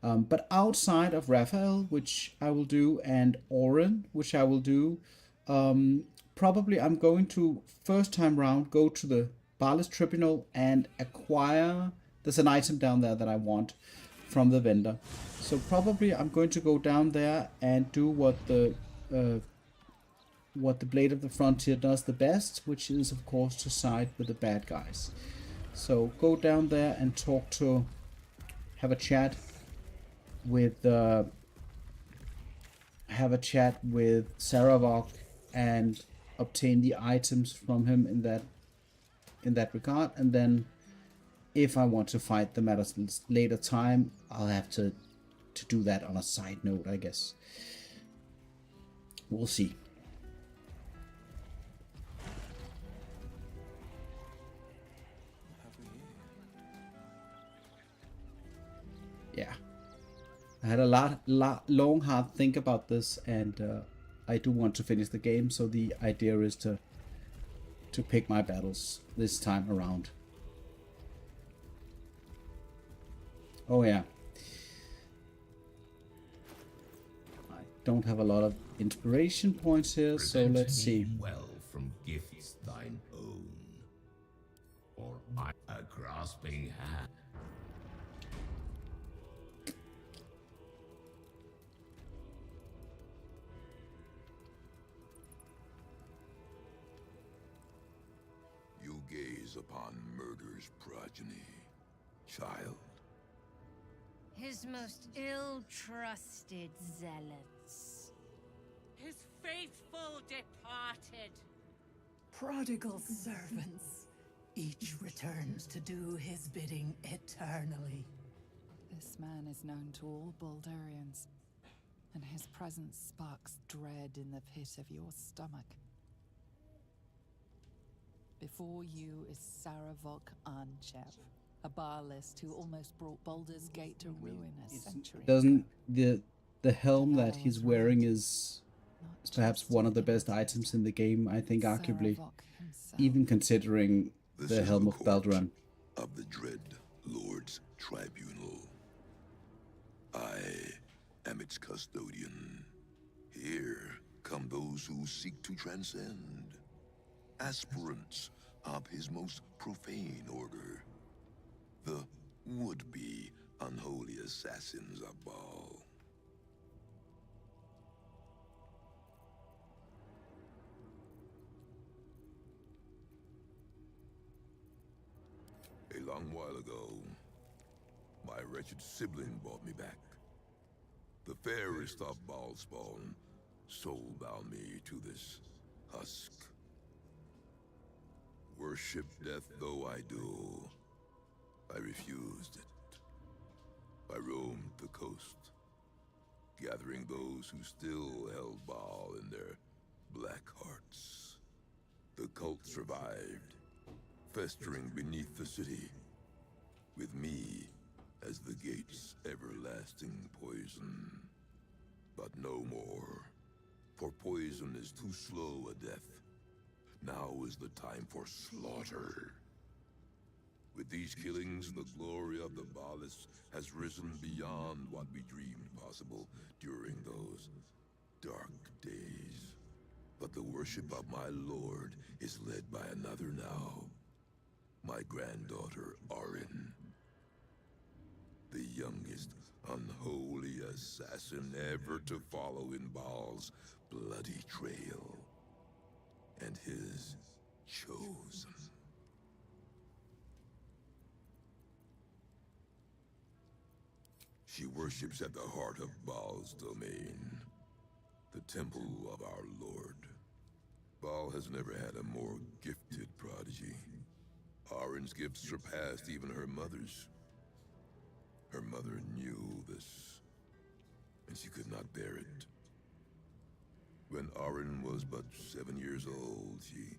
But outside of Raphael, which I will do, and Orin, which I will do, probably I'm going to, first time round, go to the Barless Tribunal and acquire, there's an item down there that I want from the vendor. So probably I'm going to go down there and do what the Blade of the Frontier does the best, which is of course to side with the bad guys. So go down there and have a chat with Saravok and obtain the items from him in that regard, and then if I want to fight them at a later time, I'll have to do that on a side note, I guess. We'll see. yeah, I had a long, hard think about this, and I do want to finish the game. So the idea is to pick my battles this time around. Oh yeah, I don't have a lot of inspiration points here, so let's see. Well from gifts thine own, or I a grasping hand. You gaze upon murder's progeny, child. His most ill-trusted zealots. His faithful departed. Prodigal servants. Each returns to do his bidding eternally. This man is known to all Baldurians, and his presence sparks dread in the pit of your stomach. Before you is Saravok Arnchev, a Baalist who almost brought Baldur's Gate to ruin a century Doesn't ago. the helm that he's wearing is perhaps one of the best items in the game, I think, arguably, Saravok himself. even considering This the is helm the of court Baldur. of the Dread Lord's Tribunal. I am its custodian. Here come those who seek to transcend, aspirants of his most profane order, the would-be unholy assassins of Baal. A long while ago, my wretched sibling brought me back. The fairest of Baal spawn soul-bound me to this husk. Worship death though I do, I refused it. I roamed the coast, gathering those who still held Baal in their black hearts. The cult survived, festering beneath the city, with me as the gate's everlasting poison. But no more, for poison is too slow a death. Now is the time for slaughter. With these killings, the glory of the Baalists has risen beyond what we dreamed possible during those dark days. But the worship of my lord is led by another now. My granddaughter, Arin. The youngest unholy assassin ever to follow in Baal's bloody trail. And his chosen. She worships at the heart of Baal's domain, the temple of our Lord. Baal has never had a more gifted prodigy. Arin's gifts surpassed even her mother's. Her mother knew this, and she could not bear it. When Arin was but 7 years old, she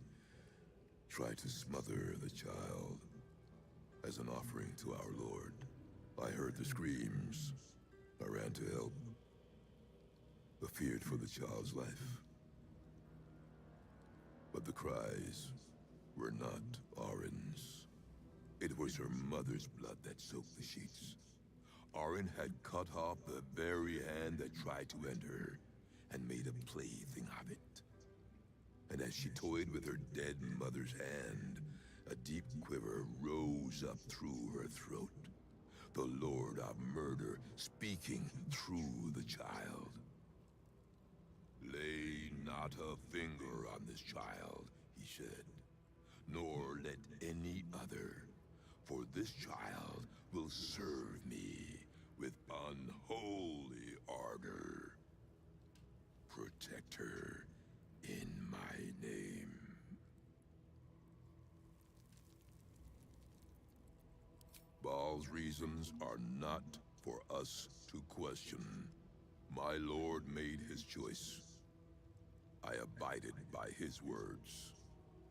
tried to smother the child as an offering to our Lord. I heard the screams. I ran to help, but feared for the child's life. But the cries were not Arin's. It was her mother's blood that soaked the sheets. Arin had cut off the very hand that tried to end her, and made a plaything of it. And as she toyed with her dead mother's hand, a deep quiver rose up through her throat. The Lord of Murder speaking through the child. Lay not a finger on this child, he said, nor let any other, for this child will serve me with unholy ardor. Protect her in my name. Baal's reasons are not for us to question. My lord made his choice. I abided by his words.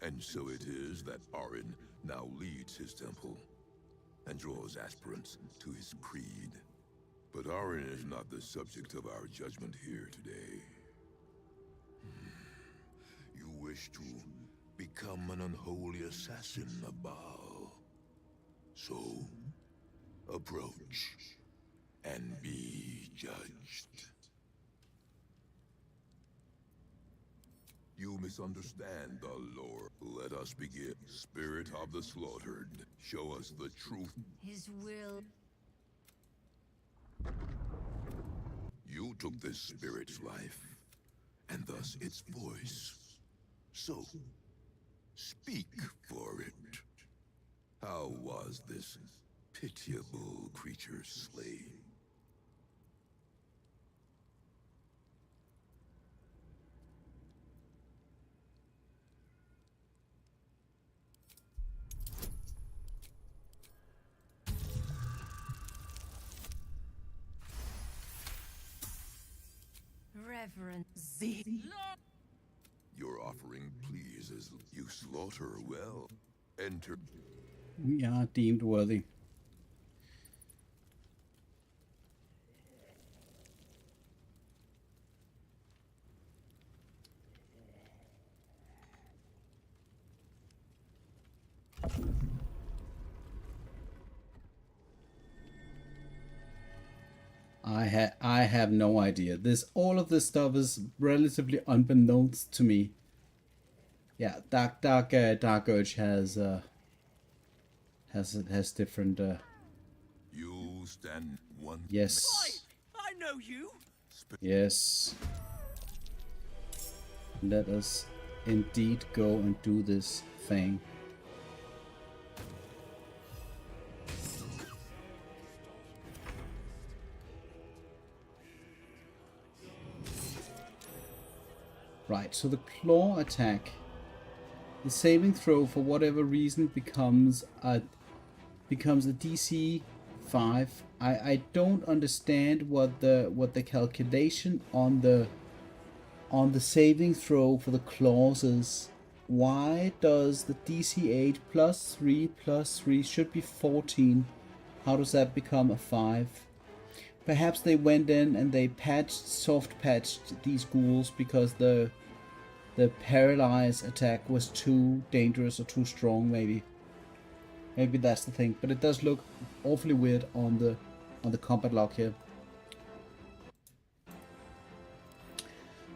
And so it is that Arin now leads his temple and draws aspirants to his creed. Arin is not the subject of our judgment here today. You wish to become an unholy assassin of Baal. So, approach and be judged. You misunderstand the lore. Let us begin. Spirit of the slaughtered, show us the truth. His will. You took this spirit's life, and thus its voice. So, speak for it. How was this pitiable creature slain? Reverend Z. Your offering pleases you. Slaughter well. Enter. We are deemed worthy. I have no idea. All of this stuff is relatively unbeknownst to me. Yeah, Dark Urge has different. You stand one. Yes. I know you. Yes. Let us indeed go and do this thing. Right, so the claw attack, the saving throw for whatever reason becomes a DC 5. I don't understand what the calculation on the saving throw for the claws is. Why does the DC 8 plus 3 should be 14? How does that become a 5? Perhaps they went in and they soft patched these ghouls because the paralyze attack was too dangerous or too strong, maybe. Maybe that's the thing. But it does look awfully weird on the combat log here.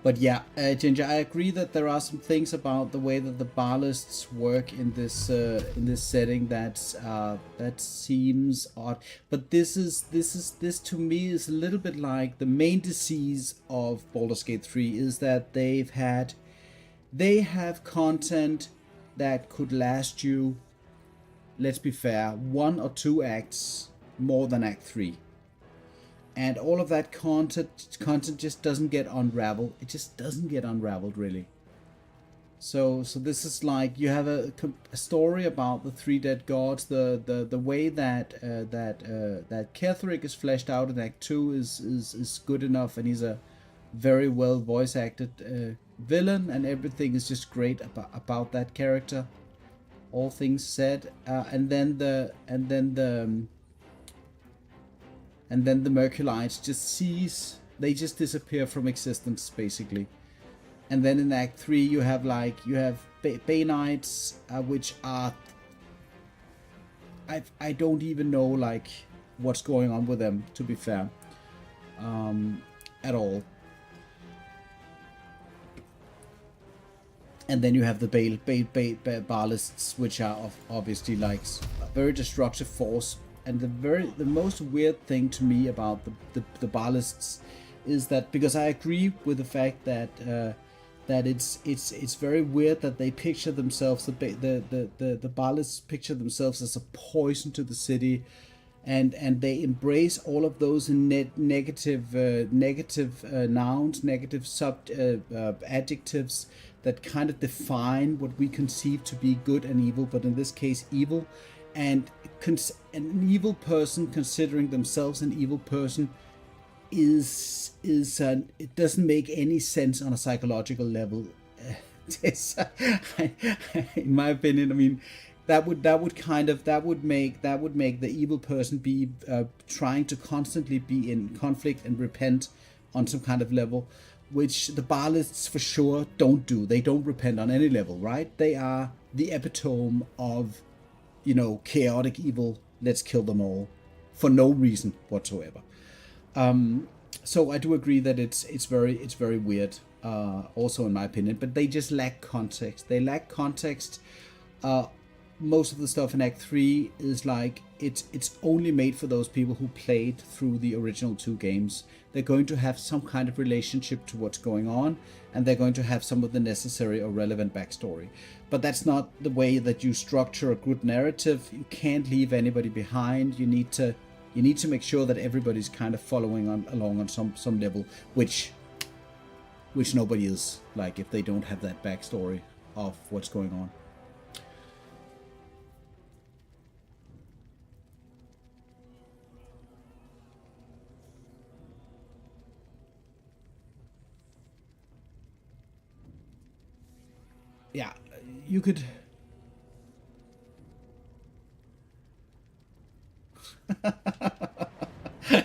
But yeah, Ginger, I agree that there are some things about the way that the Ballists work in this setting that seems odd. But this to me is a little bit like the main disease of Baldur's Gate 3 is that they have content that could last you, let's be fair, 1 or 2 acts more than Act 3. And all of that content just doesn't get unraveled. It just doesn't get unraveled, really. So this is like you have a story about the 3 dead gods. The way that Ketheric is fleshed out in Act 2 is good enough, and he's a very well voice acted villain, and everything is just great about that character. All things said, and then the Merculites just cease. They just disappear from existence, basically. And then in Act 3 you have Banites, which are I don't even know like what's going on with them, to be fair, at all. And then you have the Ballists, which are obviously like a very destructive force. And the most weird thing to me about the Ballists is that, because I agree with the fact that it's very weird that they picture themselves, the Ballists picture themselves as a poison to the city, and they embrace all of those negative nouns, negative adjectives that kind of define what we conceive to be good and evil, but in this case evil. And an evil person considering themselves an evil person is it doesn't make any sense on a psychological level. In my opinion, I mean, that would make the evil person be trying to constantly be in conflict and repent on some kind of level, which the Baalists for sure don't do. They don't repent on any level, right? They are the epitome of, chaotic evil. Let's kill them all for no reason whatsoever. So I do agree that it's very weird, also in my opinion. But they just lack context. They lack context. Most of the stuff in Act 3 is like it's only made for those people who played through the original 2 games. They're going to have some kind of relationship to what's going on, and they're going to have some of the necessary or relevant backstory. But that's not the way that you structure a good narrative. You can't leave anybody behind. You need to make sure that everybody's kind of following along on some level, which nobody is, like, if they don't have that backstory of what's going on. Yeah, you could.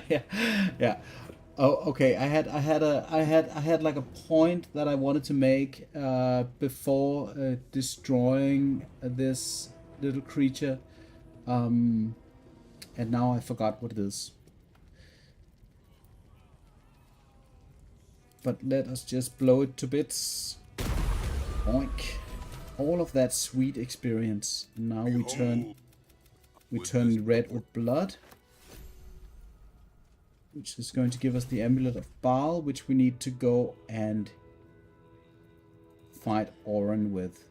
Yeah. Oh, okay. I had like a point that I wanted to make before destroying this little creature, and now I forgot what it is. But let us just blow it to bits. Oink. All of that sweet experience. And now we turn red with blood, which is going to give us the Amulet of Baal, which we need to go and fight Oren with.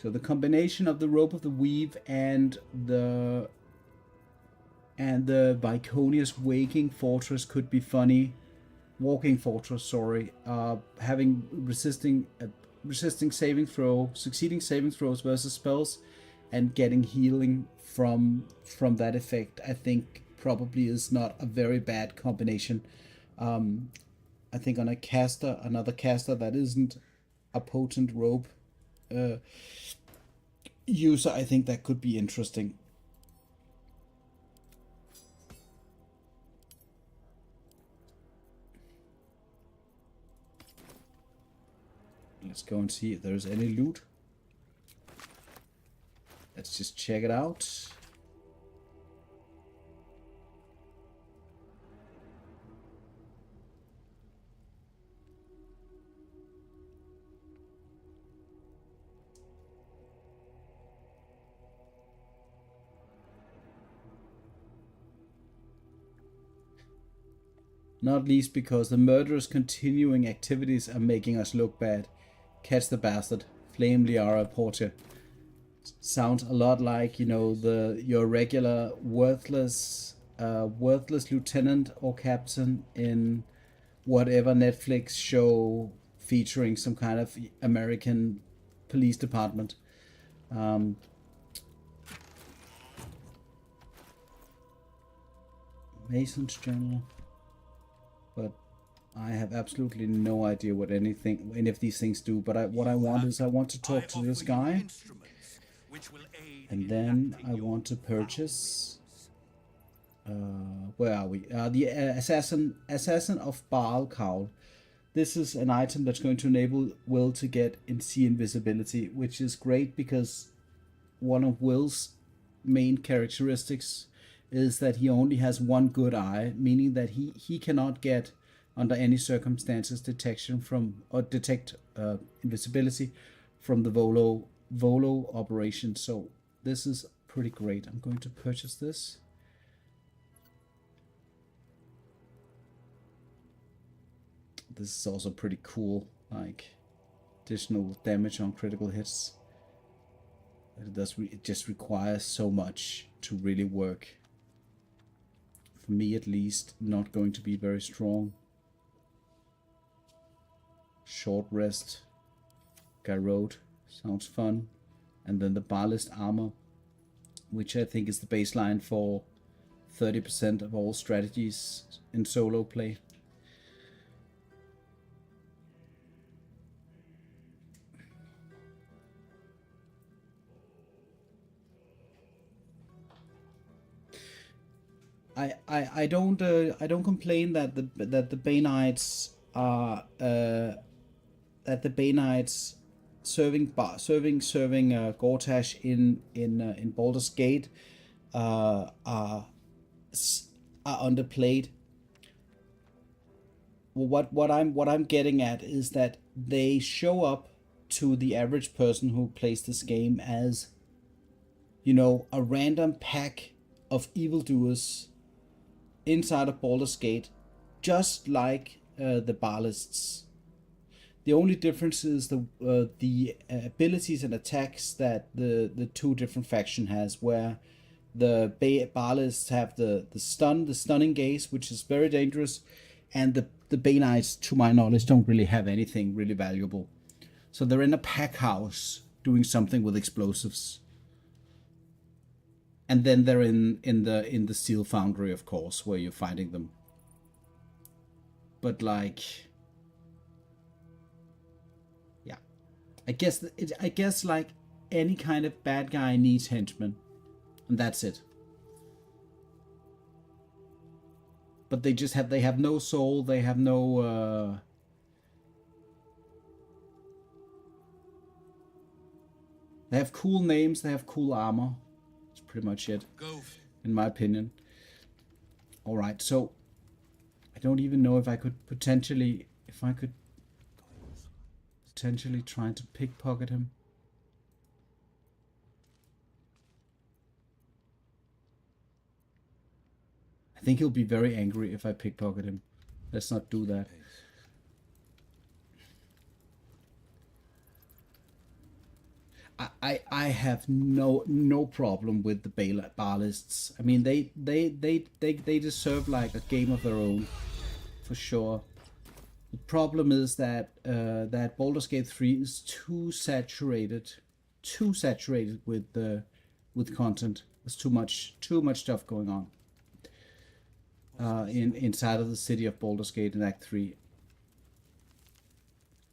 So the combination of the Rope of the Weave and the Viconius Waking Fortress could be funny. Walking Fortress, sorry. Having resisting saving throw, succeeding saving throws versus spells, and getting healing from that effect, I think probably is not a very bad combination. I think on another caster that isn't a potent rope user, I think that could be interesting. Let's go and see if there's any loot. Let's just check it out. Not least because the murderous continuing activities are making us look bad. Catch the bastard. Flame Liara Portia. Sounds a lot like, your regular worthless lieutenant or captain in whatever Netflix show featuring some kind of American police department. Mason's journal. But I have absolutely no idea what any of these things do. But what I want to talk to this guy, and then I want to purchase. Where are we? The assassin of Baal Cowl. This is an item that's going to enable Wyll to get see invisibility, which is great because one of Wyll's main characteristics is that he only has one good eye, meaning that he cannot get under any circumstances detect invisibility from the Volo operation. So this is pretty great. I'm going to purchase this. This is also pretty cool, like additional damage on critical hits. It just requires so much to really work. For me at least, not going to be very strong. Short rest. Garrod sounds fun. And then the Barlist armor, which I think is the baseline for 30% of all strategies in solo play. I don't complain that the Baneites are that the Baneites serving Gortash in Baldur's Gate are underplayed. What I'm getting at is that they show up to the average person who plays this game as, you know, a random pack of evildoers inside of Baldur's Gate, just like the Barlists. The only difference is the abilities and attacks that the two different faction has, where the Barlists have the stunning gaze, which is very dangerous, and the Baneites, to my knowledge, don't really have anything really valuable. So they're in a pack house doing something with explosives. And then they're in the Steel Foundry, of course, where you're fighting them. But like, yeah, I guess like any kind of bad guy needs henchmen, and that's it. But they have no soul. They have no. They have cool names. They have cool armor. Pretty much it, in my opinion. All right, so I don't even know if I could potentially try to pickpocket him. I think he'll be very angry if I pickpocket him. Let's not do that. I have no problem with the Barlists. I mean, they deserve like a game of their own, for sure. The problem is that that Baldur's Gate 3 is too saturated with content. There's too much stuff going on inside of the city of Baldur's Gate in Act 3.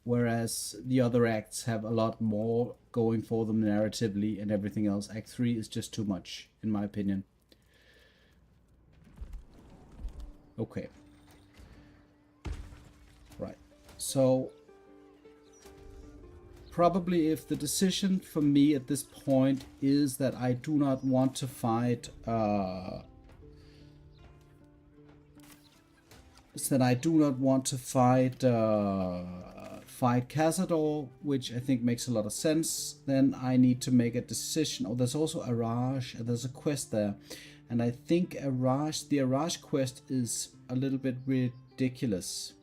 Whereas the other acts have a lot more going for them narratively and everything else. Act 3 is just too much, in my opinion. Okay. Right. So, probably if the decision for me at this point is that I do not want to fight fight Cazador, which I think makes a lot of sense, then I need to make a decision. Oh, there's also Araj, and there's a quest there. And I think the Araj quest is a little bit ridiculous.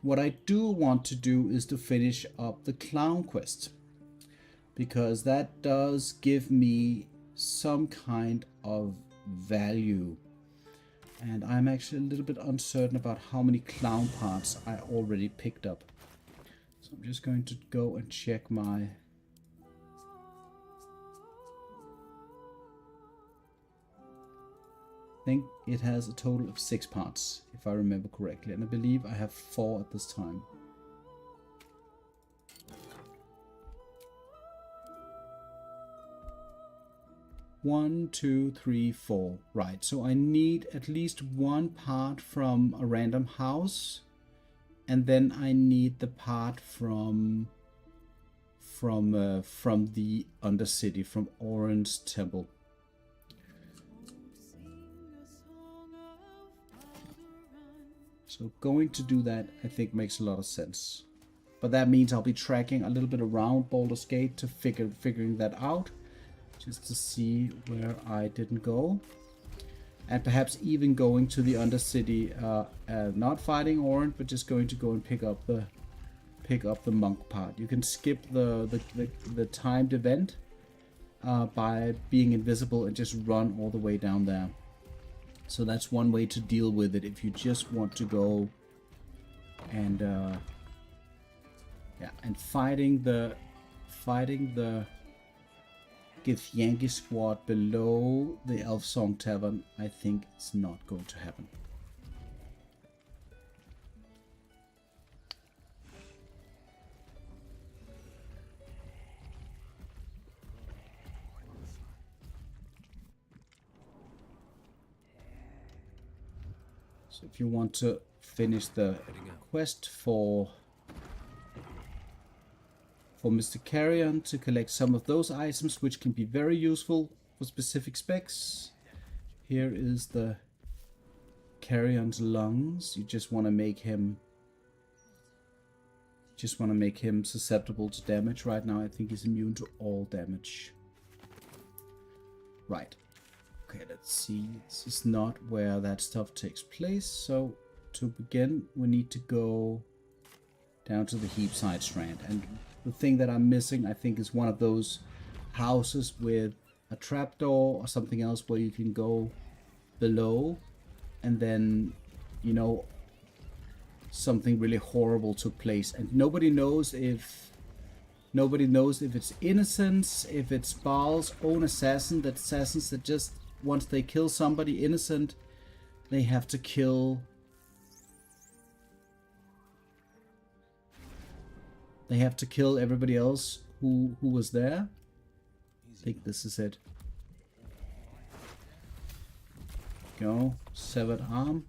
What I do want to do is to finish up the Clown quest, because that does give me some kind of value. And I'm actually a little bit uncertain about how many Clown parts I already picked up. So I'm just going to go and check my... I think it has a total of 6 parts, if I remember correctly. And I believe I have 4 at this time. One, two, three, 4. Right, so I need at least 1 part from a random house. And then I need the part from the Undercity, from Orin's Temple. So going to do that, I think, makes a lot of sense. But that means I'll be tracking a little bit around Baldur's Gate to figuring that out, just to see where I didn't go. And perhaps even going to the Undercity, not fighting Orin, but just going to go and pick up the monk part. You can skip the timed event by being invisible and just run all the way down there. So that's one way to deal with it if you just want to go and and fighting the fighting the Githyanki squad below the Elf Song Tavern, I think it's not going to happen. So if you want to finish the quest for Mr. Carrion to collect some of those items, which can be very useful for specific specs. Here is the Carrion's lungs. You just want to make him susceptible to damage. Right now I think he's immune to all damage. Right. Okay, let's see. This is not where that stuff takes place. So to begin, we need to go down to the Heapside Strand. And the thing that I'm missing, I think, is one of those houses with a trapdoor or something else where you can go below and then, you know, something really horrible took place. And nobody knows if it's innocents, if it's Baal's own assassins that just, once they kill somebody innocent, they have to kill... They have to kill everybody else who was there. I think this is it. Go. Severed arm.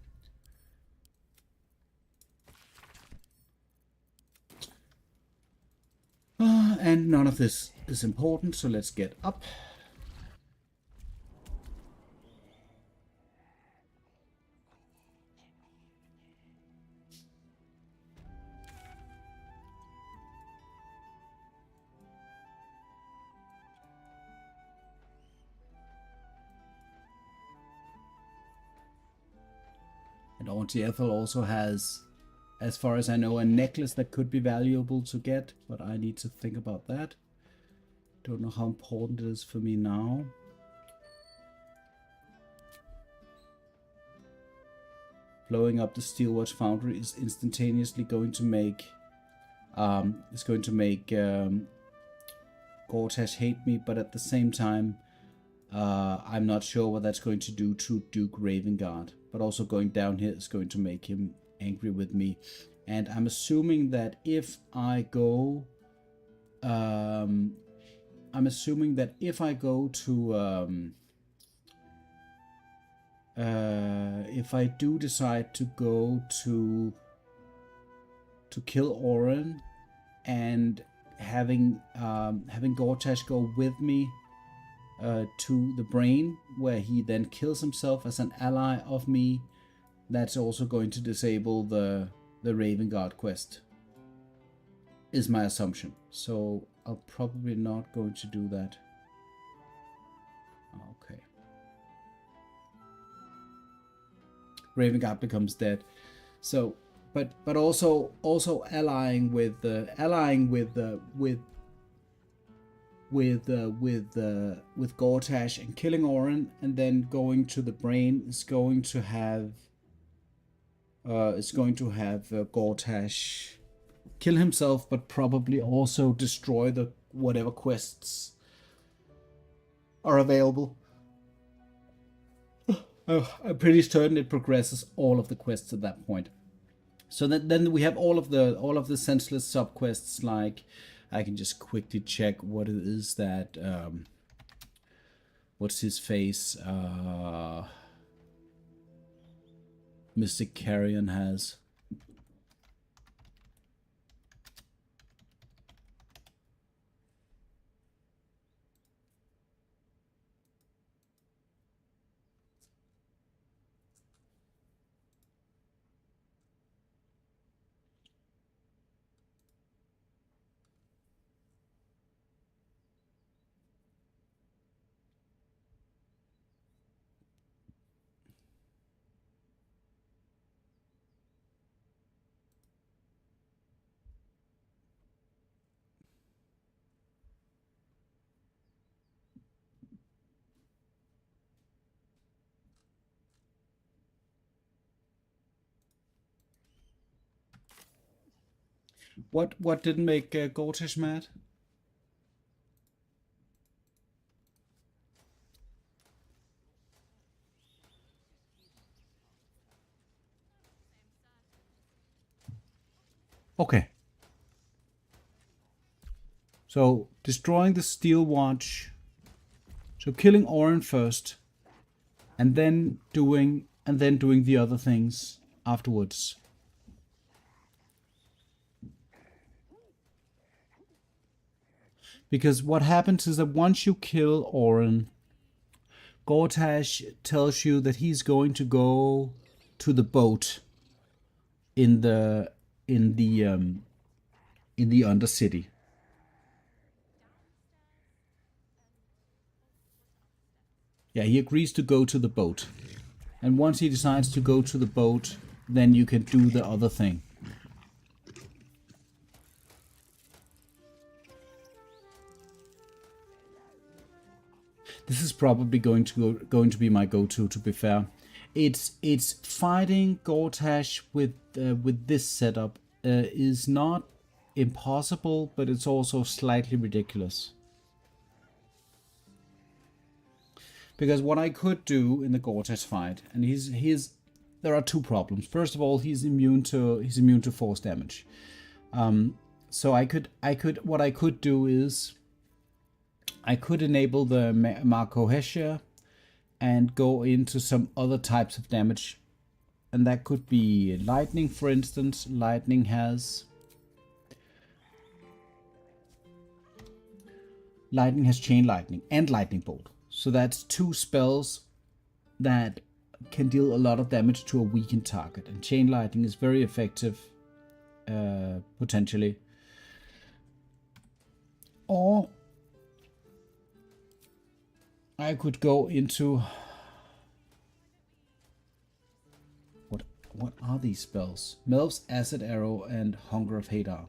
And none of this is important, so let's get up. And Auntie Ethel also has, as far as I know, a necklace that could be valuable to get, but I need to think about that. Don't know how important it is for me now. Blowing up the Steelwatch Foundry is instantaneously going to make Gortash hate me, but at the same time, I'm not sure what that's going to do to Duke Ravengard. But also going down here is going to make him angry with me. And I'm assuming that if I go... if I do decide to go to kill Oren and having Gortash go with me to the brain, where he then kills himself as an ally of me, that's also going to disable the Ravengard quest, is my assumption. So I'll probably not going to do that. Okay. Ravengard becomes dead. So, but also allying with Gortash and killing Oren, and then going to the brain is going to have Gortash kill himself, but probably also destroy the whatever quests are available. I'm pretty certain it progresses all of the quests at that point. So then we have all of the senseless subquests. Like, I can just quickly check what it is that what's his face Mr. Carrion has. What didn't make Gortash mad? Okay. So destroying the steel watch. So killing Orin first, and then doing the other things afterwards. Because what happens is that once you kill Orin, Gortash tells you that he's going to go to the boat in the Undercity. Yeah, he agrees to go to the boat. And once he decides to go to the boat, then you can do the other thing. This is probably going to be my go-to. To be fair, it's fighting Gortash with this setup is not impossible, but it's also slightly ridiculous. Because what I could do in the Gortash fight, and there are two problems. First of all, he's immune to force damage. So what I could do is I could enable the Marco Hesher and go into some other types of damage. And that could be lightning, for instance. Lightning has chain lightning and lightning bolt. So that's two spells that can deal a lot of damage to a weakened target. And chain lightning is very effective, potentially. Or I could go into... What are these spells? Melv's Acid Arrow and Hunger of Hadar.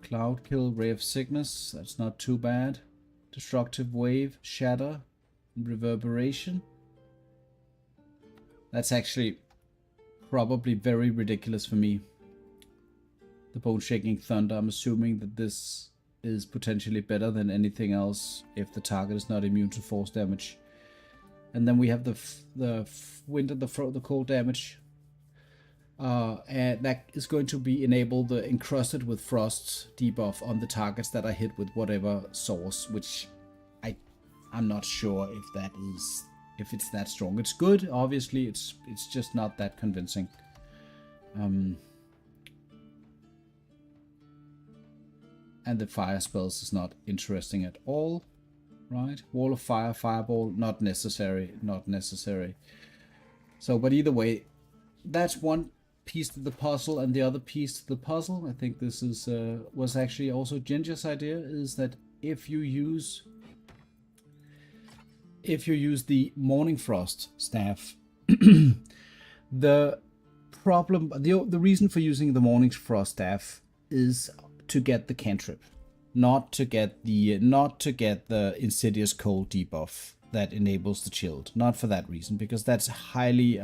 Cloud Kill, Ray of Sickness, that's not too bad. Destructive Wave, Shatter, Reverberation. That's actually probably very ridiculous for me. The Bone Shaking Thunder, I'm assuming that this is potentially better than anything else if the target is not immune to force damage. And then we have the Wind and the Cold damage. And that is going to be enable the Encrusted with Frost debuff on the targets that are hit with whatever source, which I'm not sure if it's that strong. It's good, obviously. It's just not that convincing. And the fire spells is not interesting at all, right? Wall of Fire, Fireball, not necessary. So, but either way, that's one piece to the puzzle, and the other piece to the puzzle, I think this is was actually also Ginger's idea, is that if you use the Morning Frost staff, the reason for using the Morning Frost staff is to get the cantrip, not to get the Insidious Cold debuff that enables the chilled. Not for that reason, because that's highly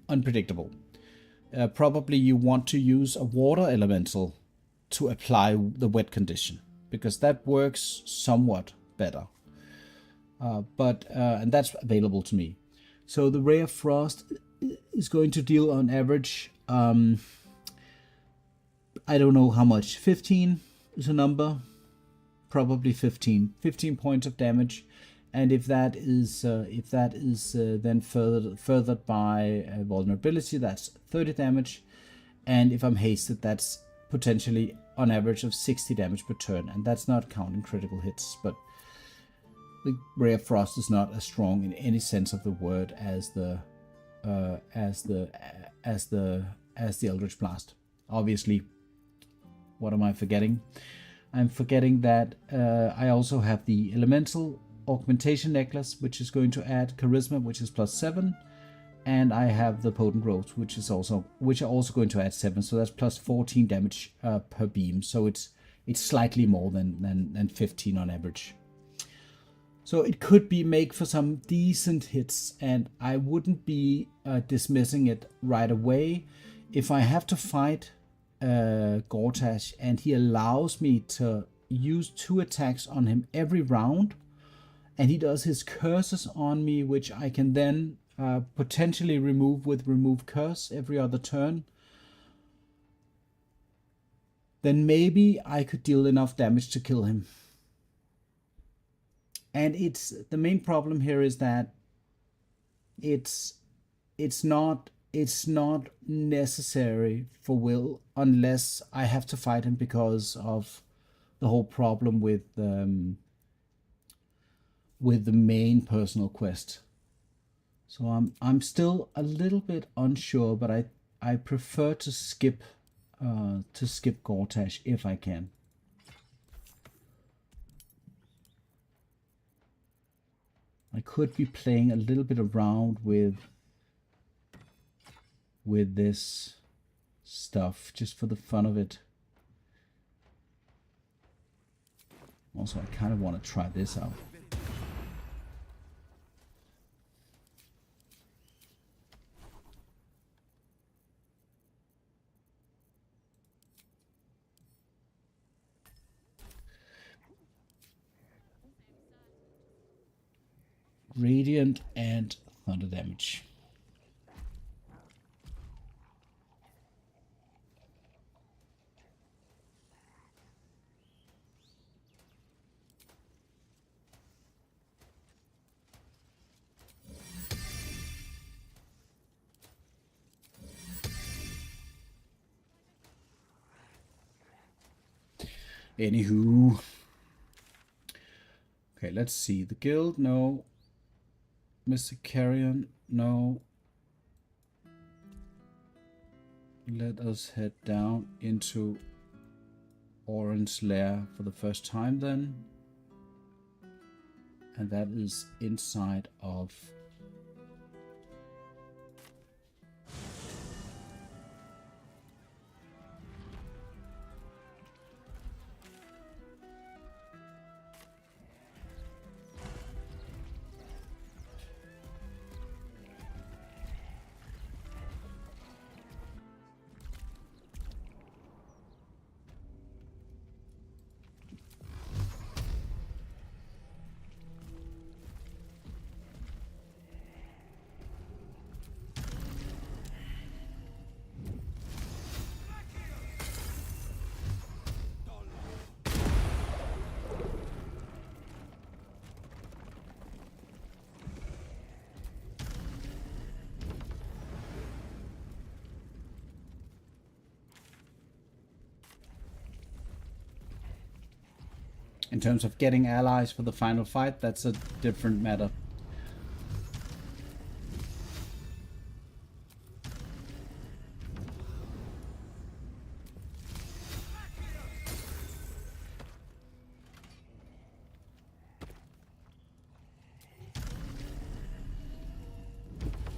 unpredictable. Probably you want to use a water elemental to apply the wet condition, because that works somewhat better. And that's available to me. So the Ray of Frost is going to deal on average, I don't know how much. 15 is a number. Probably 15 points of damage. And if that is then furthered by vulnerability, that's 30 damage. And if I'm hasted, that's potentially on average of 60 damage per turn. And that's not counting critical hits. But the Ray of Frost is not as strong in any sense of the word as the Eldritch Blast. Obviously, what am I forgetting? I'm forgetting that I also have the Elemental Augmentation Necklace, which is going to add Charisma, which is +7, and I have the Potent Ropes, which are also going to add 7, so that's +14 damage per beam. So it's slightly more than 15 on average. So it could make for some decent hits, and I wouldn't be dismissing it right away. If I have to fight Gortash and he allows me to use 2 attacks on him every round, and he does his curses on me, which I can then potentially remove with remove curse every other turn, then maybe I could deal enough damage to kill him. And it's the main problem here is that it's not necessary for Wyll unless I have to fight him because of the whole problem with the main personal quest. So I'm still a little bit unsure, but I prefer to skip Gortash if I can. I could be playing a little bit around with this stuff just for the fun of it. Also, I kind of want to try this out. Radiant and thunder damage. Anywho. Okay, let's see. The guild, no. Mr. Carrion, no. Let us head down into Orin's lair for the first time then. And that is inside of in terms of getting allies for the final fight, that's a different matter.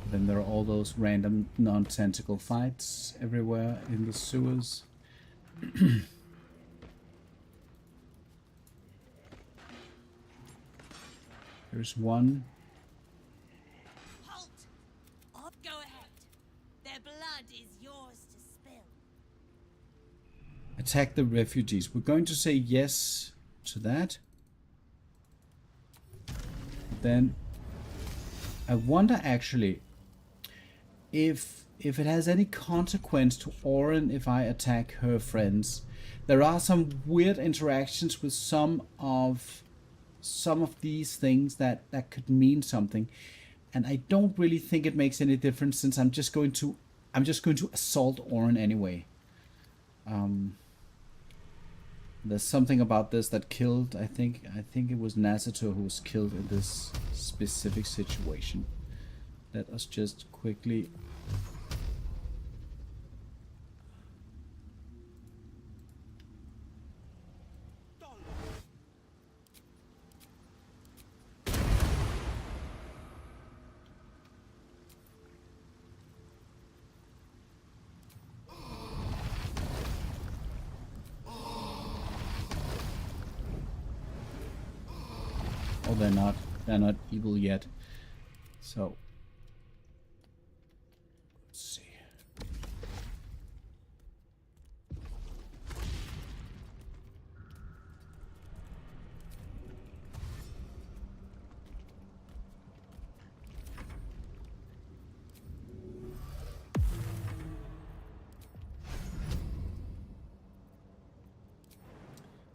Then there are all those random non-tentacle fights everywhere in the sewers. There's one. Halt! Go ahead. Their blood is yours to spill. Attack the refugees. We're going to say yes to that. Then I wonder actually if it has any consequence to Orin if I attack her friends. There are some weird interactions with some of these things that could mean something, and I don't really think it makes any difference since I'm just going to assault Orin anyway. There's something about this that killed, I think it was Nasato who was killed in this specific situation. Let us just quickly they're not evil yet. So let's see.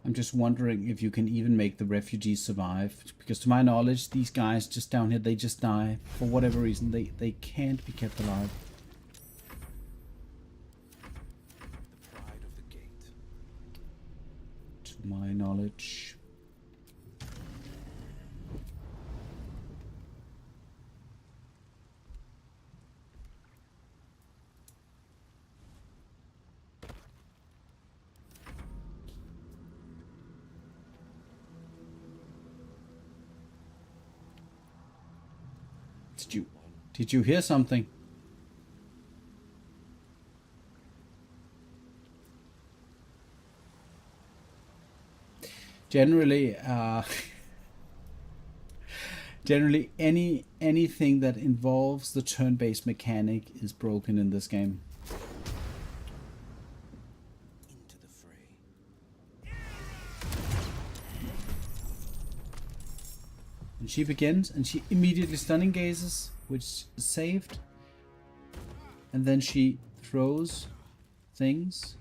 I'm just wondering if you can even make the refugees survive, because to my knowledge, these guys just down here, they just die for whatever reason. They can't be kept alive. The pride of the gate. To my knowledge. Did you hear something? Generally, anything that involves the turn-based mechanic is broken in this game. Into the fray. And she begins, and she immediately stunning gazes, which is saved. And then she throws things.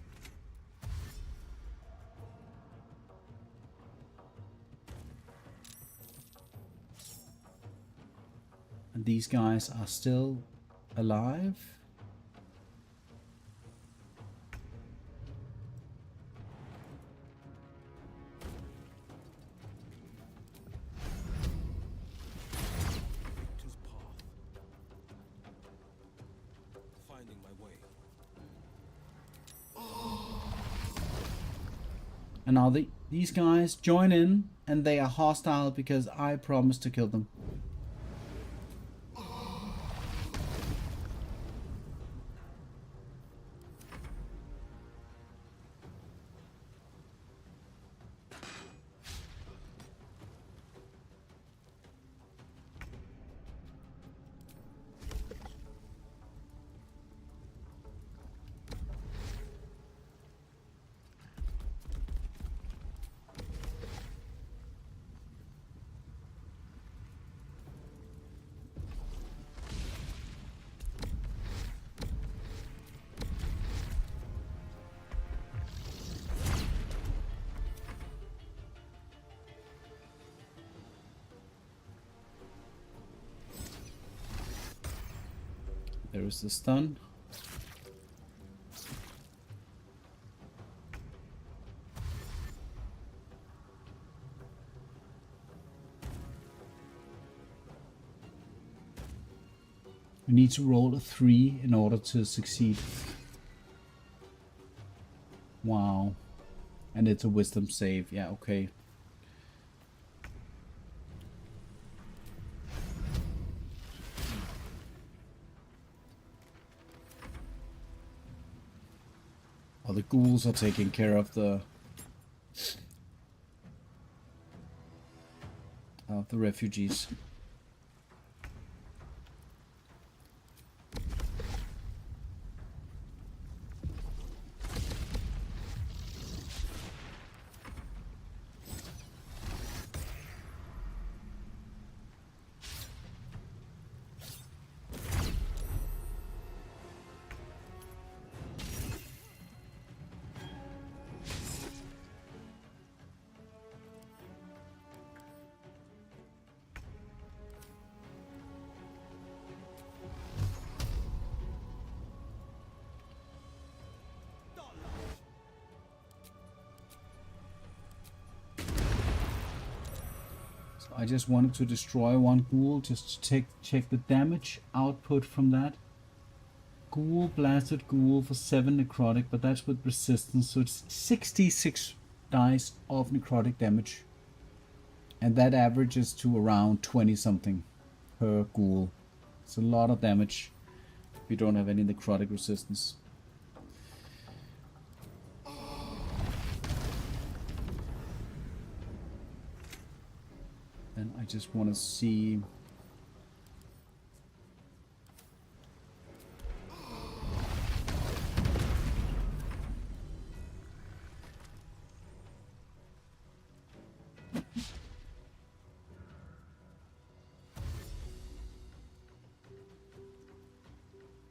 And these guys are still alive. Victor's path. Finding my way. And now these guys join in, and they are hostile because I promised to kill them. There is the stun. We need to roll a 3 in order to succeed. Wow. And it's a wisdom save. Yeah, okay. Oh, the ghouls are taking care of the refugees. I just wanted to destroy one ghoul just to check the damage output from that. Ghoul, blasted ghoul for 7 necrotic, but that's with resistance, so it's 66 dice of necrotic damage. And that averages to around 20 something per ghoul. It's a lot of damage if you don't have any necrotic resistance. And I just want to see.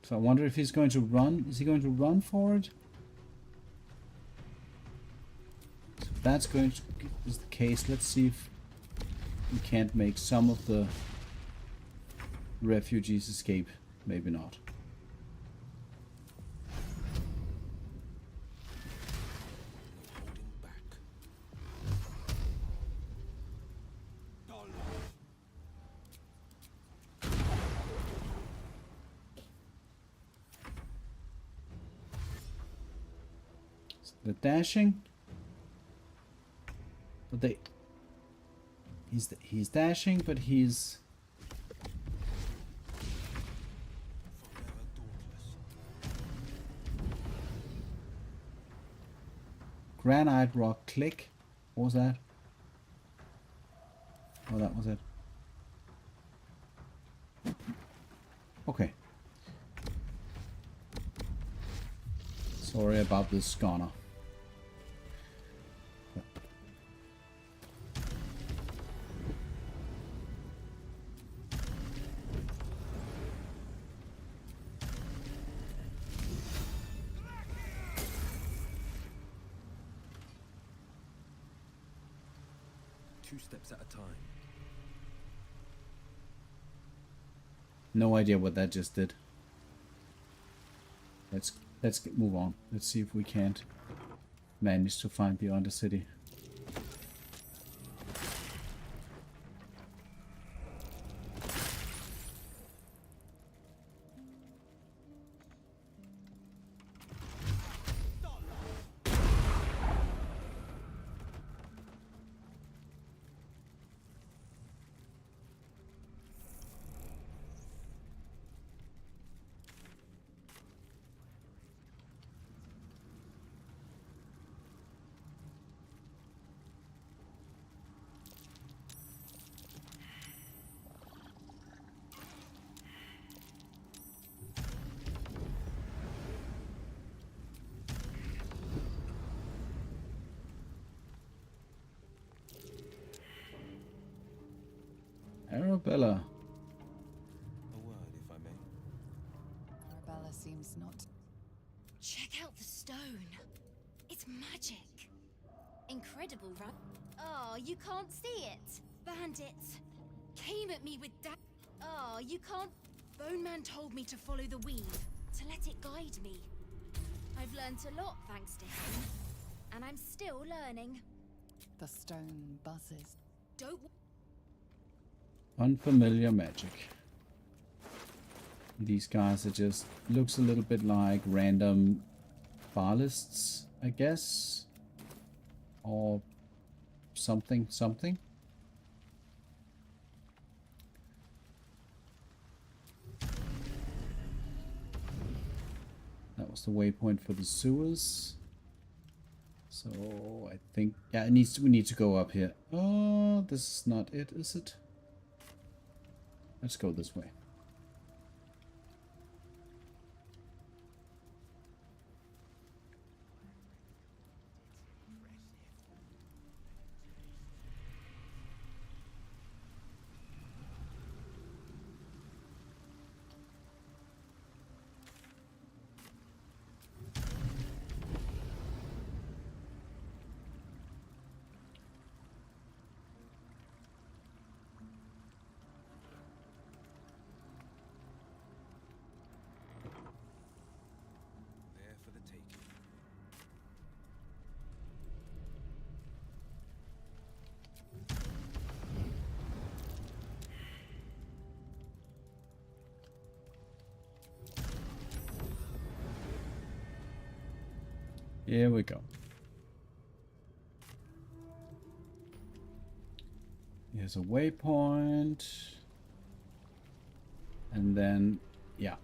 So I wonder if he's going to run. Is he going to run for it? if that's going to is the case, let's see if we can't make some of the refugees escape. Maybe not. The dashing, but he's dashing, but he's granite rock click. What was that? Oh, that was it. Okay. Sorry about this, Ghana. Two steps at a time. No idea what that just did. Let's move on. Let's see if we can't manage to find the Undercity. Arabella. A word, if I may. Arabella seems not. Check out the stone. It's magic. Incredible, right? Oh, you can't see it. Bandits came at me with Oh, you can't. Bone Man told me to follow the weave, to let it guide me. I've learnt a lot thanks to him, and I'm still learning. The stone buzzes. Don't. Unfamiliar magic. These guys are just looks a little bit like random ballists, I guess, or something. That was the waypoint for the sewers. So I think, yeah, we need to go up here. Oh, this is not it, is it? Let's go this way. There for the taking. Here we go. Here's a waypoint. And then, yeah.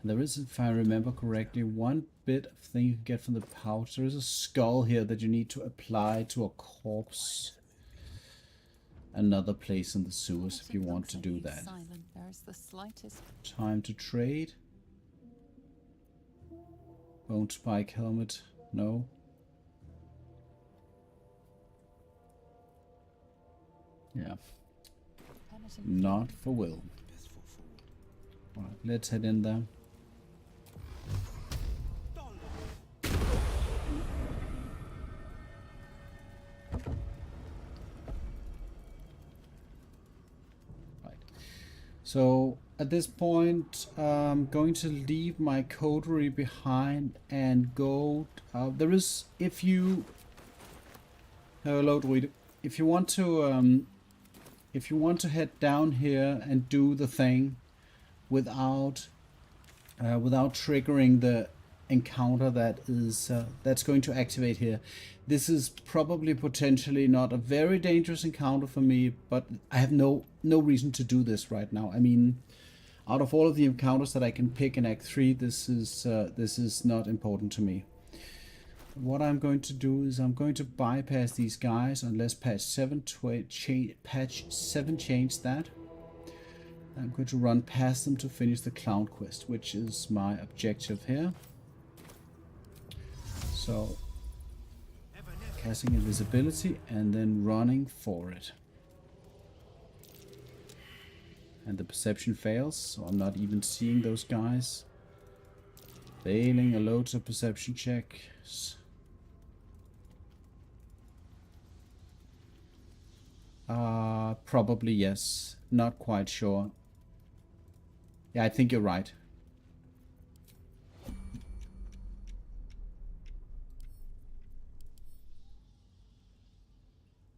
And there is, if I remember correctly, one bit of thing you can get from the pouch. There is a skull here that you need to apply to a corpse. Another place in the sewers if you want to do that. Silent. There is the slightest. Time to trade. Bone spike helmet. No. Yeah. Not for Wyll. Best foot forward. Alright, let's head in there. Right. So at this point, I'm going to leave my coterie behind and go. There is, if you hello, Druid. If you want to head down here and do the thing without triggering the encounter that is that's going to activate here. This is probably potentially not a very dangerous encounter for me, but I have no reason to do this right now. I mean, out of all of the encounters that I can pick in Act 3, this is not important to me. What I'm going to do is I'm going to bypass these guys unless patch 7 changed that. I'm going to run past them to finish the clown quest, which is my objective here. So, casting invisibility and then running for it. And the perception fails, so I'm not even seeing those guys. Failing a loads of perception checks. Probably yes. Not quite sure. Yeah, I think you're right.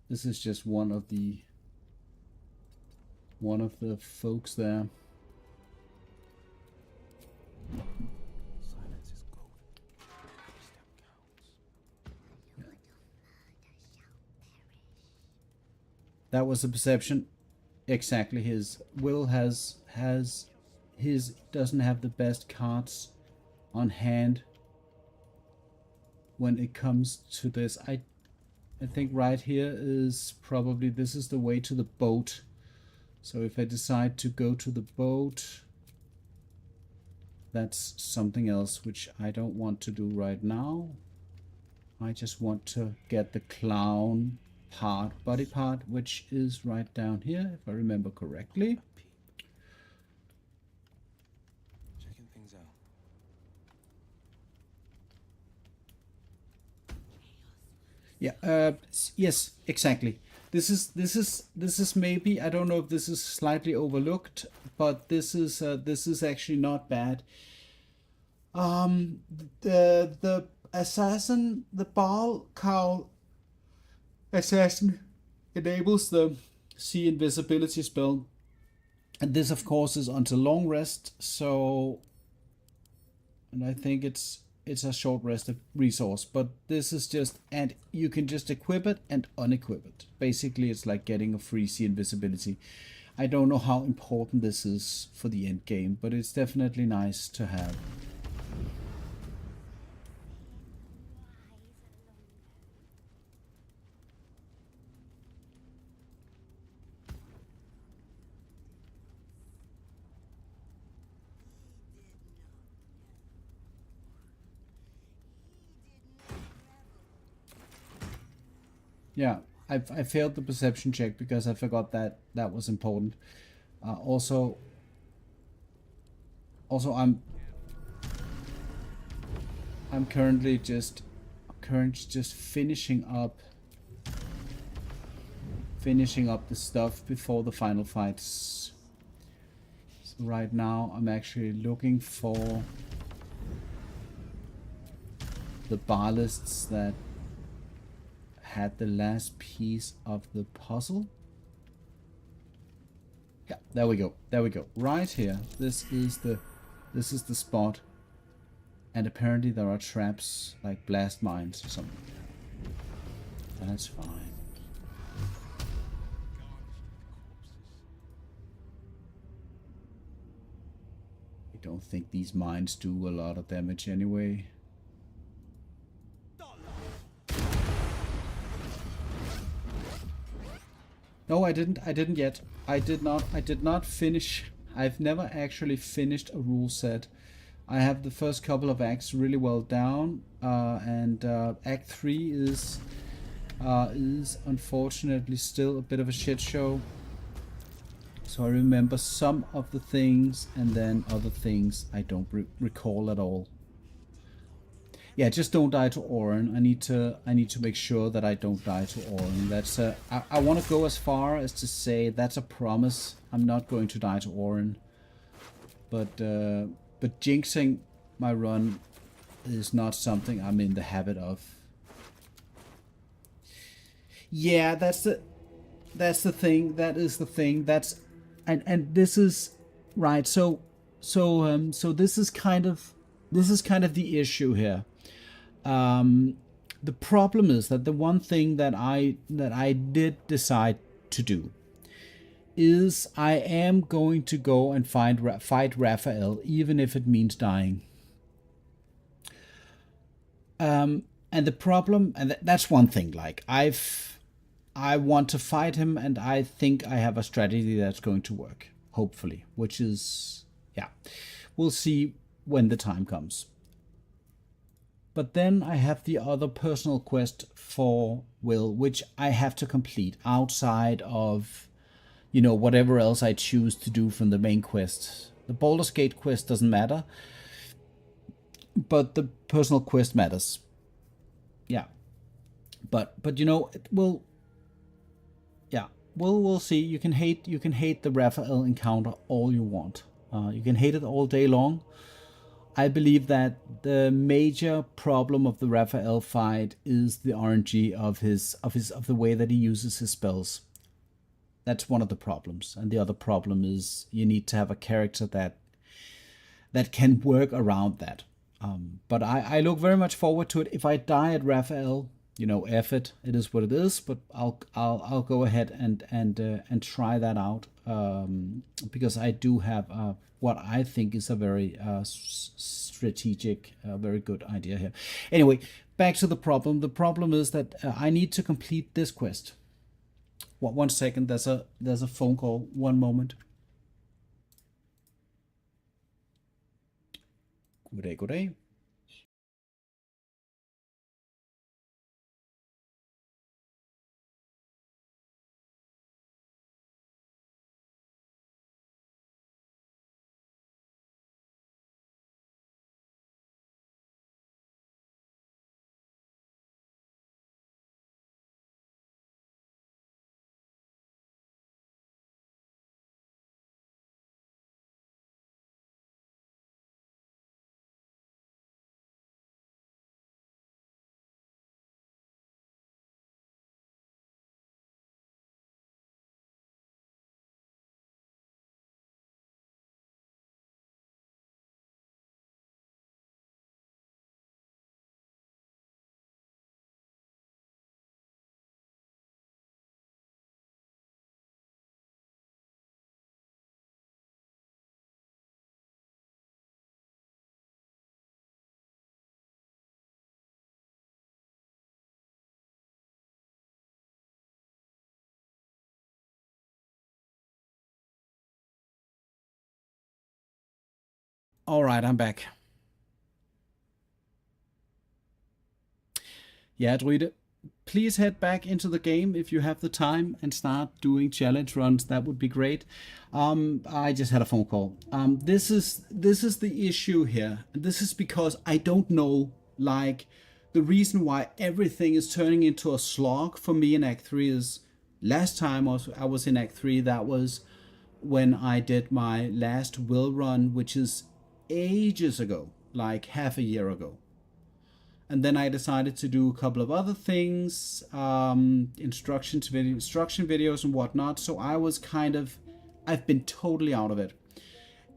This is just one of the folks there. Silence is gold. Every step counts. That was a perception. Exactly his. Wyll has his doesn't have the best cards on hand when it comes to this. I think right here is probably, this is the way to the boat. So if I decide to go to the boat, that's something else which I don't want to do right now. I just want to get the clown body part, which is right down here, if I remember correctly. Checking things out. Yeah, yes, exactly. This is maybe, I don't know if this is slightly overlooked, but this is actually not bad. The assassin, the ball cowl assassin enables the see invisibility spell, and this of course is until long rest, so, and I think it's a short rest resource, but this is just, and you can just equip it and unequip it. Basically it's like getting a free see invisibility. I don't know how important this is for the end game, but it's definitely nice to have. Yeah, I failed the perception check because I forgot that was important. Also, I'm currently just finishing up the stuff before the final fights. So right now I'm actually looking for the bar lists that had the last piece of the puzzle. Yeah, there we go. Right here. This is the spot. And apparently there are traps like blast mines or something. That's fine. I don't think these mines do a lot of damage anyway. No, I didn't yet. I did not finish. I've never actually finished a rule set. I have the first couple of acts really well down, and Act 3 is unfortunately still a bit of a shit show. So I remember some of the things, and then other things I don't recall at all. Yeah, just don't die to Orin. I need to make sure that I don't die to Orin. That's I want to go as far as to say that's a promise. I'm not going to die to Orin. But jinxing my run is not something I'm in the habit of. Yeah, that's the thing. That is the thing. That's and this is right. So this is kind of the issue here. The problem is that the one thing that I did decide to do is I am going to go and fight Raphael, even if it means dying. And the problem, and that's one thing. Like I want to fight him, and I think I have a strategy that's going to work. Hopefully, which is yeah, we'll see when the time comes. But then I have the other personal quest for Wyll, which I have to complete outside of, you know, whatever else I choose to do from the main quest. The Baldur's Gate quest doesn't matter, but the personal quest matters. Yeah. But you know, it will. Yeah, we'll see. You can hate the Raphael encounter all you want. You can hate it all day long. I believe that the major problem of the Raphael fight is the RNG of the way that he uses his spells. That's one of the problems, and the other problem is you need to have a character that can work around that. But I look very much forward to it. If I die at Raphael, you know, F it. It is what it is. But I'll go ahead and try that out, because I do have what I think is a very strategic, very good idea here. Anyway, back to the problem. The problem is that I need to complete this quest. One second. There's a phone call. One moment. Good day. Good day. All right, I'm back. Yeah, Druide, please head back into the game if you have the time and start doing challenge runs. That would be great. I just had a phone call. This is the issue here. This is because I don't know, like, the reason why everything is turning into a slog for me in Act 3 is last time I was in Act 3, that was when I did my last Wyll run, which is ages ago, like half a year ago. And then I decided to do a couple of other things, instruction videos and whatnot. So I've been totally out of it.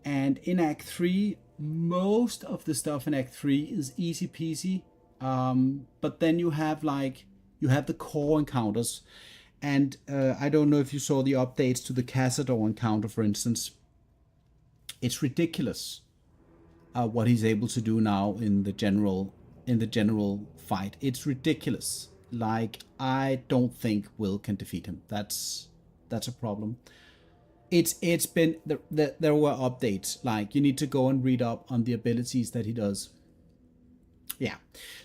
And in Act 3, most of the stuff in Act 3 is easy peasy. But then you have the core encounters. And I don't know if you saw the updates to the Cazador encounter, for instance. It's ridiculous what he's able to do now in the general fight. It's ridiculous. Like, I don't think Wyll can defeat him. That's a problem. It's been there were updates. Like, you need to go and read up on the abilities that he does. Yeah.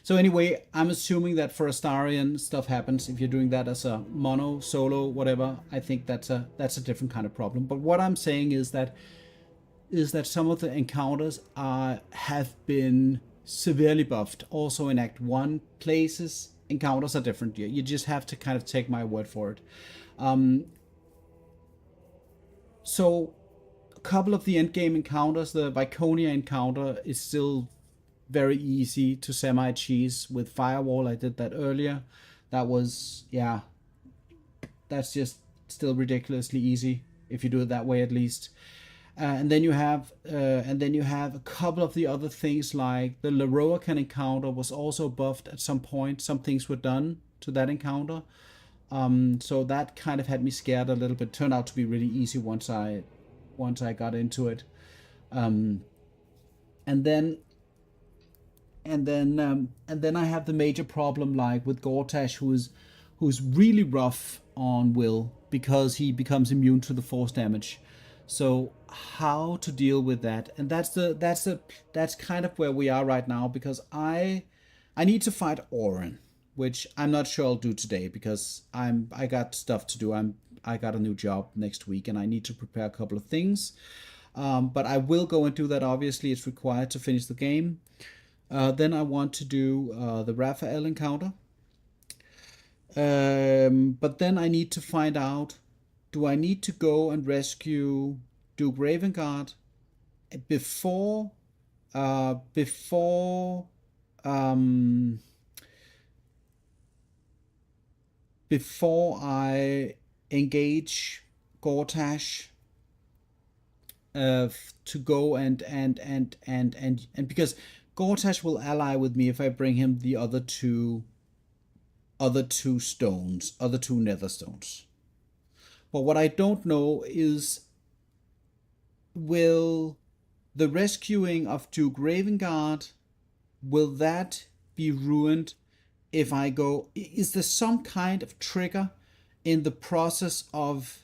So anyway, I'm assuming that for Astarion stuff happens if you're doing that as a mono, solo, whatever. I think that's a different kind of problem. But what I'm saying is that some of the encounters have been severely buffed. Also in Act 1, places, encounters are different. You just have to kind of take my word for it. So a couple of the endgame encounters, the Viconia encounter is still very easy to semi-cheese with Firewall. I did that earlier. That was, yeah, that's just still ridiculously easy if you do it that way at least. And then you have a couple of the other things, like the Leroacan encounter was also buffed at some point. Some things were done to that encounter, so that kind of had me scared a little bit. Turned out to be really easy once I got into it. And then I have the major problem, like with Gortash, who's really rough on Wyll because he becomes immune to the force damage. So how to deal with that? And that's kind of where we are right now, because I need to fight Oren, which I'm not sure I'll do today because I got stuff to do. I got a new job next week and I need to prepare a couple of things. But I will go and do that. Obviously, it's required to finish the game. Then I want to do the Raphael encounter. But then I need to find out, do I need to go and rescue Duke Ravengard before I engage Gortash, to go and because Gortash will ally with me if I bring him the other two stones, other two nether stones. But what I don't know is, will the rescuing of Duke Ravengard, will that be ruined if I go? Is there some kind of trigger in the process of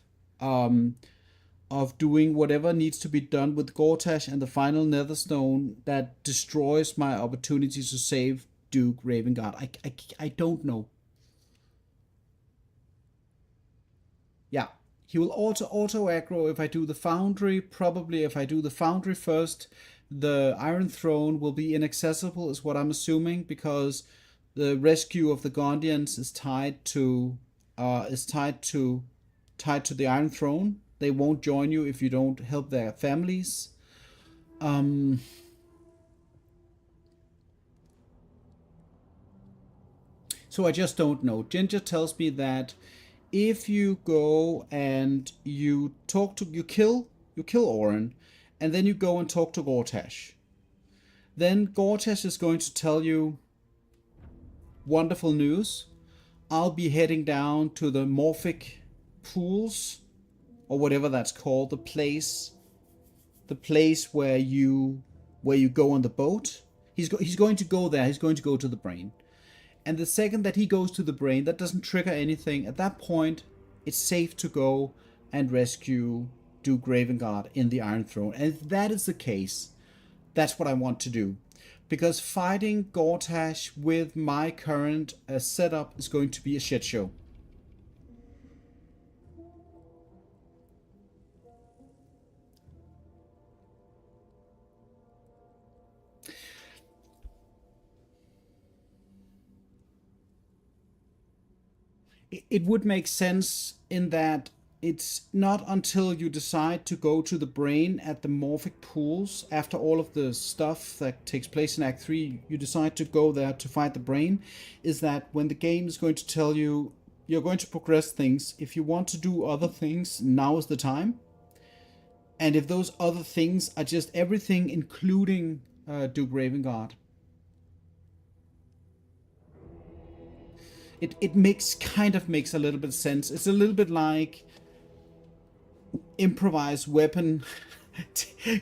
doing whatever needs to be done with Gortash and the final Netherstone that destroys my opportunity to save Duke Ravengard? I don't know. Yeah, he will auto aggro if I do the Foundry. Probably if I do the Foundry first, the Iron Throne will be inaccessible, is what I'm assuming, because the rescue of the Gondians is tied to the Iron Throne. They won't join you if you don't help their families. So I just don't know. Ginger tells me that if you go and you kill Oren, and then you go and talk to Gortash, then Gortash is going to tell you wonderful news. I'll be heading down to the Morphic pools, or whatever that's called, the place where you go on the boat. He's going to go there. He's going to go to the brain. And the second that he goes to the brain, that doesn't trigger anything. At that point, it's safe to go and rescue Duke Ravengard in the Iron Throne. And if that is the case, that's what I want to do. Because fighting Gortash with my current setup is going to be a shit show. It would make sense in that it's not until you decide to go to the brain at the Morphic pools, after all of the stuff that takes place in Act 3, you decide to go there to fight the brain, is that when the game is going to tell you you're going to progress things. If you want to do other things, now is the time. And if those other things are just everything, including Duke Ravengard, it makes a little bit of sense. It's a little bit like improvised weapon,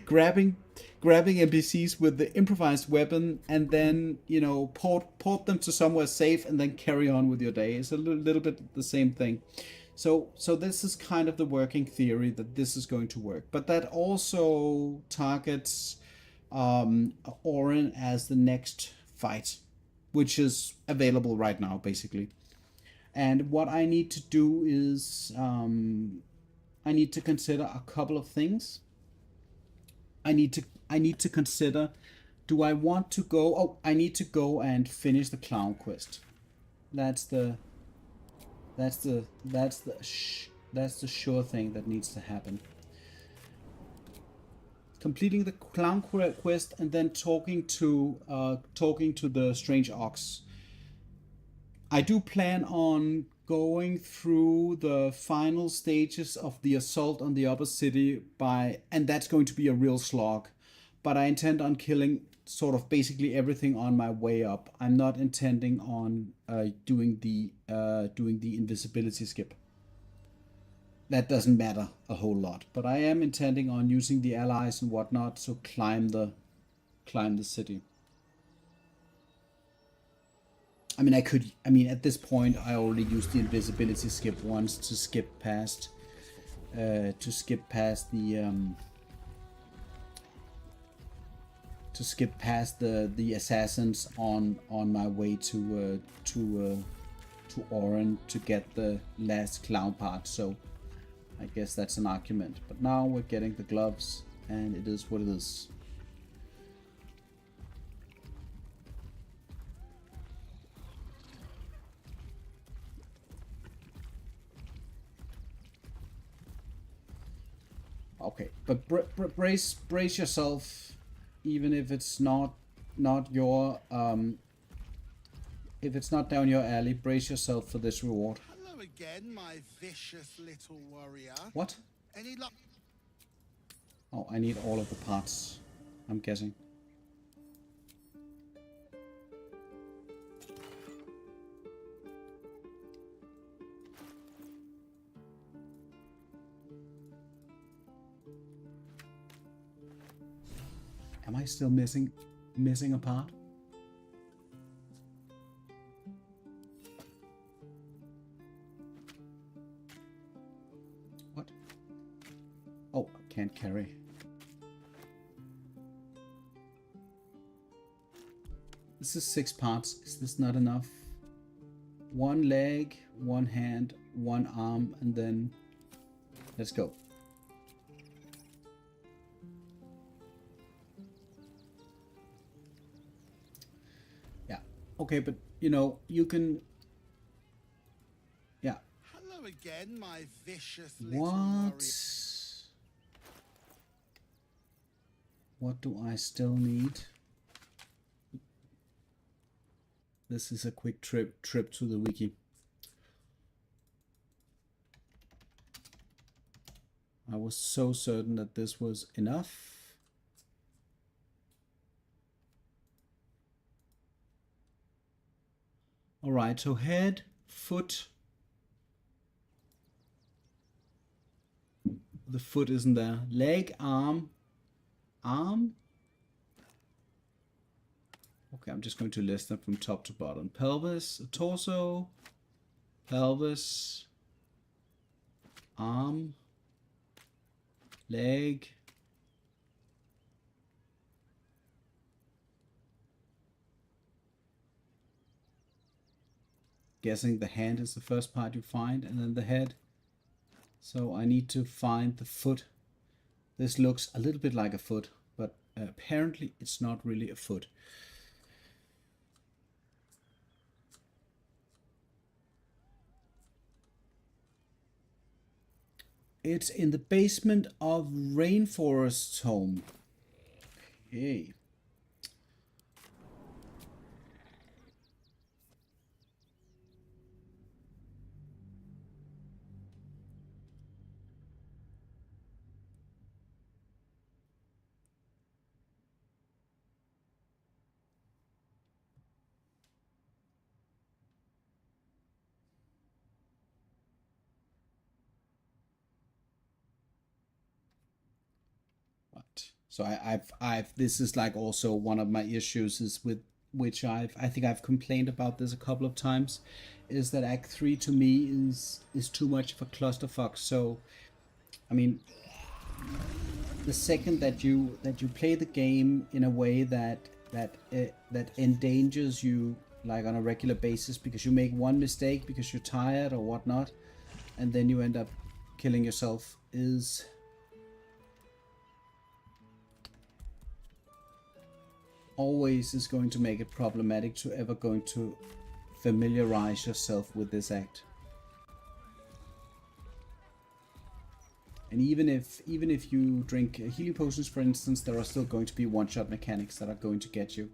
grabbing NPCs with the improvised weapon, and then port them to somewhere safe, and then carry on with your day. It's a little bit the same thing. So this is kind of the working theory that this is going to work, but that also targets Orin as the next fight, which is available right now, basically. And what I need to do is I need to consider a couple of things. I need to consider do I want to go? Oh, I need to go and finish the clown quest. That's the sure thing that needs to happen. Completing the clown quest and then talking to the strange ox. I do plan on going through the final stages of the assault on the upper city and that's going to be a real slog. But I intend on killing sort of basically everything on my way up. I'm not intending on doing the invisibility skip. That doesn't matter a whole lot, but I am intending on using the allies and whatnot to climb the city. I mean, at this point, I already used the invisibility skip once to skip past the assassins on my way to Oren to get the last clown part. So I guess that's an argument. But now we're getting the gloves, and it is what it is. Okay, but brace yourself, even if it's not your if it's not down your alley. Brace yourself for this reward. Hello again, my vicious little warrior. What? Any luck? Oh, I need all of the parts, I'm guessing. Am I still missing a part? What? Oh, I can't carry. This is 6 parts. Is this not enough? 1 leg, 1 hand, 1 arm, and then let's go. Okay, but you know, you can. Yeah. Hello again, my vicious little What? warrior. What do I still need? This is a quick trip to the wiki. I was so certain that this was enough. All right, so head, foot. The foot isn't there. Leg, arm. Okay, I'm just going to list them from top to bottom. Pelvis, torso, pelvis, arm, leg, guessing the hand is the first part you find, and then the head. So I need to find the foot. This looks a little bit like a foot, but apparently it's not really a foot. It's in the basement of Rainforest's home. Okay. So I've this is like also one of my issues is with which I think I've complained about this a couple of times, is that Act 3 to me is too much of a clusterfuck. So I mean, the second that you play the game in a way that endangers you like on a regular basis because you make one mistake because you're tired or whatnot, and then you end up killing yourself always is going to make it problematic to ever going to familiarize yourself with this act. And even if you drink healing potions, for instance, there are still going to be one-shot mechanics that are going to get you.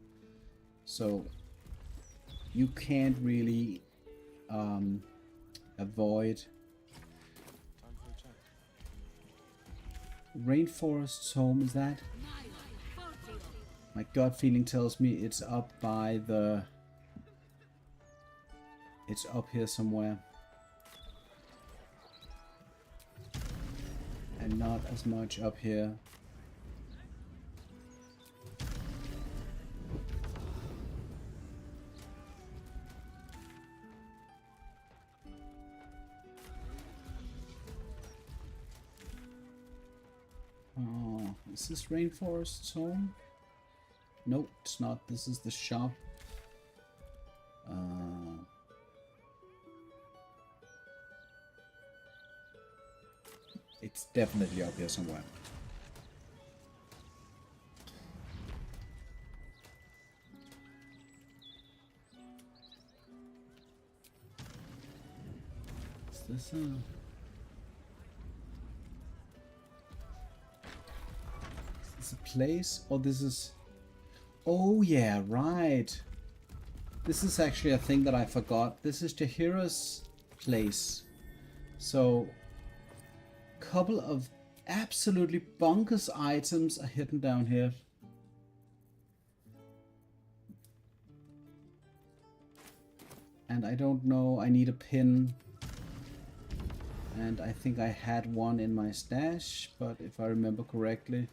So you can't really avoid. Rainforest's home, is that? My gut feeling tells me it's up by the... It's up here somewhere. And not as much up here. Oh, is this Rainforest's home? Nope, it's not. This is the shop. It's definitely up here somewhere. Is this a... Is this a place? Or this is... Oh yeah, right. This is actually a thing that I forgot. This is Jahira's place. So... couple of absolutely bonkers items are hidden down here. And I don't know, I need a pin. And I think I had one in my stash, but if I remember correctly.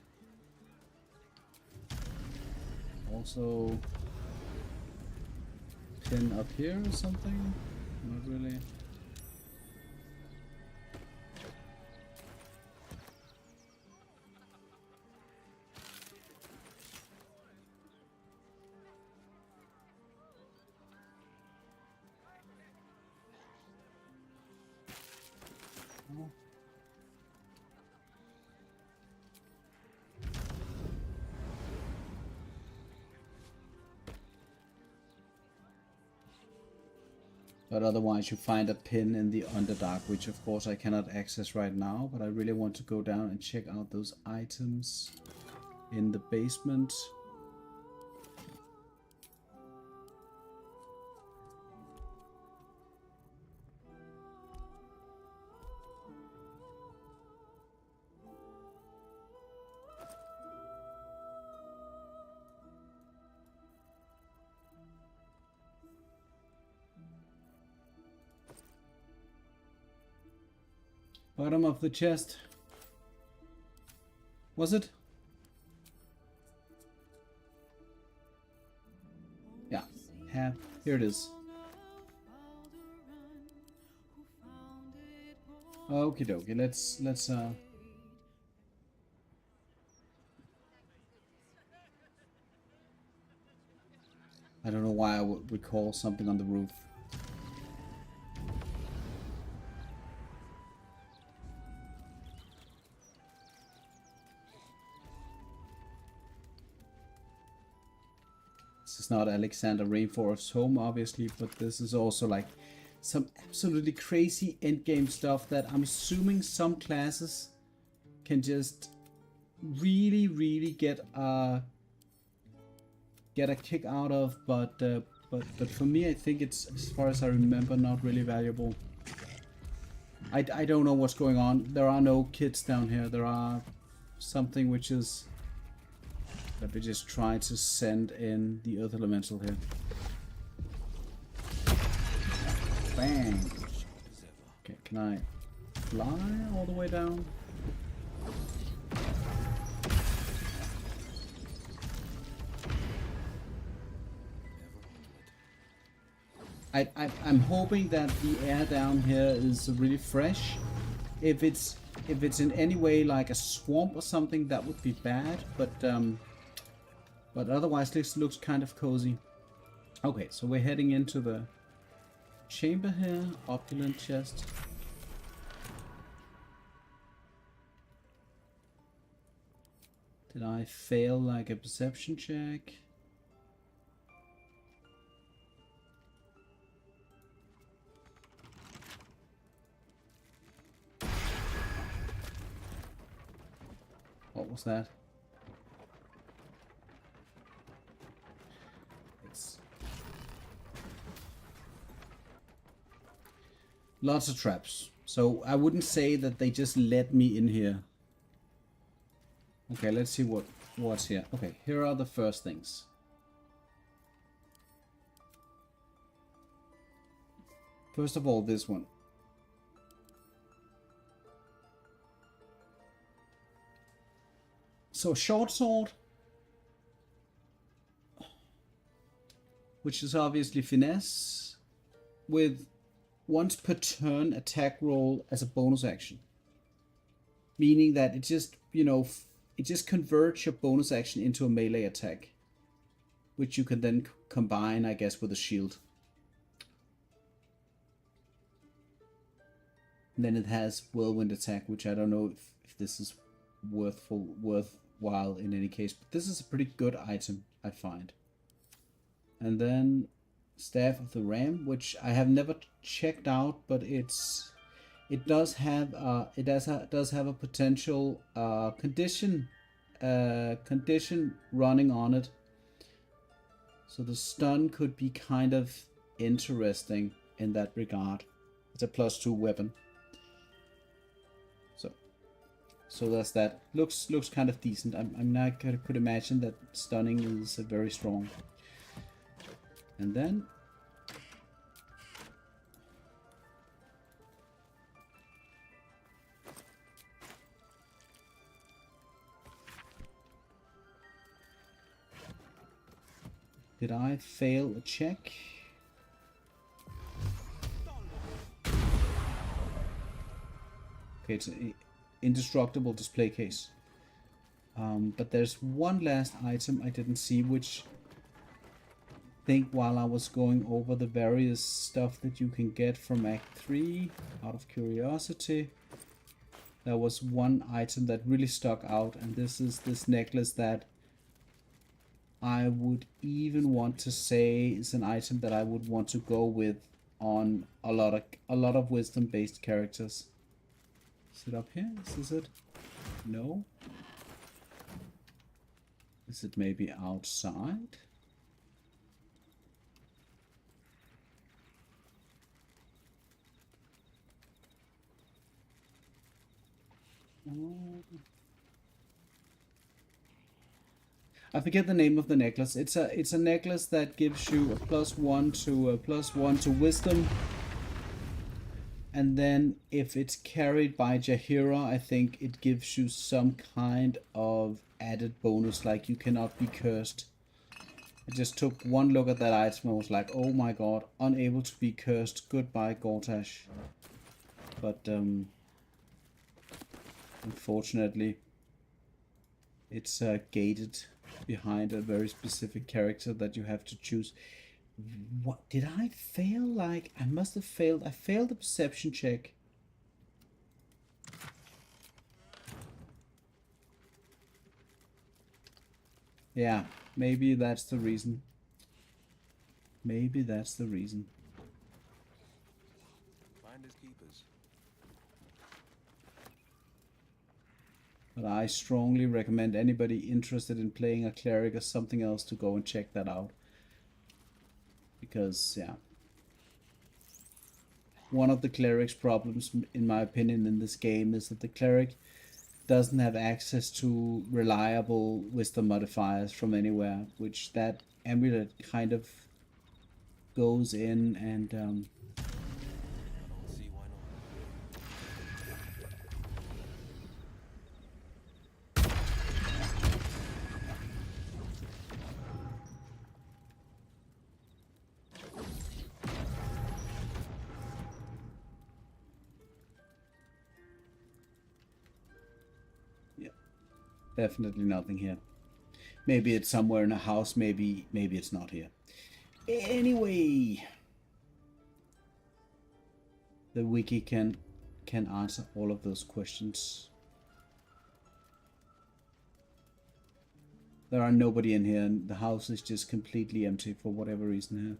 Also, pin up here or something? Not really. But otherwise you find a pin in the Underdark, which of course I cannot access right now, but I really want to go down and check out those items in the basement. Bottom of the chest. Was it? Yeah. Here it is. Okie dokie. Let's I don't know why I would recall something on the roof. This is not Alexander Rainforest's home, obviously, but this is also like some absolutely crazy endgame stuff that I'm assuming some classes can just really get a kick out of, but for me, I think it's, as far as I remember, not really valuable. I don't know what's going on. There are no kids down here. There are something which is... Let me just try to send in the Earth Elemental here. Bang! Okay, can I fly all the way down? I'm hoping that the air down here is really fresh. If it's in any way like a swamp or something, that would be bad. But otherwise, this looks kind of cozy. Okay, so we're heading into the chamber here. Opulent chest. Did I fail like a perception check? was that? It's lots of traps. So I wouldn't say that they just let me in here. Okay, let's see what's here. Okay, here are the first things. First of all, this one. So short sword, which is obviously finesse, with once per turn attack roll as a bonus action. Meaning that it just, you know, it just converts your bonus action into a melee attack, which you can then combine, I guess, with a shield. And then it has whirlwind attack, which I don't know if this is worthwhile in any case, but this is a pretty good item, I find. And then Staff of the Ram, which I have never checked out, but it does have a potential condition running on it. So the stun could be kind of interesting in that regard. It's a +2 weapon. So that's that. Looks kind of decent. I'm not could imagine that stunning is very strong. And then did I fail a check? Okay, it's an indestructible display case. But there's one last item I didn't see, which I think while I was going over the various stuff that you can get from Act 3, out of curiosity, there was one item that really stuck out, and this is this necklace that I would even want to say is an item that I would want to go with on a lot of wisdom based characters. Is it up here? Is this it? No. Is it maybe outside? I forget the name of the necklace. It's a necklace that gives you a +1 to wisdom. And then if it's carried by Jaheira, I think it gives you some kind of added bonus, like you cannot be cursed. I just took one look at that item and was like, oh my god, unable to be cursed. Goodbye, Gortash. But unfortunately, it's gated behind a very specific character that you have to choose. What did I fail? Like, I must have failed. I failed the perception check. Yeah, maybe that's the reason. Maybe that's the reason. Finders keepers. But I strongly recommend anybody interested in playing a cleric or something else to go and check that out. Because, yeah. One of the cleric's problems, in my opinion, in this game is that the cleric doesn't have access to reliable wisdom modifiers from anywhere, which that amulet kind of goes in and I don't see why not. definitely nothing here. Maybe it's somewhere in a house, maybe it's not here. Anyway, the wiki can answer all of those questions. There are nobody in here, and the house is just completely empty for whatever reason here.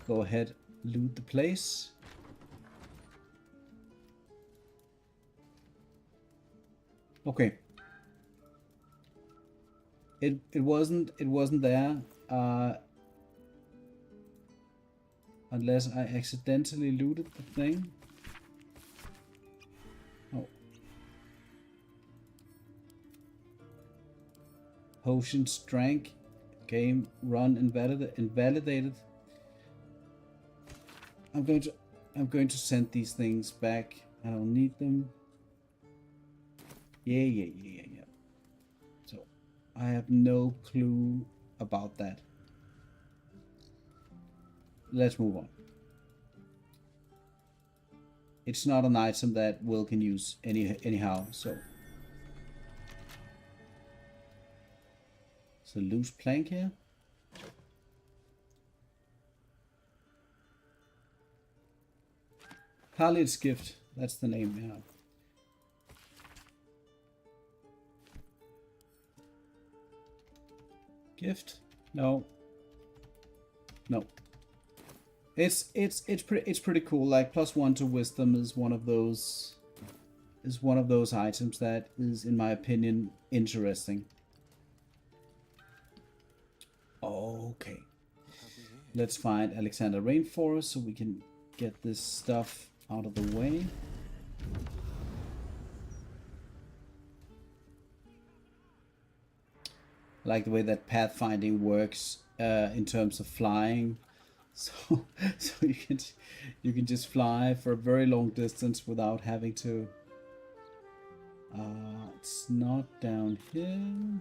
Go ahead, loot the place. Okay. It wasn't there unless I accidentally looted the thing. Oh. Potions drank. Game run invalidated. I'm going to send these things back. I don't need them. Yeah. So I have no clue about that. Let's move on. It's not an item that Wyll can use anyhow, so. It's a loose plank here. Khalid's Gift, that's the name, yeah. Gift? No. It's pretty cool. Like +1 to wisdom is one of those items that is, in my opinion, interesting. Okay. Let's find Alexander Rainforest so we can get this stuff out of the way. I like the way that pathfinding works in terms of flying. So you can just fly for a very long distance without having to. It's not down here.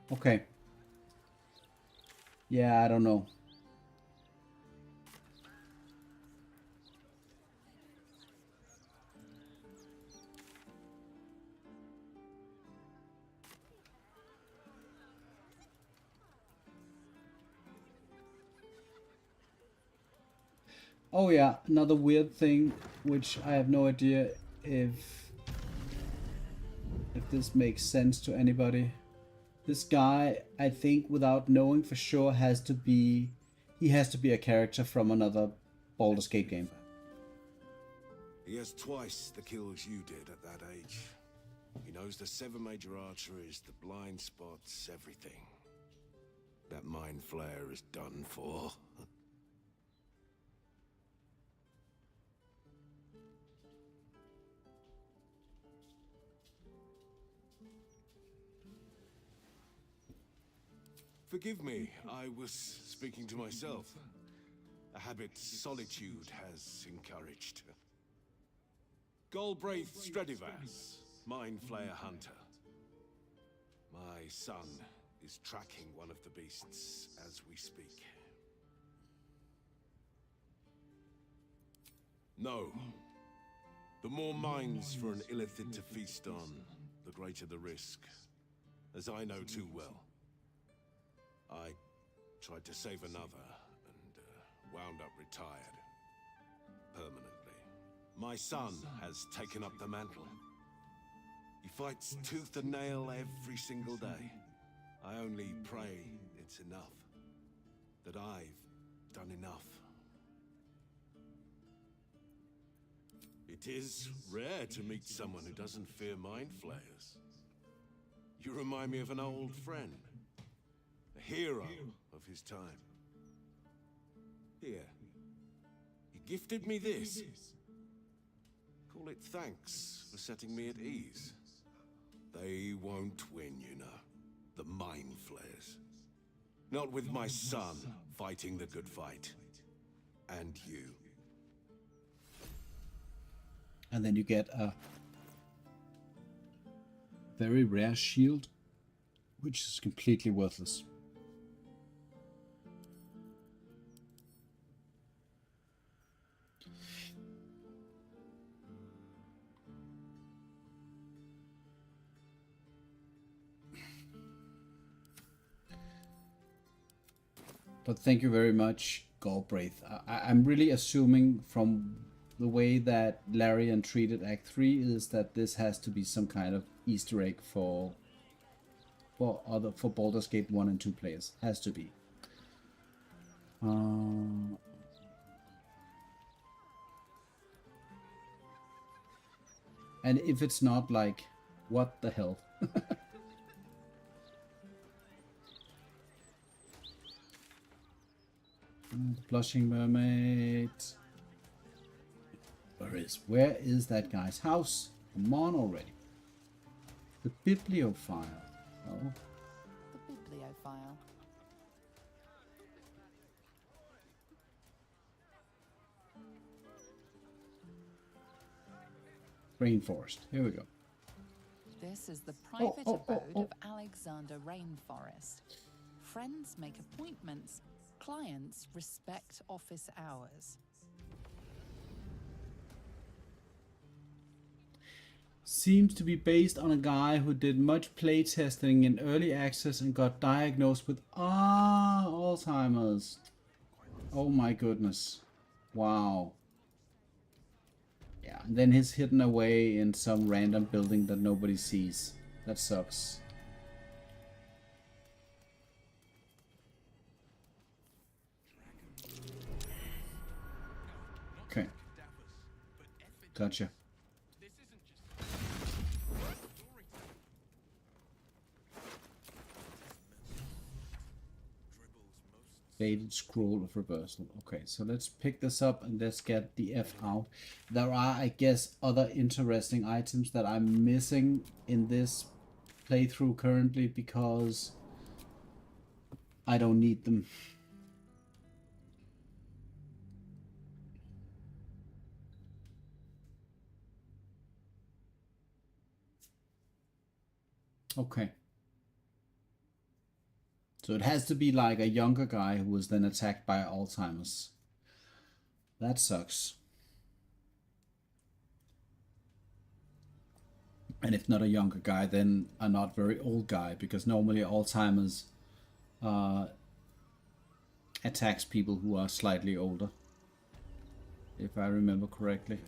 Okay. Yeah, I don't know. Oh yeah, another weird thing, which I have no idea if this makes sense to anybody. This guy, I think, without knowing for sure, has to be a character from another Baldur's Gate game. He has twice the kills you did at that age. He knows the 7 major arteries, the blind spots, everything. That mind flayer is done for. Forgive me, I was speaking to myself. A habit solitude has encouraged. Galbraith Stradivas, Mind Flayer Hunter. My son is tracking one of the beasts as we speak. No. The more minds for an illithid to feast on, the greater the risk. As I know too well. I tried to save another, and wound up retired. Permanently. My son has taken up the mantle. He fights tooth and nail every single day. I only pray it's enough. That I've done enough. It is rare to meet someone who doesn't fear mind flayers. You remind me of an old friend. A hero of his time. Here. He gifted me this. Call it thanks for setting me at ease. They won't win, you know. The mind flayers. Not with my son fighting the good fight. And you. And then you get a very rare shield, which is completely worthless. But thank you very much, Galbraith. I'm really assuming from the way that Larian treated Act 3 is that this has to be some kind of Easter egg for for Baldur's Gate 1 and 2 players. Has to be. And if it's not, like, what the hell? Blushing Mermaid. Where is that guy's house? Come on already. The bibliophile. Oh. The bibliophile. Rainforest. Here we go. This is the private abode of Alexander Rainforest. Friends make appointments. Clients respect office hours. Seems to be based on a guy who did much playtesting in early access and got diagnosed with Alzheimer's. Oh my goodness. Wow. Yeah, and then he's hidden away in some random building that nobody sees. That sucks. Okay. Gotcha. Faded scroll of reversal. Okay, so let's pick this up and let's get the F out. There are, I guess, other interesting items that I'm missing in this playthrough currently because I don't need them. Okay. So it has to be like a younger guy who was then attacked by Alzheimer's. That sucks. And if not a younger guy, then a not very old guy, because normally Alzheimer's attacks people who are slightly older, if I remember correctly.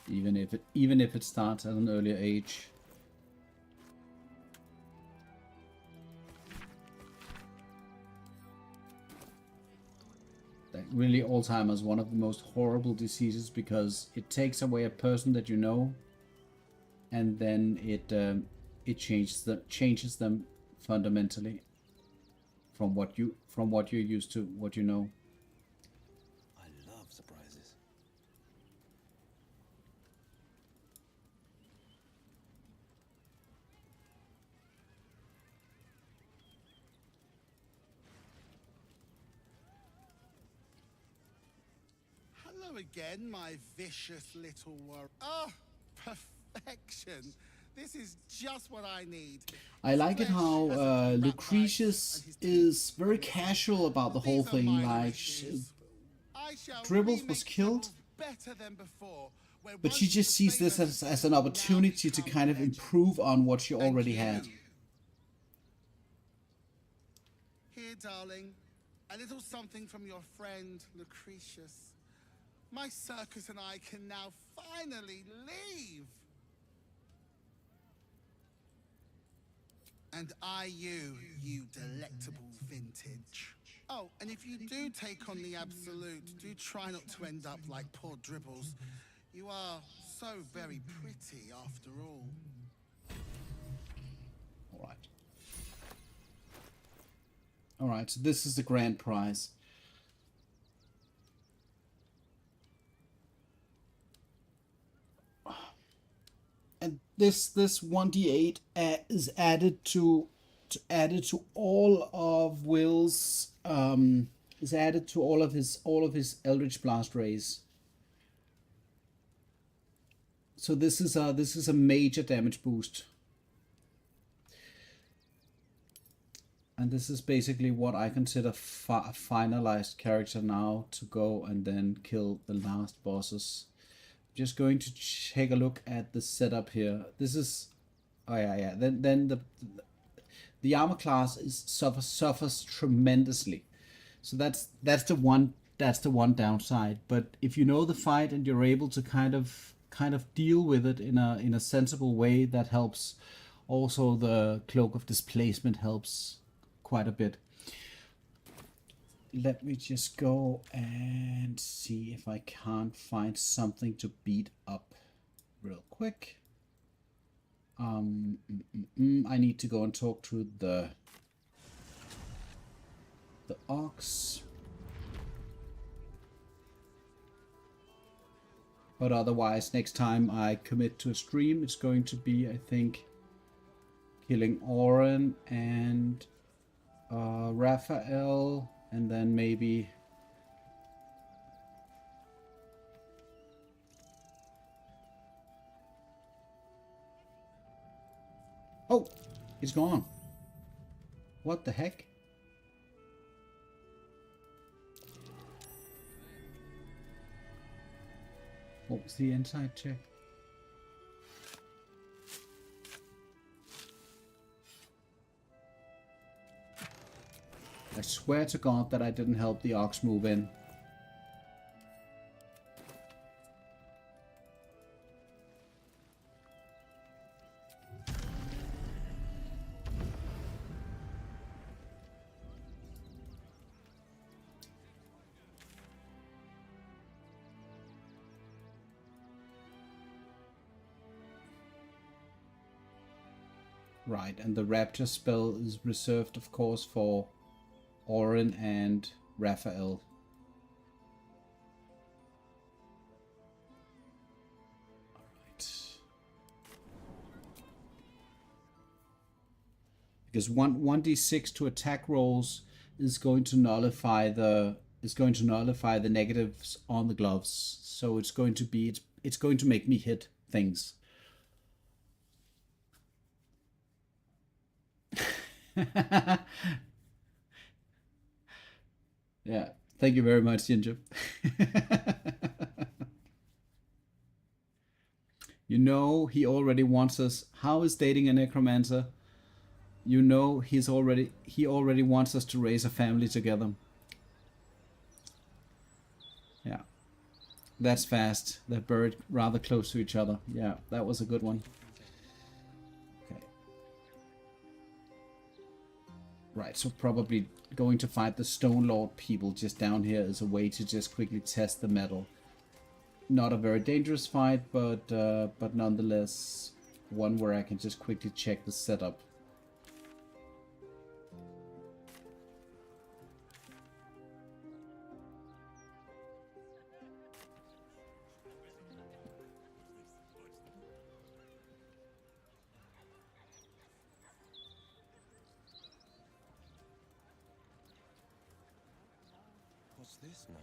Even if it starts at an earlier age. Really, Alzheimer's is one of the most horrible diseases because it takes away a person that you know, and then it changes them fundamentally from what you're used to, what you know. I love surprises. Hello again, my vicious little warrior. Oh, perfection. This is just what I need. I like it how Lucretius is very casual about the whole thing. Like, Dribbles was killed, but she just sees this as an opportunity to kind of improve on what she already had. Here, darling, a little something from your friend Lucretius. My circus and I can now finally leave. And you delectable vintage. Oh, and if you do take on the absolute, do try not to end up like poor Dribbles. You are so very pretty after all. Alright, so this is the grand prize. And this 1d8 is added to all of Wyll's is added to all of his Eldritch Blast rays. So this is a major damage boost. And this is basically what I consider a finalized character now to go and then kill the last bosses. Just going to take a look at the setup here. This is, oh yeah. Then the armor class suffers tremendously. So that's the one downside. But if you know the fight and you're able to kind of kind of deal with it in a sensible way that helps. Also, the Cloak of Displacement helps quite a bit. Let me just go and see if I can't find something to beat up real quick. I need to go and talk to the ox. But otherwise, next time I commit to a stream, it's going to be, I think, killing Oren and Raphael, and then maybe oh, it's gone. What the heck? What was the inside check? I swear to God that I didn't help the ox move in. Right, and the Rapture spell is reserved, of course, for Oren and Raphael. Alright. Because 1d6 to attack rolls is going to nullify the negatives on the gloves. So it's going to make me hit things. Yeah, thank you very much, Ginger. You know, he already wants us. How is dating a necromancer? You know, he already wants us to raise a family together. Yeah, that's fast. They're buried rather close to each other. Yeah, that was a good one. Okay. Right, so probably going to fight the Stone Lord people just down here is a way to just quickly test the metal. Not a very dangerous fight, but nonetheless one where I can just quickly check the setup. What's this now?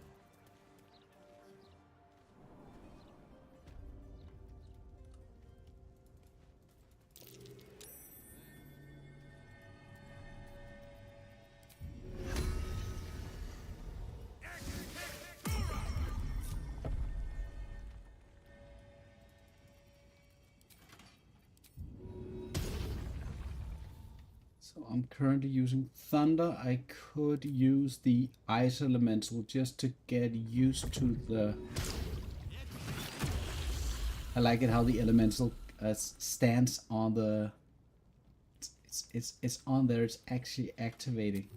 So I'm currently using Thunder. I could use the Ice Elemental just to get used to the... I like it how the Elemental stands on the... It's on there, it's actually activating.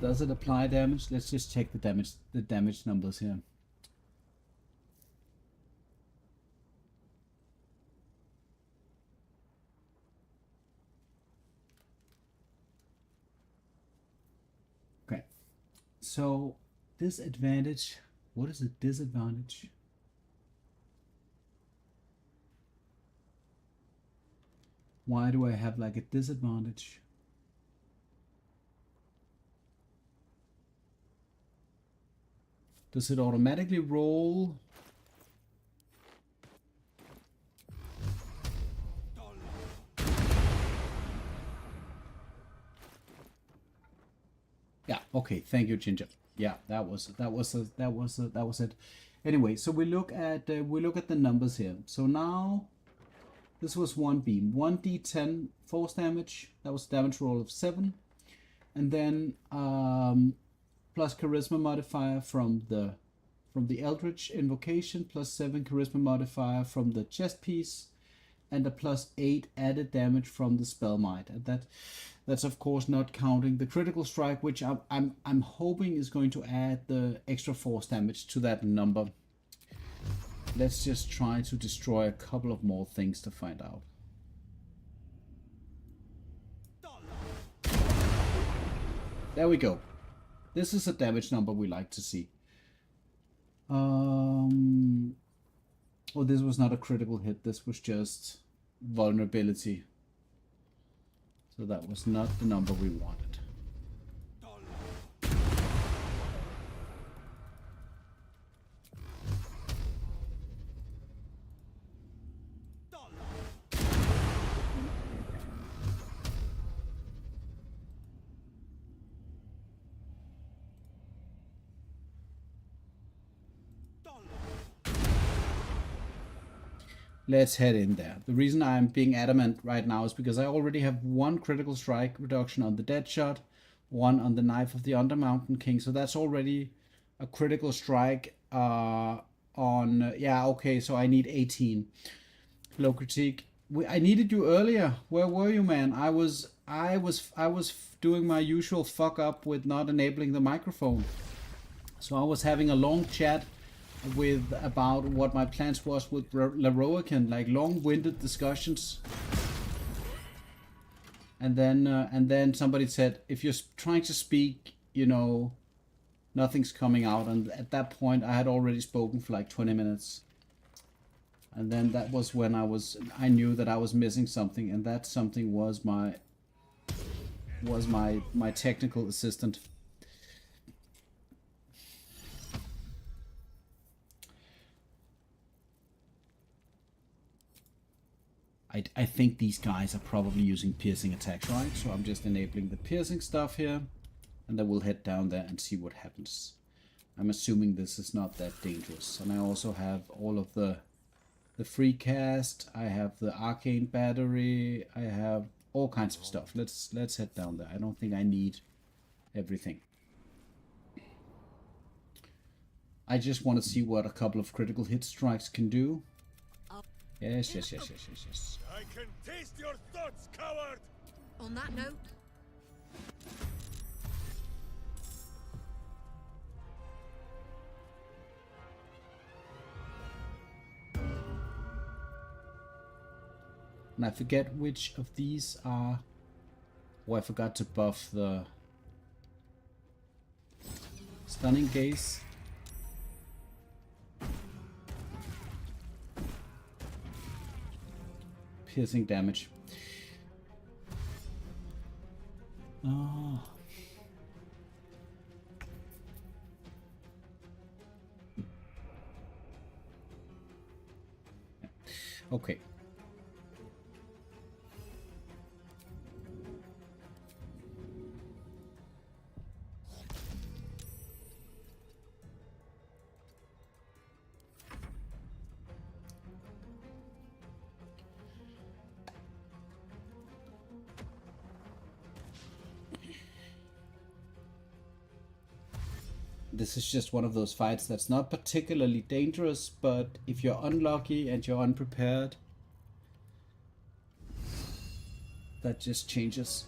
Does it apply damage? Let's just check the damage numbers here. Okay. So disadvantage, what is a disadvantage? Why do I have like a disadvantage? Does it automatically roll? Yeah, okay, thank you, Ginger. Yeah, that was it. Anyway, so we look at the numbers here. So now this was one beam, 1d10 force damage. That was a damage roll of 7. and then plus charisma modifier from the Eldritch Invocation, plus 7 charisma modifier from the chest piece, and a plus 8 added damage from the spell might. And that's of course not counting the critical strike, which I'm hoping is going to add the extra force damage to that number. Let's just try to destroy a couple of more things to find out. There we go. This is a damage number we like to see. Oh, this was not a critical hit. This was just vulnerability. So that was not the number we wanted. Let's head in there. The reason I'm being adamant right now is because I already have 1 critical strike reduction on the Deadshot, 1 on the Knife of the Undermountain King, so that's already a critical strike on... yeah, okay, so I need 18. Low critique. I needed you earlier. Where were you, man? I was doing my usual fuck up with not enabling the microphone. So I was having a long chat with about what my plans was with Laroican, like long-winded discussions, and then somebody said, if you're trying to speak, you know, nothing's coming out. And at that point I had already spoken for like 20 minutes, and then that was when I knew that I was missing something, and that something was my technical assistant. I think these guys are probably using piercing attacks, right? So I'm just enabling the piercing stuff here, and then we'll head down there and see what happens. I'm assuming this is not that dangerous. And I also have all of the free cast, I have the arcane battery, I have all kinds of stuff. Let's head down there. I don't think I need everything. I just want to see what a couple of critical hit strikes can do. Yes. I can taste your thoughts, coward! On that note, and I forget which of these are... Oh, I forgot to buff the stunning gaze. Piercing damage. Oh. Okay. This is just one of those fights that's not particularly dangerous, but if you're unlucky and you're unprepared, that just changes.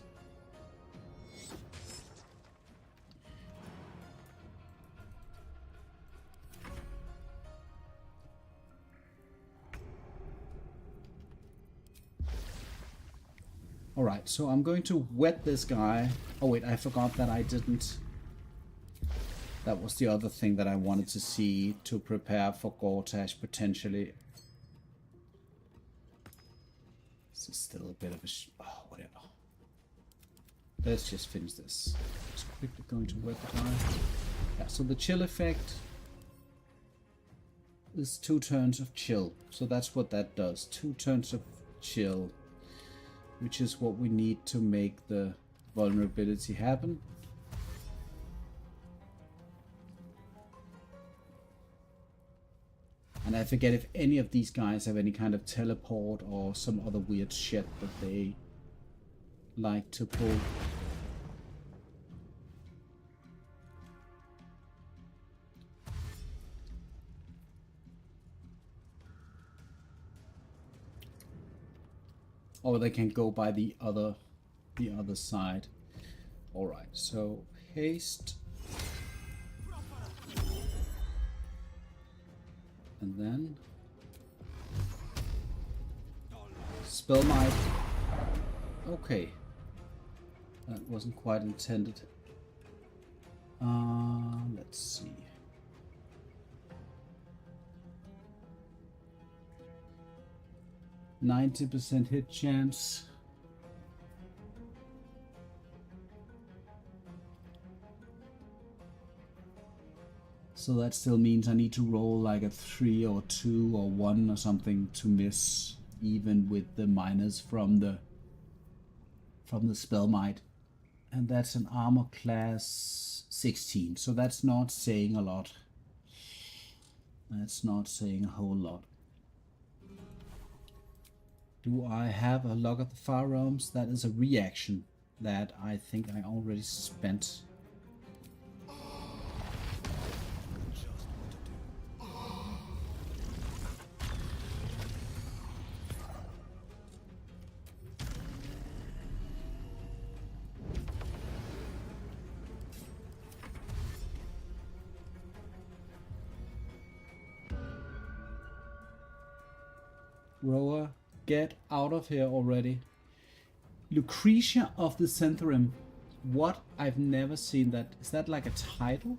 Alright, so I'm going to wet this guy. Oh wait, I forgot that I didn't... That was the other thing that I wanted to see to prepare for Gortash potentially. This is still a bit of a... oh, whatever. Let's just finish this. Just quickly going to wet the guy. Yeah, so the chill effect is 2 turns of chill. So that's what that does. 2 turns of chill. Which is what we need to make the vulnerability happen. And I forget if any of these guys have any kind of teleport or some other weird shit that they like to pull. Or they can go by the other side. Alright, so haste. And then spell might. Okay. That wasn't quite intended. Let's see. %90 hit chance. So that still means I need to roll like a 3 or 2 or 1 or something to miss, even with the minus from the spell might. And that's an armor class 16, so that's not saying a lot. That's not saying a whole lot. Do I have a Log of the Far Realms? That is a reaction that I think I already spent. Roa, get out of here already. Lucretia of the Centaurum. What? I've never seen that. Is that like a title?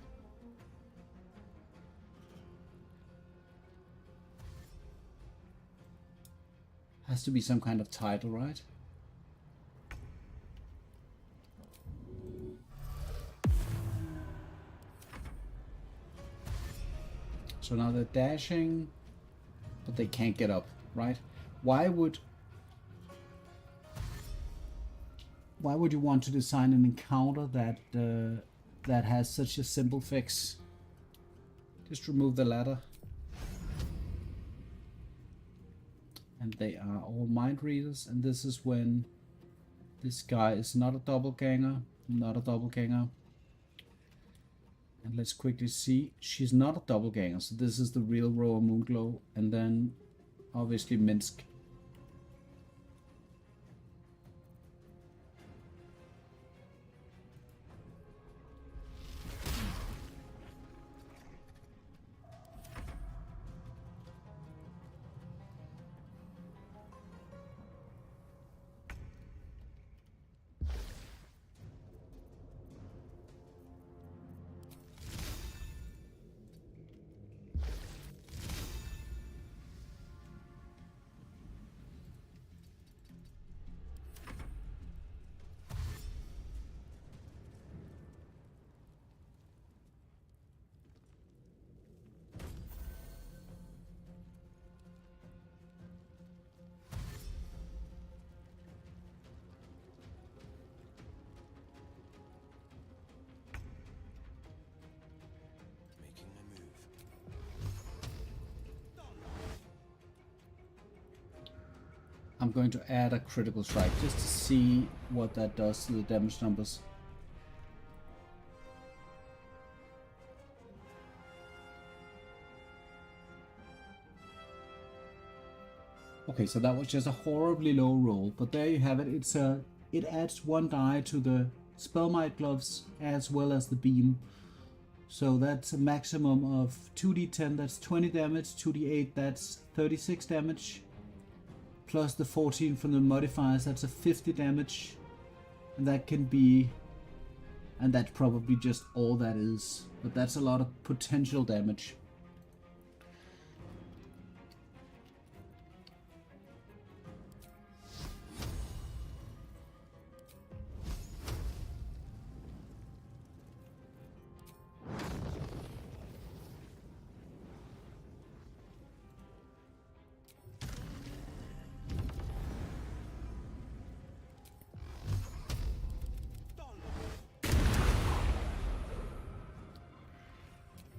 Has to be some kind of title, right? So now they're dashing, but they can't get up, right? Why would you want to design an encounter that that has such a simple fix? Just remove the ladder. And they are all mind readers, and this is when this guy is not a doppelganger, not a doppelganger. And let's quickly see, she's not a doppelganger, so this is the real Roa Moonglow, and then obviously Minsk. I'm going to add a critical strike just to see what that does to the damage numbers. Okay, so that was just a horribly low roll, but there you have it. It adds 1 die to the Spellmight gloves as well as the beam. So that's a maximum of 2d10, that's 20 damage, 2d8, that's 36 damage. Plus the 14 from the modifiers, that's a 50 damage. And that can be... and that's probably just all that is. But that's a lot of potential damage.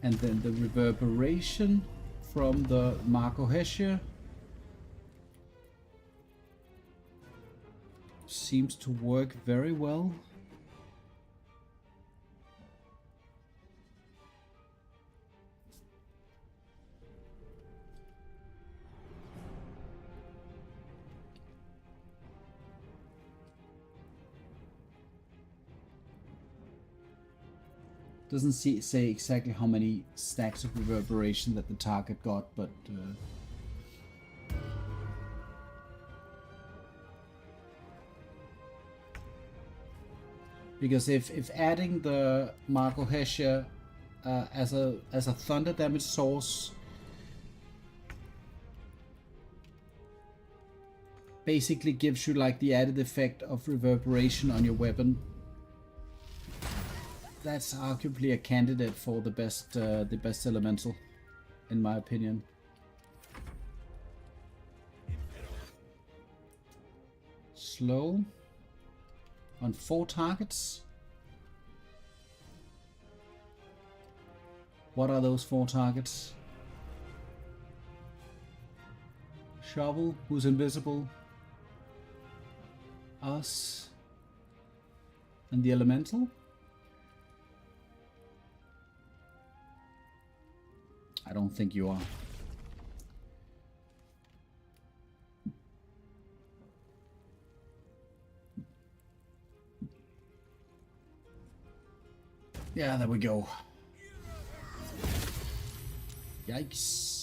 And then the reverberation from the Marco Hesher seems to work very well. Doesn't say exactly how many stacks of reverberation that the target got, but because if adding the Marco Hesher as a thunder damage source basically gives you like the added effect of reverberation on your weapon, that's arguably a candidate for the best elemental, in my opinion. Slow on 4 targets. What are those 4 targets? Shovel, who's invisible, us, and the elemental? I don't think you are. Yeah, there we go. Yikes.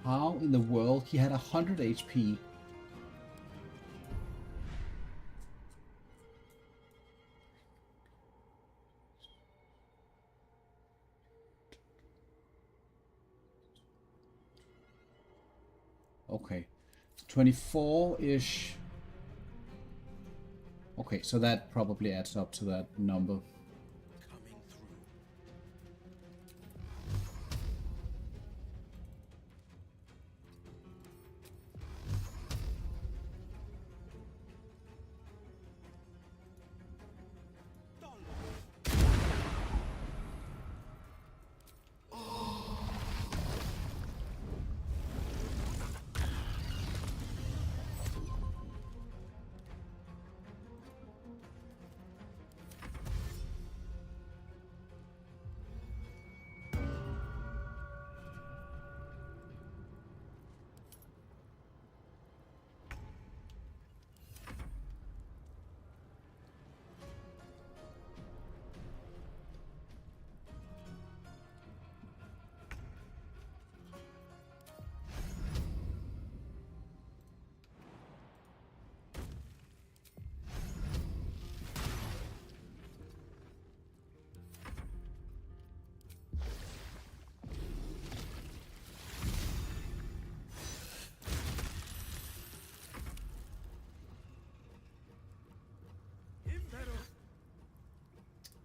How in the world? He had 100 HP. Okay. 24-ish. Okay, so that probably adds up to that number.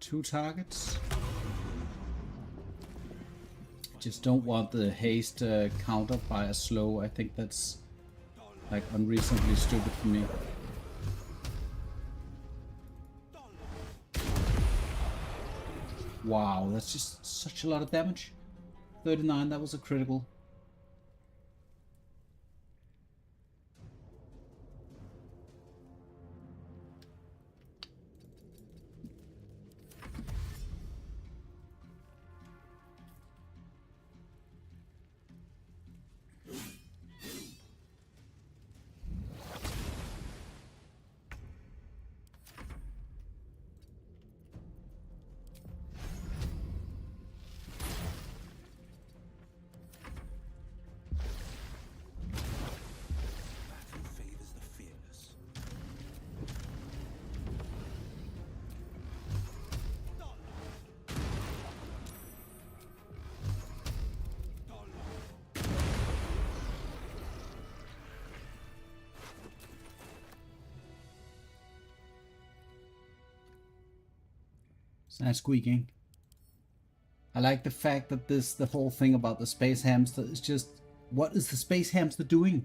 Two targets. Just don't want the haste countered by a slow. I think that's like unreasonably stupid for me. Wow, that's just such a lot of damage. 39, that was a critical. It's nice squeaking. I like the fact that the whole thing about the space hamster is just, what is the space hamster doing?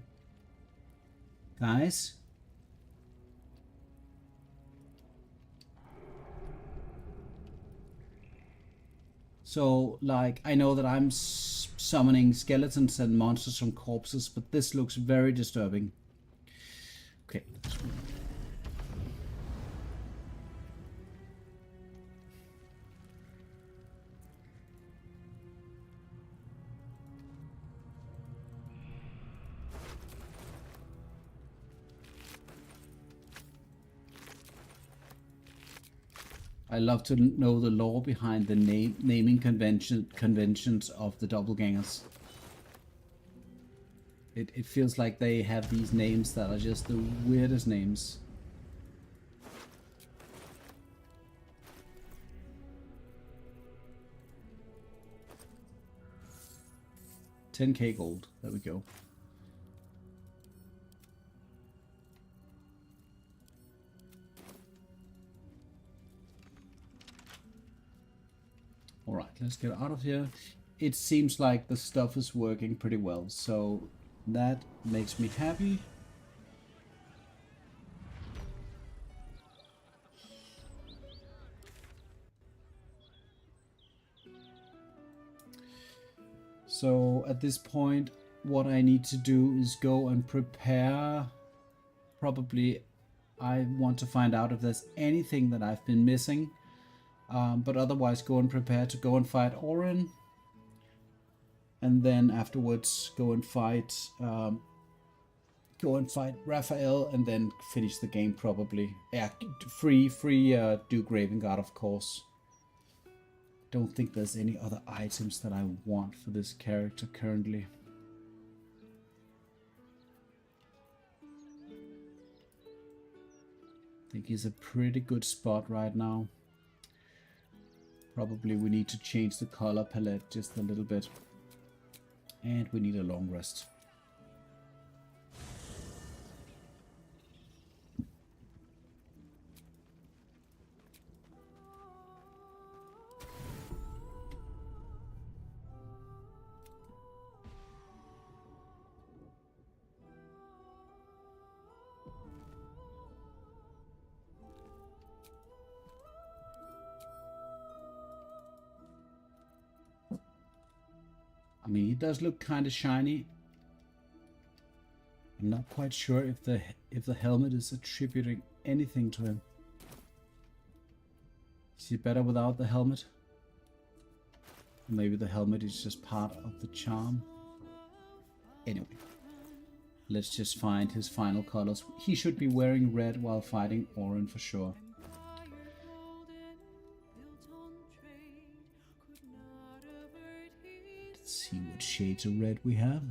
Guys? So, like, I know that I'm summoning skeletons and monsters from corpses, but this looks very disturbing. Okay. I love to know the lore behind the naming conventions of the doppelgangers. It feels like they have these names that are just the weirdest names. $10K gold. There we go. Alright, let's get out of here. It seems like the stuff is working pretty well, so that makes me happy. So at this point, what I need to do is go and prepare. Probably I want to find out if there's anything that I've been missing. But otherwise go and prepare to go and fight Orin. And then afterwards go and fight Raphael and then finish the game probably. Yeah, free Duke Ravengard, of course. Don't think there's any other items that I want for this character currently. I think he's a pretty good spot right now. Probably we need to change the color palette just a little bit. And we need a long rest. I mean, he does look kind of shiny. I'm not quite sure if the helmet is attributing anything to him. Is he better without the helmet? Maybe the helmet is just part of the charm. Anyway, let's just find his final colors. He should be wearing red while fighting Orin for sure. See what shades of red we have.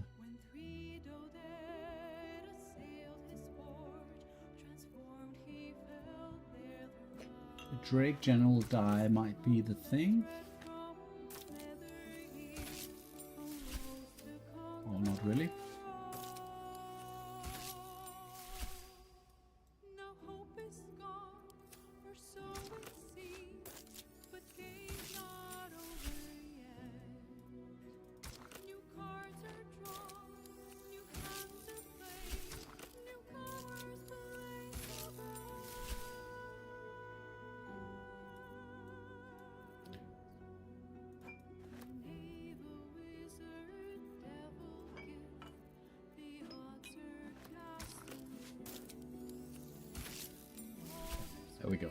The Drake General die might be the thing. Or not really. There we go.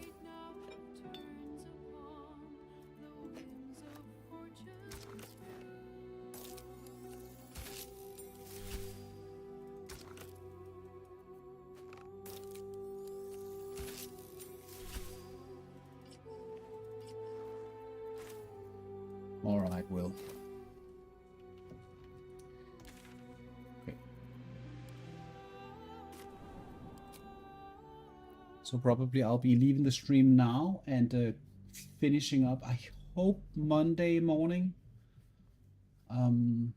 All right, Wyll. Okay. So probably I'll be leaving the stream now and finishing up, I hope, Monday morning. And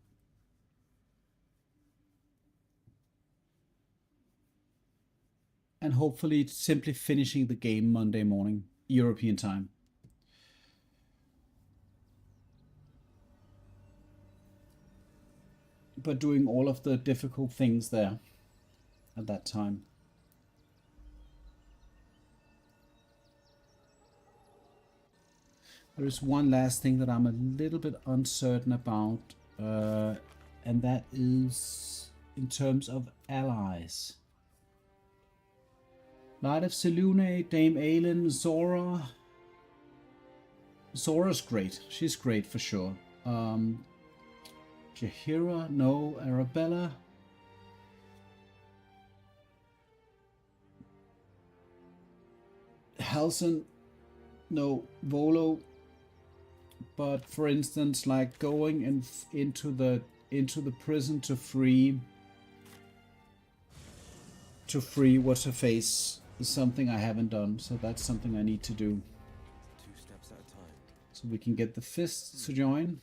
hopefully simply finishing the game Monday morning, European time. But doing all of the difficult things there at that time. There is one last thing that I'm a little bit uncertain about, and that is in terms of allies. Light of Selune, Dame Aelin, Zora. Zora's great. She's great for sure. Jaheira, no. Arabella. Halsin, no. Volo. But for instance, like going into the prison to free what's her face is something I haven't done, so that's something I need to do. 2 steps at a time. So we can get the fists to join.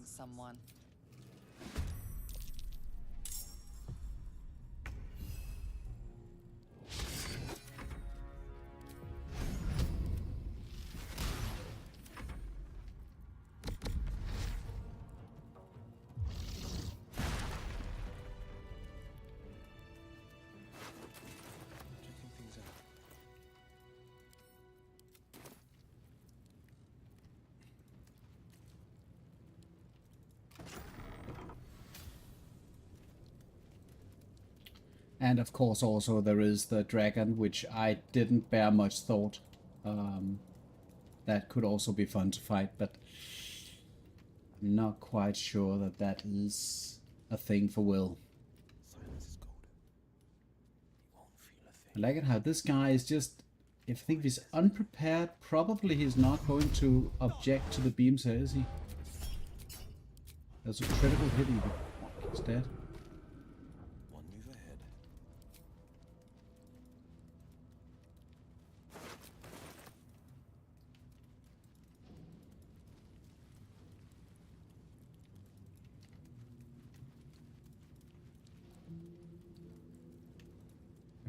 Someone. Checking things out. And of course also there is the dragon, which I didn't bear much thought. That could also be fun to fight, but I'm not quite sure that that is a thing for Wyll. Silence is golden. You won't feel a I thing. like it how this guy is just, if I think he's unprepared, probably he's not going to object to the beams here, is he? There's a critical hit even. He's dead. One move ahead.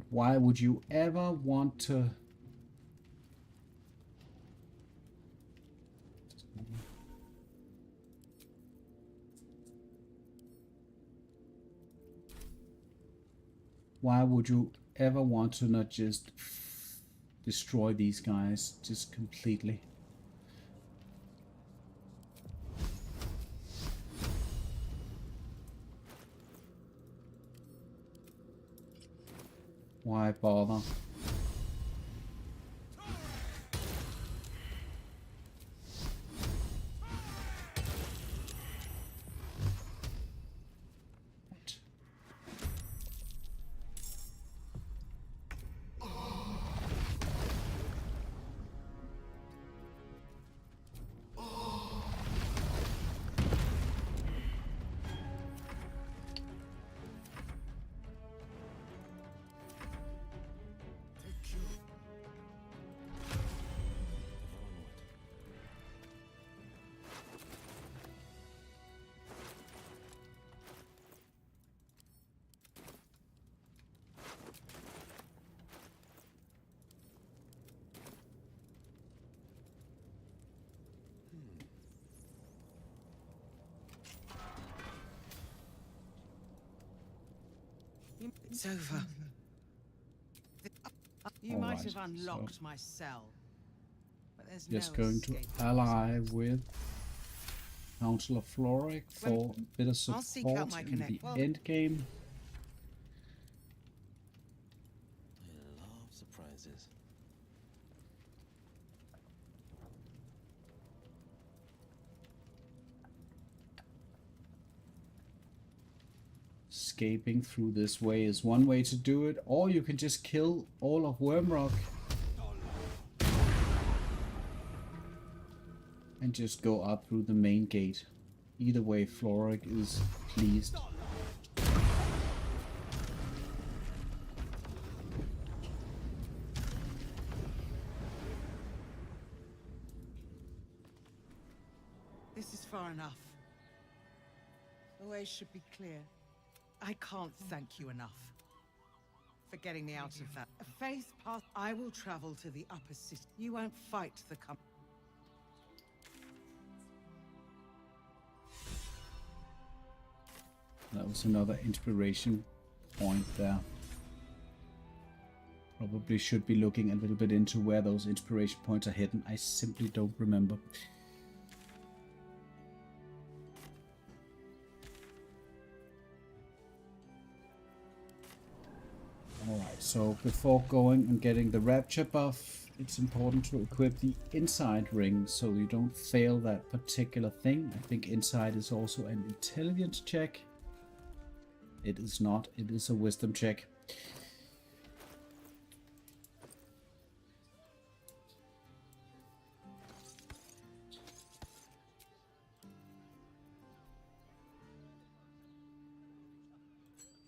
Why would you ever want to... Why would you ever want to not just destroy these guys just completely? Why bother? It's over. You All might right, have unlocked so my cell, but there's just no going to escape. ally with Council of Floric for a bit of I'll seek out support my in connect- the well- end game. I love surprises. Escaping through this way is one way to do it, or you can just kill all of Wormrock and just go up through the main gate. Either way, Floric is pleased. enough. The way should be clear. I can't thank you enough for getting me out of that. A faith path. I will travel to the upper city. You won't fight the That was another inspiration point there. Probably should be looking a little bit into where those inspiration points are hidden. I simply don't remember. Alright, so before going and getting the rapture buff, it's important to equip the inside ring so you don't fail that particular thing. I think inside is also an intelligence check. It is not, it is a wisdom check.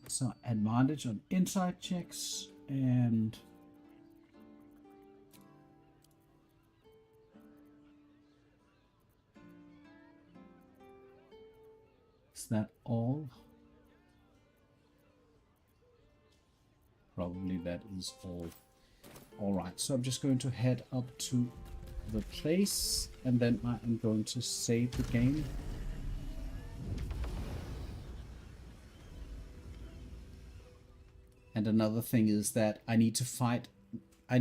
So advantage on inside checks, and is that all? Probably that is all. Alright, so I'm just going to head up to the place and then I am going to save the game. And another thing is that I need to fight a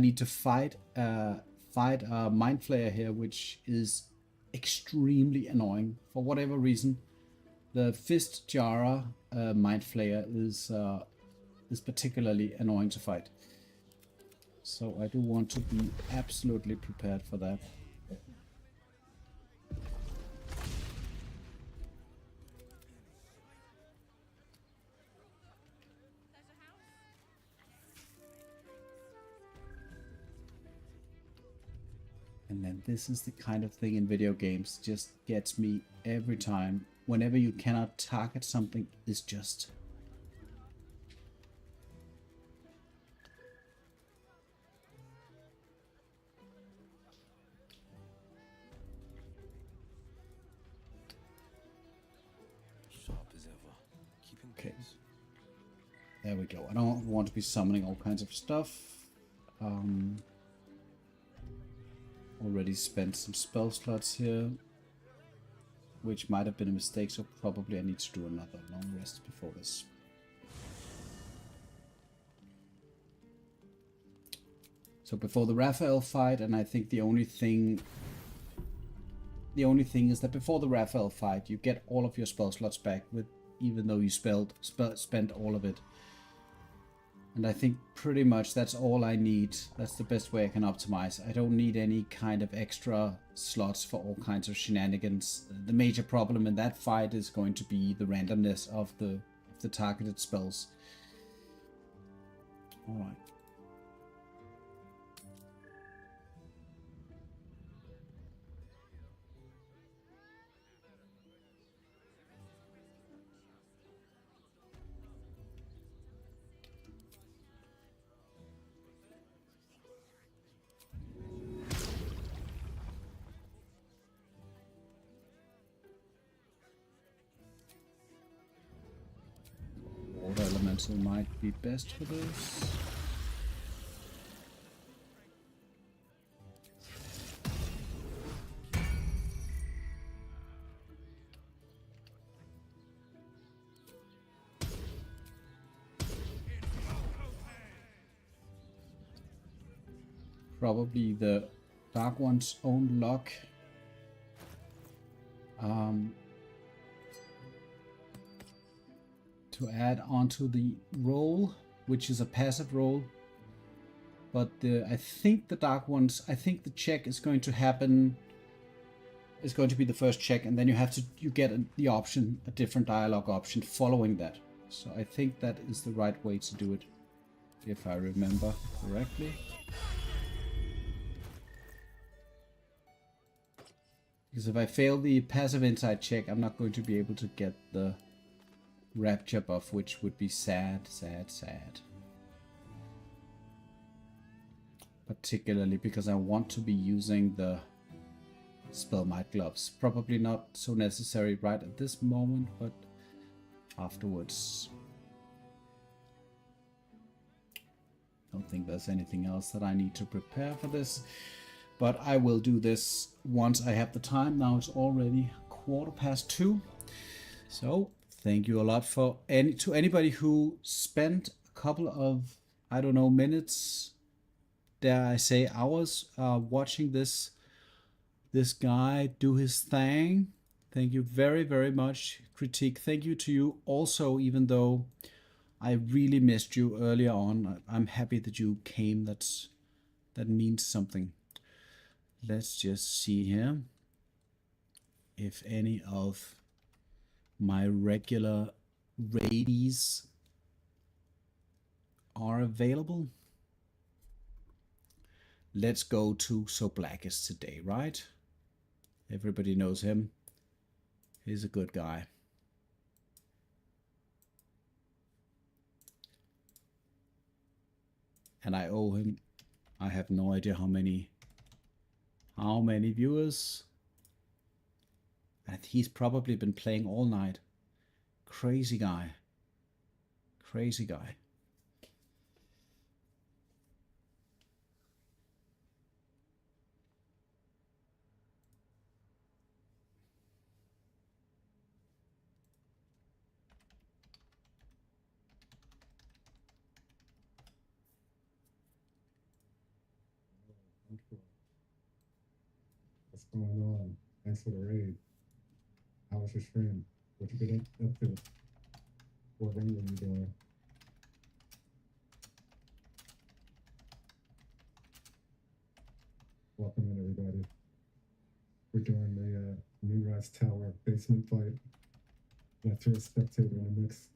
mind flayer here, which is extremely annoying for whatever reason. The fist jara mind flayer is particularly annoying to fight. So I do want to be absolutely prepared for that. And then this is the kind of thing in video games just gets me every time. Whenever you cannot target something, is just... Sharp as ever. Keeping pace. There we go. I don't want to be summoning all kinds of stuff. Already spent some spell slots here, which might have been a mistake, so probably I need to do another long rest before this. So before the Raphael fight, and I think the only thing is that before the Raphael fight, you get all of your spell slots back, with even though you spent all of it. And I think pretty much that's all I need. That's the best way I can optimize. I don't need any kind of extra slots for all kinds of shenanigans. The major problem in that fight is going to be the randomness of the targeted spells. Alright. Water elemental might be best for this. Probably the Dark One's own luck. To add onto the roll, which is a passive roll. But I think the Dark Ones, I think the check is going to happen, is going to be the first check, and then you get the option, a different dialogue option following that. So I think that is the right way to do it, if I remember correctly. Because if I fail the passive insight check, I'm not going to be able to get the rapture buff, which would be sad, sad, sad. Particularly because I want to be using the Spellmight gloves. Probably not so necessary right at this moment, but afterwards. Don't think there's anything else that I need to prepare for this, but I will do this once I have the time. Now it's already 2:15. So thank you a lot for to anybody who spent a couple of, I don't know, minutes, dare I say hours, watching this guy do his thing. Thank you very, very much. Critique, thank you to you also, even though I really missed you earlier on. I'm happy that you came. That means something. Let's just see here if any of my regular raidies are available. Let's go to So Black is Today, right? Everybody knows him. He's a good guy. And I owe him, I have no idea how many viewers. And he's probably been playing all night. Crazy guy. Crazy guy. What's going on? Thanks for the raid. How was your stream? What you been up to? What run were you doing? Welcome in, everybody. We're doing the New Rise Tower basement fight. Left here a spectator in the mix.